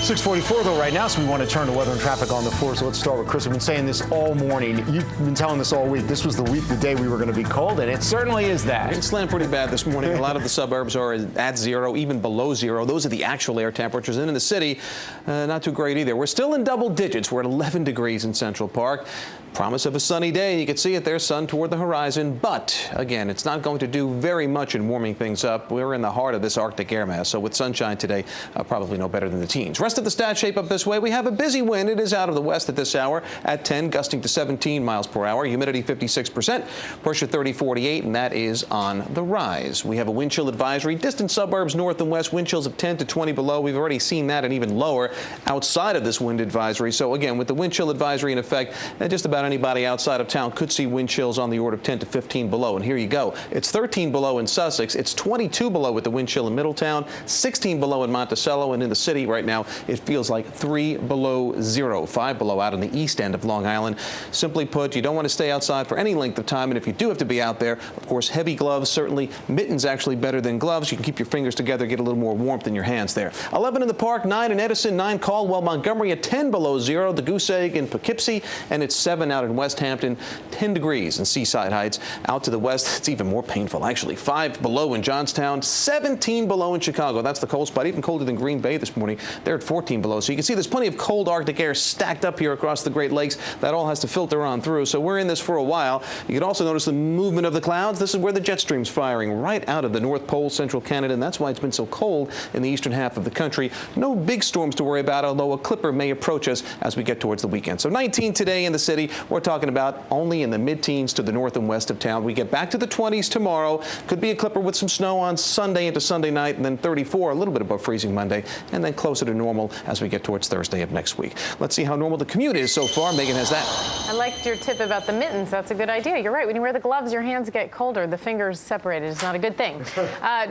6:44 though right now, so we want to turn to weather and traffic on the floor. So let's start with Chris. We've been saying this all morning. You've been telling us all week. This was the day we were going to be cold, and it certainly is that. It slammed pretty bad this morning. A lot of the suburbs are at 0, even below 0. Those are the actual air temperatures. And in the city, not too great either. We're still in double digits. We're at 11 degrees in Central Park. Promise of a sunny day. You can see it there, sun toward the horizon. But again, it's not going to do very much in warming things up. We're in the heart of this Arctic air mass. So with sunshine today, probably no better than the teens. Rest of the stats shape up this way. We have a busy wind. It is out of the west at this hour at 10, gusting to 17 miles per hour. Humidity 56%, pressure 30-48, and that is on the rise. We have a wind chill advisory. Distant suburbs north and west, wind chills of 10 to 20 below. We've already seen that and even lower outside of this wind advisory. So again, with the wind chill advisory in effect, just about anybody outside of town could see wind chills on the order of 10 to 15 below. And here you go. It's 13 below in Sussex. It's 22 below with the wind chill in Middletown, 16 below in Monticello, and in the city right now, it feels like 3 below 0, 5 below out on the east end of Long Island. Simply put, you don't want to stay outside for any length of time, and if you do have to be out there, of course, heavy gloves, certainly mittens actually better than gloves. You can keep your fingers together, get a little more warmth in your hands there. 11 in the Park, 9 in Edison, 9 Caldwell, Montgomery at 10 below 0, the Goose Egg in Poughkeepsie, and it's 7 out in West Hampton, 10 degrees in Seaside Heights. Out to the west, it's even more painful, actually. 5 below in Johnstown, 17 below in Chicago. That's the cold spot, even colder than Green Bay this morning. They're at 14 below. So you can see there's plenty of cold Arctic air stacked up here across the Great Lakes. That all has to filter on through. So we're in this for a while. You can also notice the movement of the clouds. This is where the jet stream's firing right out of the North Pole, central Canada, and that's why it's been so cold in the eastern half of the country. No big storms to worry about, although a clipper may approach us as we get towards the weekend. So 19 today in the city. We're talking about only in the mid-teens to the north and west of town. We get back to the 20s tomorrow. Could be a clipper with some snow on Sunday into Sunday night, and then 34, a little bit above freezing Monday, and then closer to normal as we get towards Thursday of next week. Let's see how normal the commute is so far. Megan has that. I liked your tip about the mittens. That's a good idea. You're right. When you wear the gloves, your hands get colder. The fingers separated. It's not a good thing.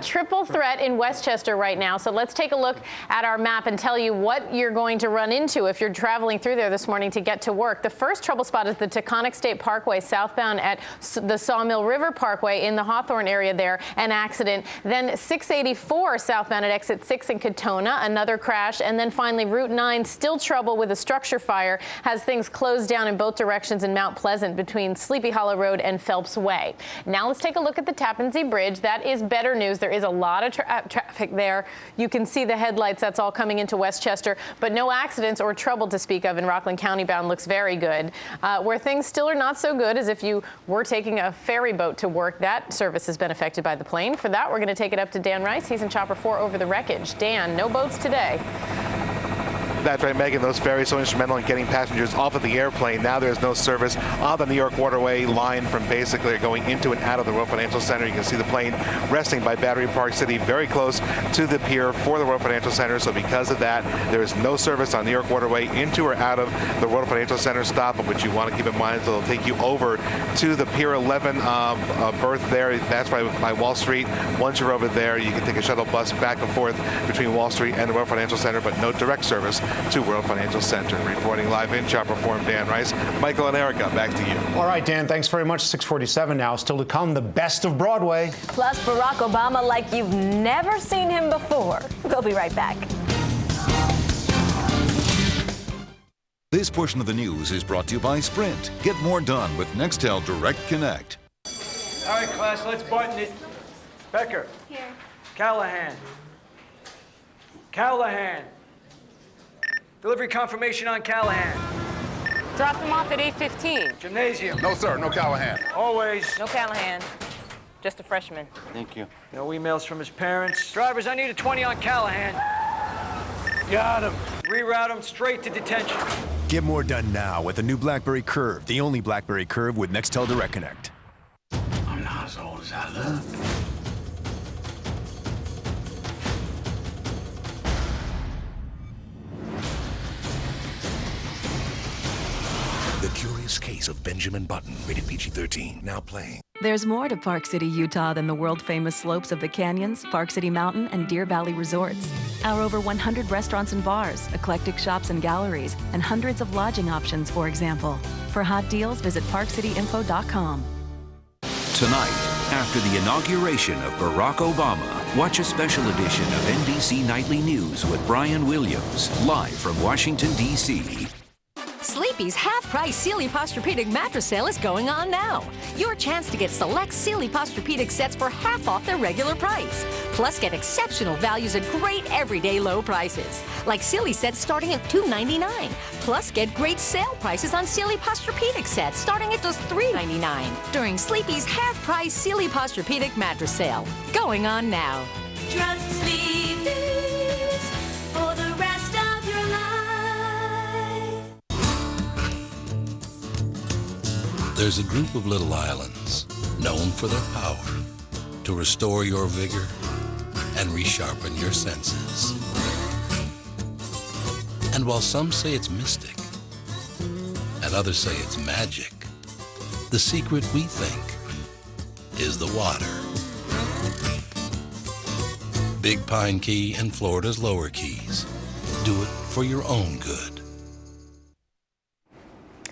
Triple threat in Westchester right now. So let's take a look at our map and tell you what you're going to run into if you're traveling through there this morning to get to work. The first trouble spot is the Taconic State Parkway southbound at the Sawmill River Parkway in the Hawthorne area there, an accident. Then 684 southbound at exit 6 in Katona, another crash. And then finally Route 9, still trouble with a structure fire, has things closed down in both directions in Mount Pleasant between Sleepy Hollow Road and Phelps Way. Now let's take a look at the Tappan Zee Bridge. That is better news. There is a lot of traffic there. You can see the headlights. That's all coming into Westchester, but no accidents or trouble to speak of in Rockland County bound. Looks very good. Where things still are not so good is if you were taking a ferry boat to work. That service has been affected by the plane. For that, we're going to take it up to Dan Rice. He's in Chopper 4 over the wreckage. Dan, no boats today. That's right, Megan. Those ferries so instrumental in getting passengers off of the airplane. Now there's no service on the New York Waterway line from basically going into and out of the World Financial Center. You can see the plane resting by Battery Park City, very close to the pier for the World Financial Center. So because of that, there is no service on New York Waterway into or out of the World Financial Center stop, which you want to keep in mind. So they'll take you over to the Pier 11 berth there. That's right by Wall Street. Once you're over there, you can take a shuttle bus back and forth between Wall Street and the World Financial Center, but no direct service to World Financial Center. Reporting live in Chopper 4, Dan Rice. Michael and Erica, back to you. All right, Dan, thanks very much. 6:47 now. Still to come, the best of Broadway. Plus Barack Obama like you've never seen him before. We'll be right back. This portion of the news is brought to you by Sprint. Get more done with Nextel Direct Connect. All right, class, let's button it. Becker. Here. Callahan. Callahan. Delivery confirmation on Callahan. Drop them off at 8:15. Gymnasium. No, sir. No Callahan. Always. No Callahan. Just a freshman. Thank you. No emails from his parents. Drivers, I need a 20 on Callahan. Got him. Reroute him straight to detention. Get more done now with the new BlackBerry Curve, the only BlackBerry Curve with Nextel Direct Connect. I'm not as old as I look. Curious Case of Benjamin Button, rated PG-13, now playing. There's more to Park City, Utah than the world-famous slopes of the canyons, Park City Mountain, and Deer Valley resorts. Our over 100 restaurants and bars, eclectic shops and galleries, and hundreds of lodging options, for example. For hot deals, visit parkcityinfo.com. Tonight, after the inauguration of Barack Obama, watch a special edition of NBC Nightly News with Brian Williams, live from Washington, D.C. Sleepy's half-price Sealy Posturepedic mattress sale is going on now. Your chance to get select Sealy Posturepedic sets for half off their regular price. Plus, get exceptional values at great everyday low prices. Like Sealy sets starting at $2.99. Plus, get great sale prices on Sealy Posturepedic sets starting at just $3.99 during Sleepy's half-price Sealy Posturepedic mattress sale. Going on now. Trust Sleepy's for the rest of your life. There's a group of little islands known for their power to restore your vigor and resharpen your senses. And while some say it's mystic and others say it's magic, the secret, we think, is the water. Big Pine Key and Florida's Lower Keys. Do it for your own good.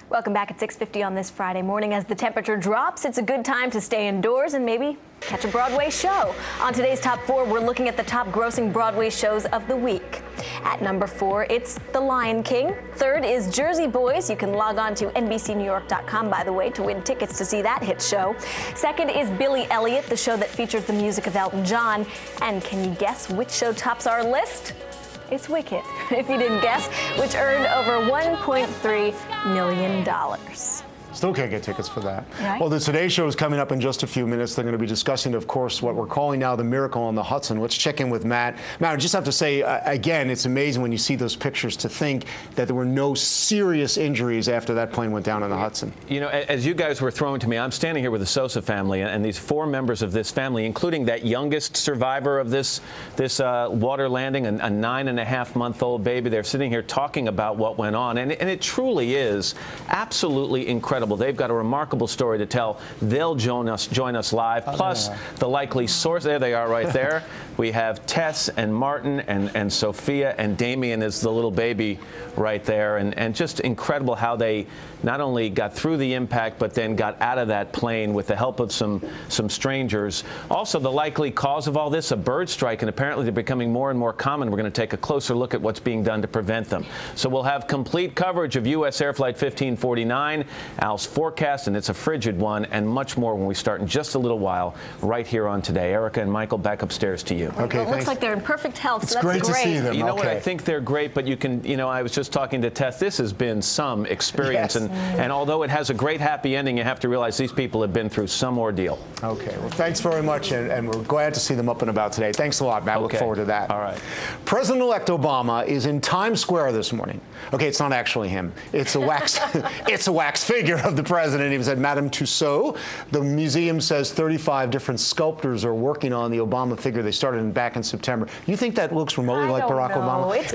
Welcome back at 6:50 on this Friday morning. As the temperature drops, it's a good time to stay indoors and maybe catch a Broadway show. On today's Top 4, we're looking at the top grossing Broadway shows of the week. At number 4, it's The Lion King. Third is Jersey Boys. You can log on to NBCNewYork.com, by the way, to win tickets to see that hit show. Second is Billy Elliot, the show that features the music of Elton John. And can you guess which show tops our list? It's Wicked, if you didn't guess, which earned over $1.3 million. Still can't get tickets for that. Right. Well, the Today Show is coming up in just a few minutes. They're going to be discussing, of course, what we're calling now the miracle on the Hudson. Let's check in with Matt. Matt, I just have to say, again, it's amazing when you see those pictures to think that there were no serious injuries after that plane went down on the Hudson. You know, as you guys were throwing to me, I'm standing here with the Sosa family, and these 4 members of this family, including that youngest survivor of this water landing, a 9.5-month-old baby. They're sitting here talking about what went on, and it truly is absolutely incredible. They've got a remarkable story to tell. They'll join us live. Plus, the likely source. There they are right there. We have Tess and Martin and Sophia, and Damien is the little baby right there. And just incredible how they not only got through the impact, but then got out of that plane with the help of some strangers. Also, the likely cause of all this, a bird strike, and apparently they're becoming more and more common. We're going to take a closer look at what's being done to prevent them. So we'll have complete coverage of U.S. Air Flight 1549, Al's forecast, and it's a frigid one, and much more when we start in just a little while right here on Today. Erica and Michael, back upstairs to you. Okay, well, it looks like they're in perfect health. It's so that's great to see them. You know what? I think they're great, but you can, I was just talking to Tess. This has been some experience, yes. and although it has a great happy ending, you have to realize these people have been through some ordeal. Okay, well, thanks very much, and we're glad to see them up and about today. Thanks a lot, Matt. Okay. Look forward to that. All right. President-elect Obama is in Times Square this morning. Okay, it's not actually him. It's a wax, it's a wax figure of the president. He was at Madame Tussauds. The museum says 35 different sculptors are working on the Obama figure. They started back in September. You think that looks remotely like Barack Obama? It's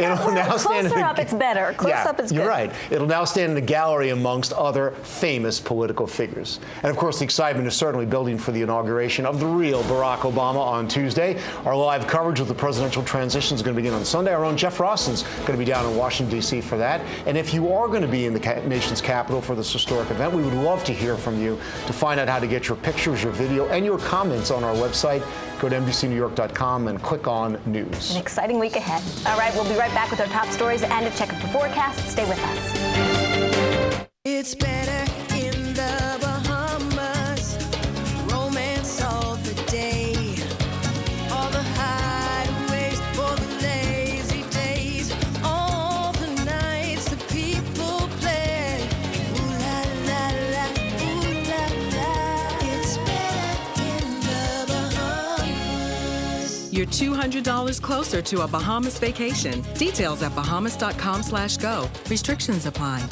closer up, it's better. Close up, it's good. You're right. It'll now stand in a gallery amongst other famous political figures. And of course, the excitement is certainly building for the inauguration of the real Barack Obama on Tuesday. Our live coverage of the presidential transition is going to begin on Sunday. Our own Jeff Rosson's going to be down in Washington, D.C. for that. And if you are going to be in the nation's capital for this historic event, we would love to hear from you. To find out how to get your pictures, your video, and your comments on our website, go to NBCNewYork.com and click on News. An exciting week ahead. All right, we'll be right back with our top stories and a check of the forecast. Stay with us. It's better in the Bahamas. Romance all the day. All the hideaways for the lazy days. All the nights the people play. Ooh la la la, ooh la la. It's better in the Bahamas. You're $200 closer to a Bahamas vacation. Details at bahamas.com/go. Restrictions apply.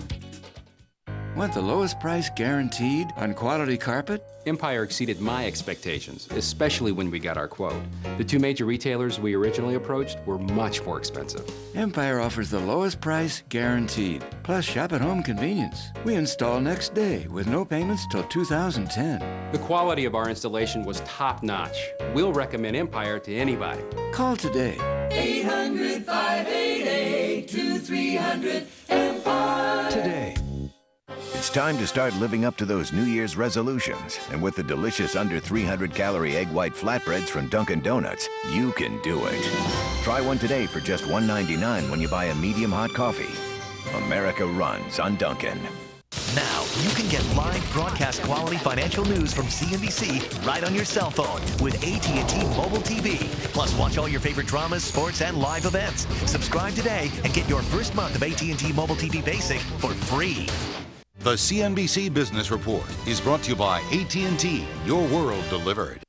Want the lowest price guaranteed on quality carpet? Empire exceeded my expectations, especially when we got our quote. The two major retailers we originally approached were much more expensive. Empire offers the lowest price guaranteed, plus shop at home convenience. We install next day with no payments till 2010. The quality of our installation was top notch. We'll recommend Empire to anybody. Call today. 800-588-2300 Empire. Today. It's time to start living up to those New Year's resolutions. And with the delicious under 300-calorie egg white flatbreads from Dunkin' Donuts, you can do it. Try one today for just $1.99 when you buy a medium hot coffee. America runs on Dunkin'. Now, you can get live broadcast quality financial news from CNBC right on your cell phone with AT&T Mobile TV. Plus, watch all your favorite dramas, sports, and live events. Subscribe today and get your first month of AT&T Mobile TV Basic for free. The CNBC Business Report is brought to you by AT&T, your world delivered.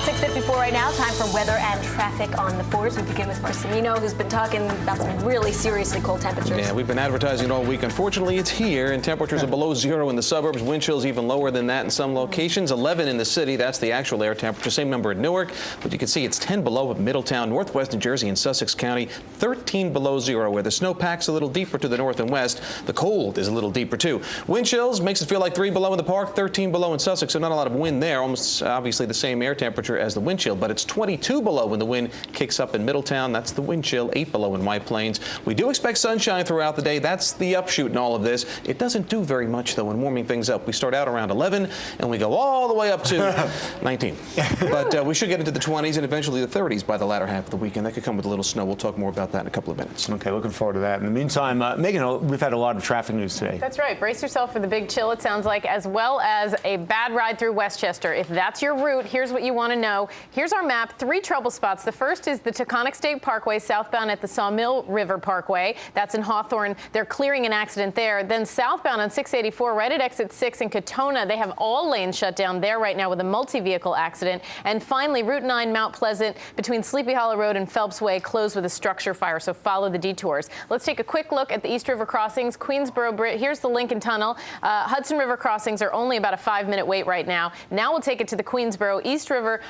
6:54 right now. Time for weather and traffic on the 4s. We begin with Chris Cimino, who's been talking about some really seriously cold temperatures. Yeah, we've been advertising it all week. Unfortunately, it's here, and temperatures are below zero in the suburbs. Wind chills even lower than that in some locations. 11 in the city. That's the actual air temperature. Same number in Newark, but you can see it's 10 below at Middletown, northwest New Jersey, and Sussex County. 13 below zero, where the snowpack's a little deeper to the north and west. The cold is a little deeper too. Wind chills makes it feel like 3 below in the park, 13 below in Sussex. So not a lot of wind there. Almost obviously the same air temperature as the wind chill, but it's 22 below when the wind kicks up in Middletown. That's the wind chill. 8 below in White Plains. We do expect sunshine throughout the day. That's the upshoot in all of this. It doesn't do very much, though, in warming things up. We start out around 11, and we go all the way up to 19. But we should get into the 20s and eventually the 30s by the latter half of the weekend. That could come with a little snow. We'll talk more about that in a couple of minutes. Okay, looking forward to that. In the meantime, Megan, we've had a lot of traffic news today. That's right. Brace yourself for the big chill, it sounds like, as well as a bad ride through Westchester. If that's your route, here's what you want to know. Here's our map. 3 trouble spots. The first is the Taconic State Parkway, southbound at the Sawmill River Parkway. That's in Hawthorne. They're clearing an accident there. Then southbound on 684, right at exit 6 in Katona, they have all lanes shut down there right now with a multi-vehicle accident. And finally, Route 9 Mount Pleasant between Sleepy Hollow Road and Phelps Way closed with a structure fire, so follow the detours. Let's take a quick look at the East River crossings. Queensboro Bridge, here's the Lincoln Tunnel. Hudson River crossings are only about a 5-minute wait right now. Now we'll take it to the Queensboro East River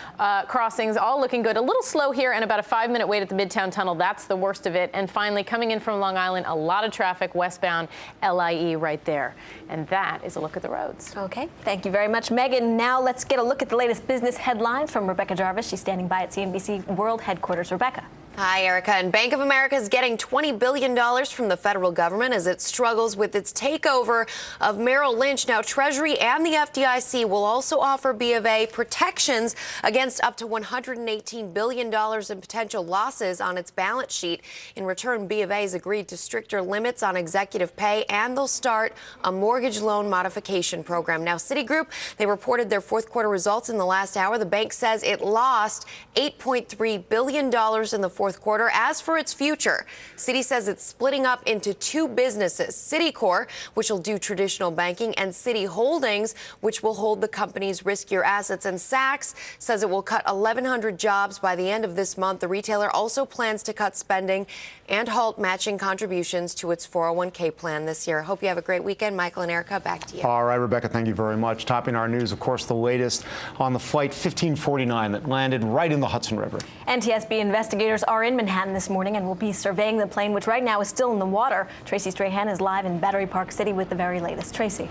crossings, all looking good. A little slow here and about a 5-minute wait at the Midtown Tunnel. That's the worst of it. And finally, coming in from Long Island, a lot of traffic westbound LIE right there. And that is a look at the roads. Okay, thank you very much, Megan. Now let's get a look at the latest business headlines from Rebecca Jarvis. She's standing by at CNBC World Headquarters. Rebecca. Hi, Erica. And Bank of America is getting $20 billion from the federal government as it struggles with its takeover of Merrill Lynch. Now, Treasury and the FDIC will also offer B of A protections against up to $118 billion in potential losses on its balance sheet. In return, B of A has agreed to stricter limits on executive pay, and they'll start a mortgage loan modification program. Now, Citigroup, they reported their fourth quarter results in the last hour. The bank says it lost $8.3 billion in the fourth quarter. As for its future, Citi says it's splitting up into 2 businesses, Citicorp, which will do traditional banking, and Citi Holdings, which will hold the company's riskier assets. And Saks says it will cut 1,100 jobs by the end of this month. The retailer also plans to cut spending and halt matching contributions to its 401k plan this year. Hope you have a great weekend. Michael and Erica, back to you. All right, Rebecca, thank you very much. Topping our news, of course, the latest on the flight 1549 that landed right in the Hudson River. NTSB investigators are in Manhattan this morning and will be surveying the plane, which right now is still in the water. Tracy Strahan is live in Battery Park City with the very latest. Tracy.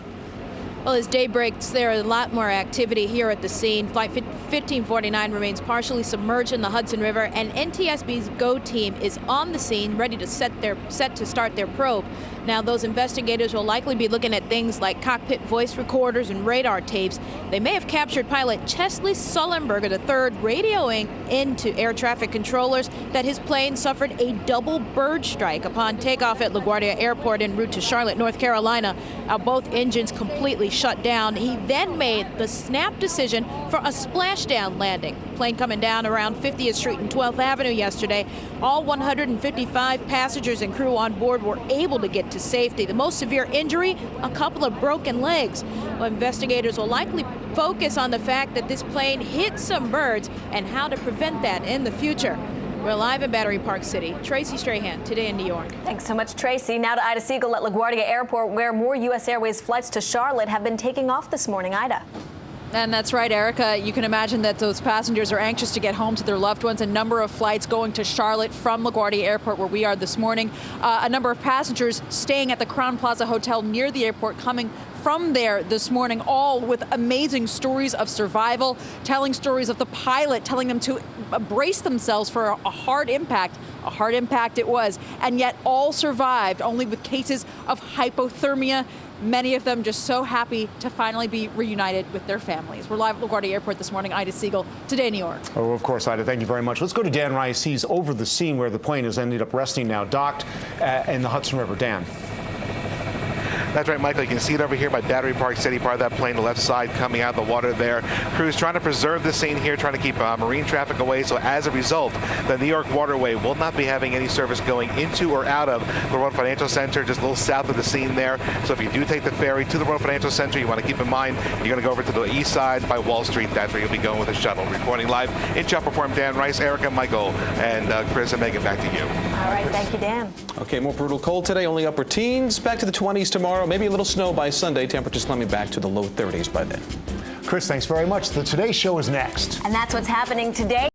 Well, as day breaks, there is a lot more activity here at the scene. Flight 1549 remains partially submerged in the Hudson River, and NTSB's GO team is on the scene, ready to set to start their probe. Now, those investigators will likely be looking at things like cockpit voice recorders and radar tapes. They may have captured pilot Chesley Sullenberger III radioing into air traffic controllers that his plane suffered a double bird strike upon takeoff at LaGuardia Airport en route to Charlotte, North Carolina. Both engines completely shut down. He then made the snap decision for a splashdown landing. Plane coming down around 50th Street and 12th Avenue yesterday. All 155 passengers and crew on board were able to get to safety. The most severe injury, a couple of broken legs. Well, investigators will likely focus on the fact that this plane hit some birds and how to prevent that in the future. We're live in Battery Park City. Tracy Strahan, Today in New York. Thanks so much, Tracy. Now to Ida Siegel at LaGuardia Airport, where more U.S. Airways flights to Charlotte have been taking off this morning. Ida. And that's right, Erica. You can imagine that those passengers are anxious to get home to their loved ones. A number of flights going to Charlotte from LaGuardia Airport, where we are this morning. A number of passengers staying at the Crowne Plaza Hotel near the airport coming from there this morning, all with amazing stories of survival, telling stories of the pilot, telling them to brace themselves for a hard impact. A hard impact it was, and yet all survived, only with cases of hypothermia. Many of them just so happy to finally be reunited with their families. We're live at LaGuardia Airport this morning. Ida Siegel, Today in New York. Oh, of course, Ida, thank you very much. Let's go to Dan Rice. He's over the scene where the plane has ended up resting now, docked in the Hudson River. Dan. That's right, Michael. You can see it over here by Battery Park City, part of that plane, the left side coming out of the water there. Crews trying to preserve the scene here, trying to keep marine traffic away. So as a result, the New York waterway will not be having any service going into or out of the World Financial Center, just a little south of the scene there. So if you do take the ferry to the World Financial Center, you want to keep in mind you're going to go over to the east side by Wall Street. That's where you'll be going with a shuttle. Reporting live in Chopper Form, Dan Rice, Erica, Michael, and Chris and Megan, back to you. All right, thank you, Dan. Okay, more brutal cold today, only upper teens. Back to the 20s tomorrow, maybe a little snow by Sunday. Temperatures climbing back to the low 30s by then. Chris, thanks very much. The Today Show is next. And that's what's happening today.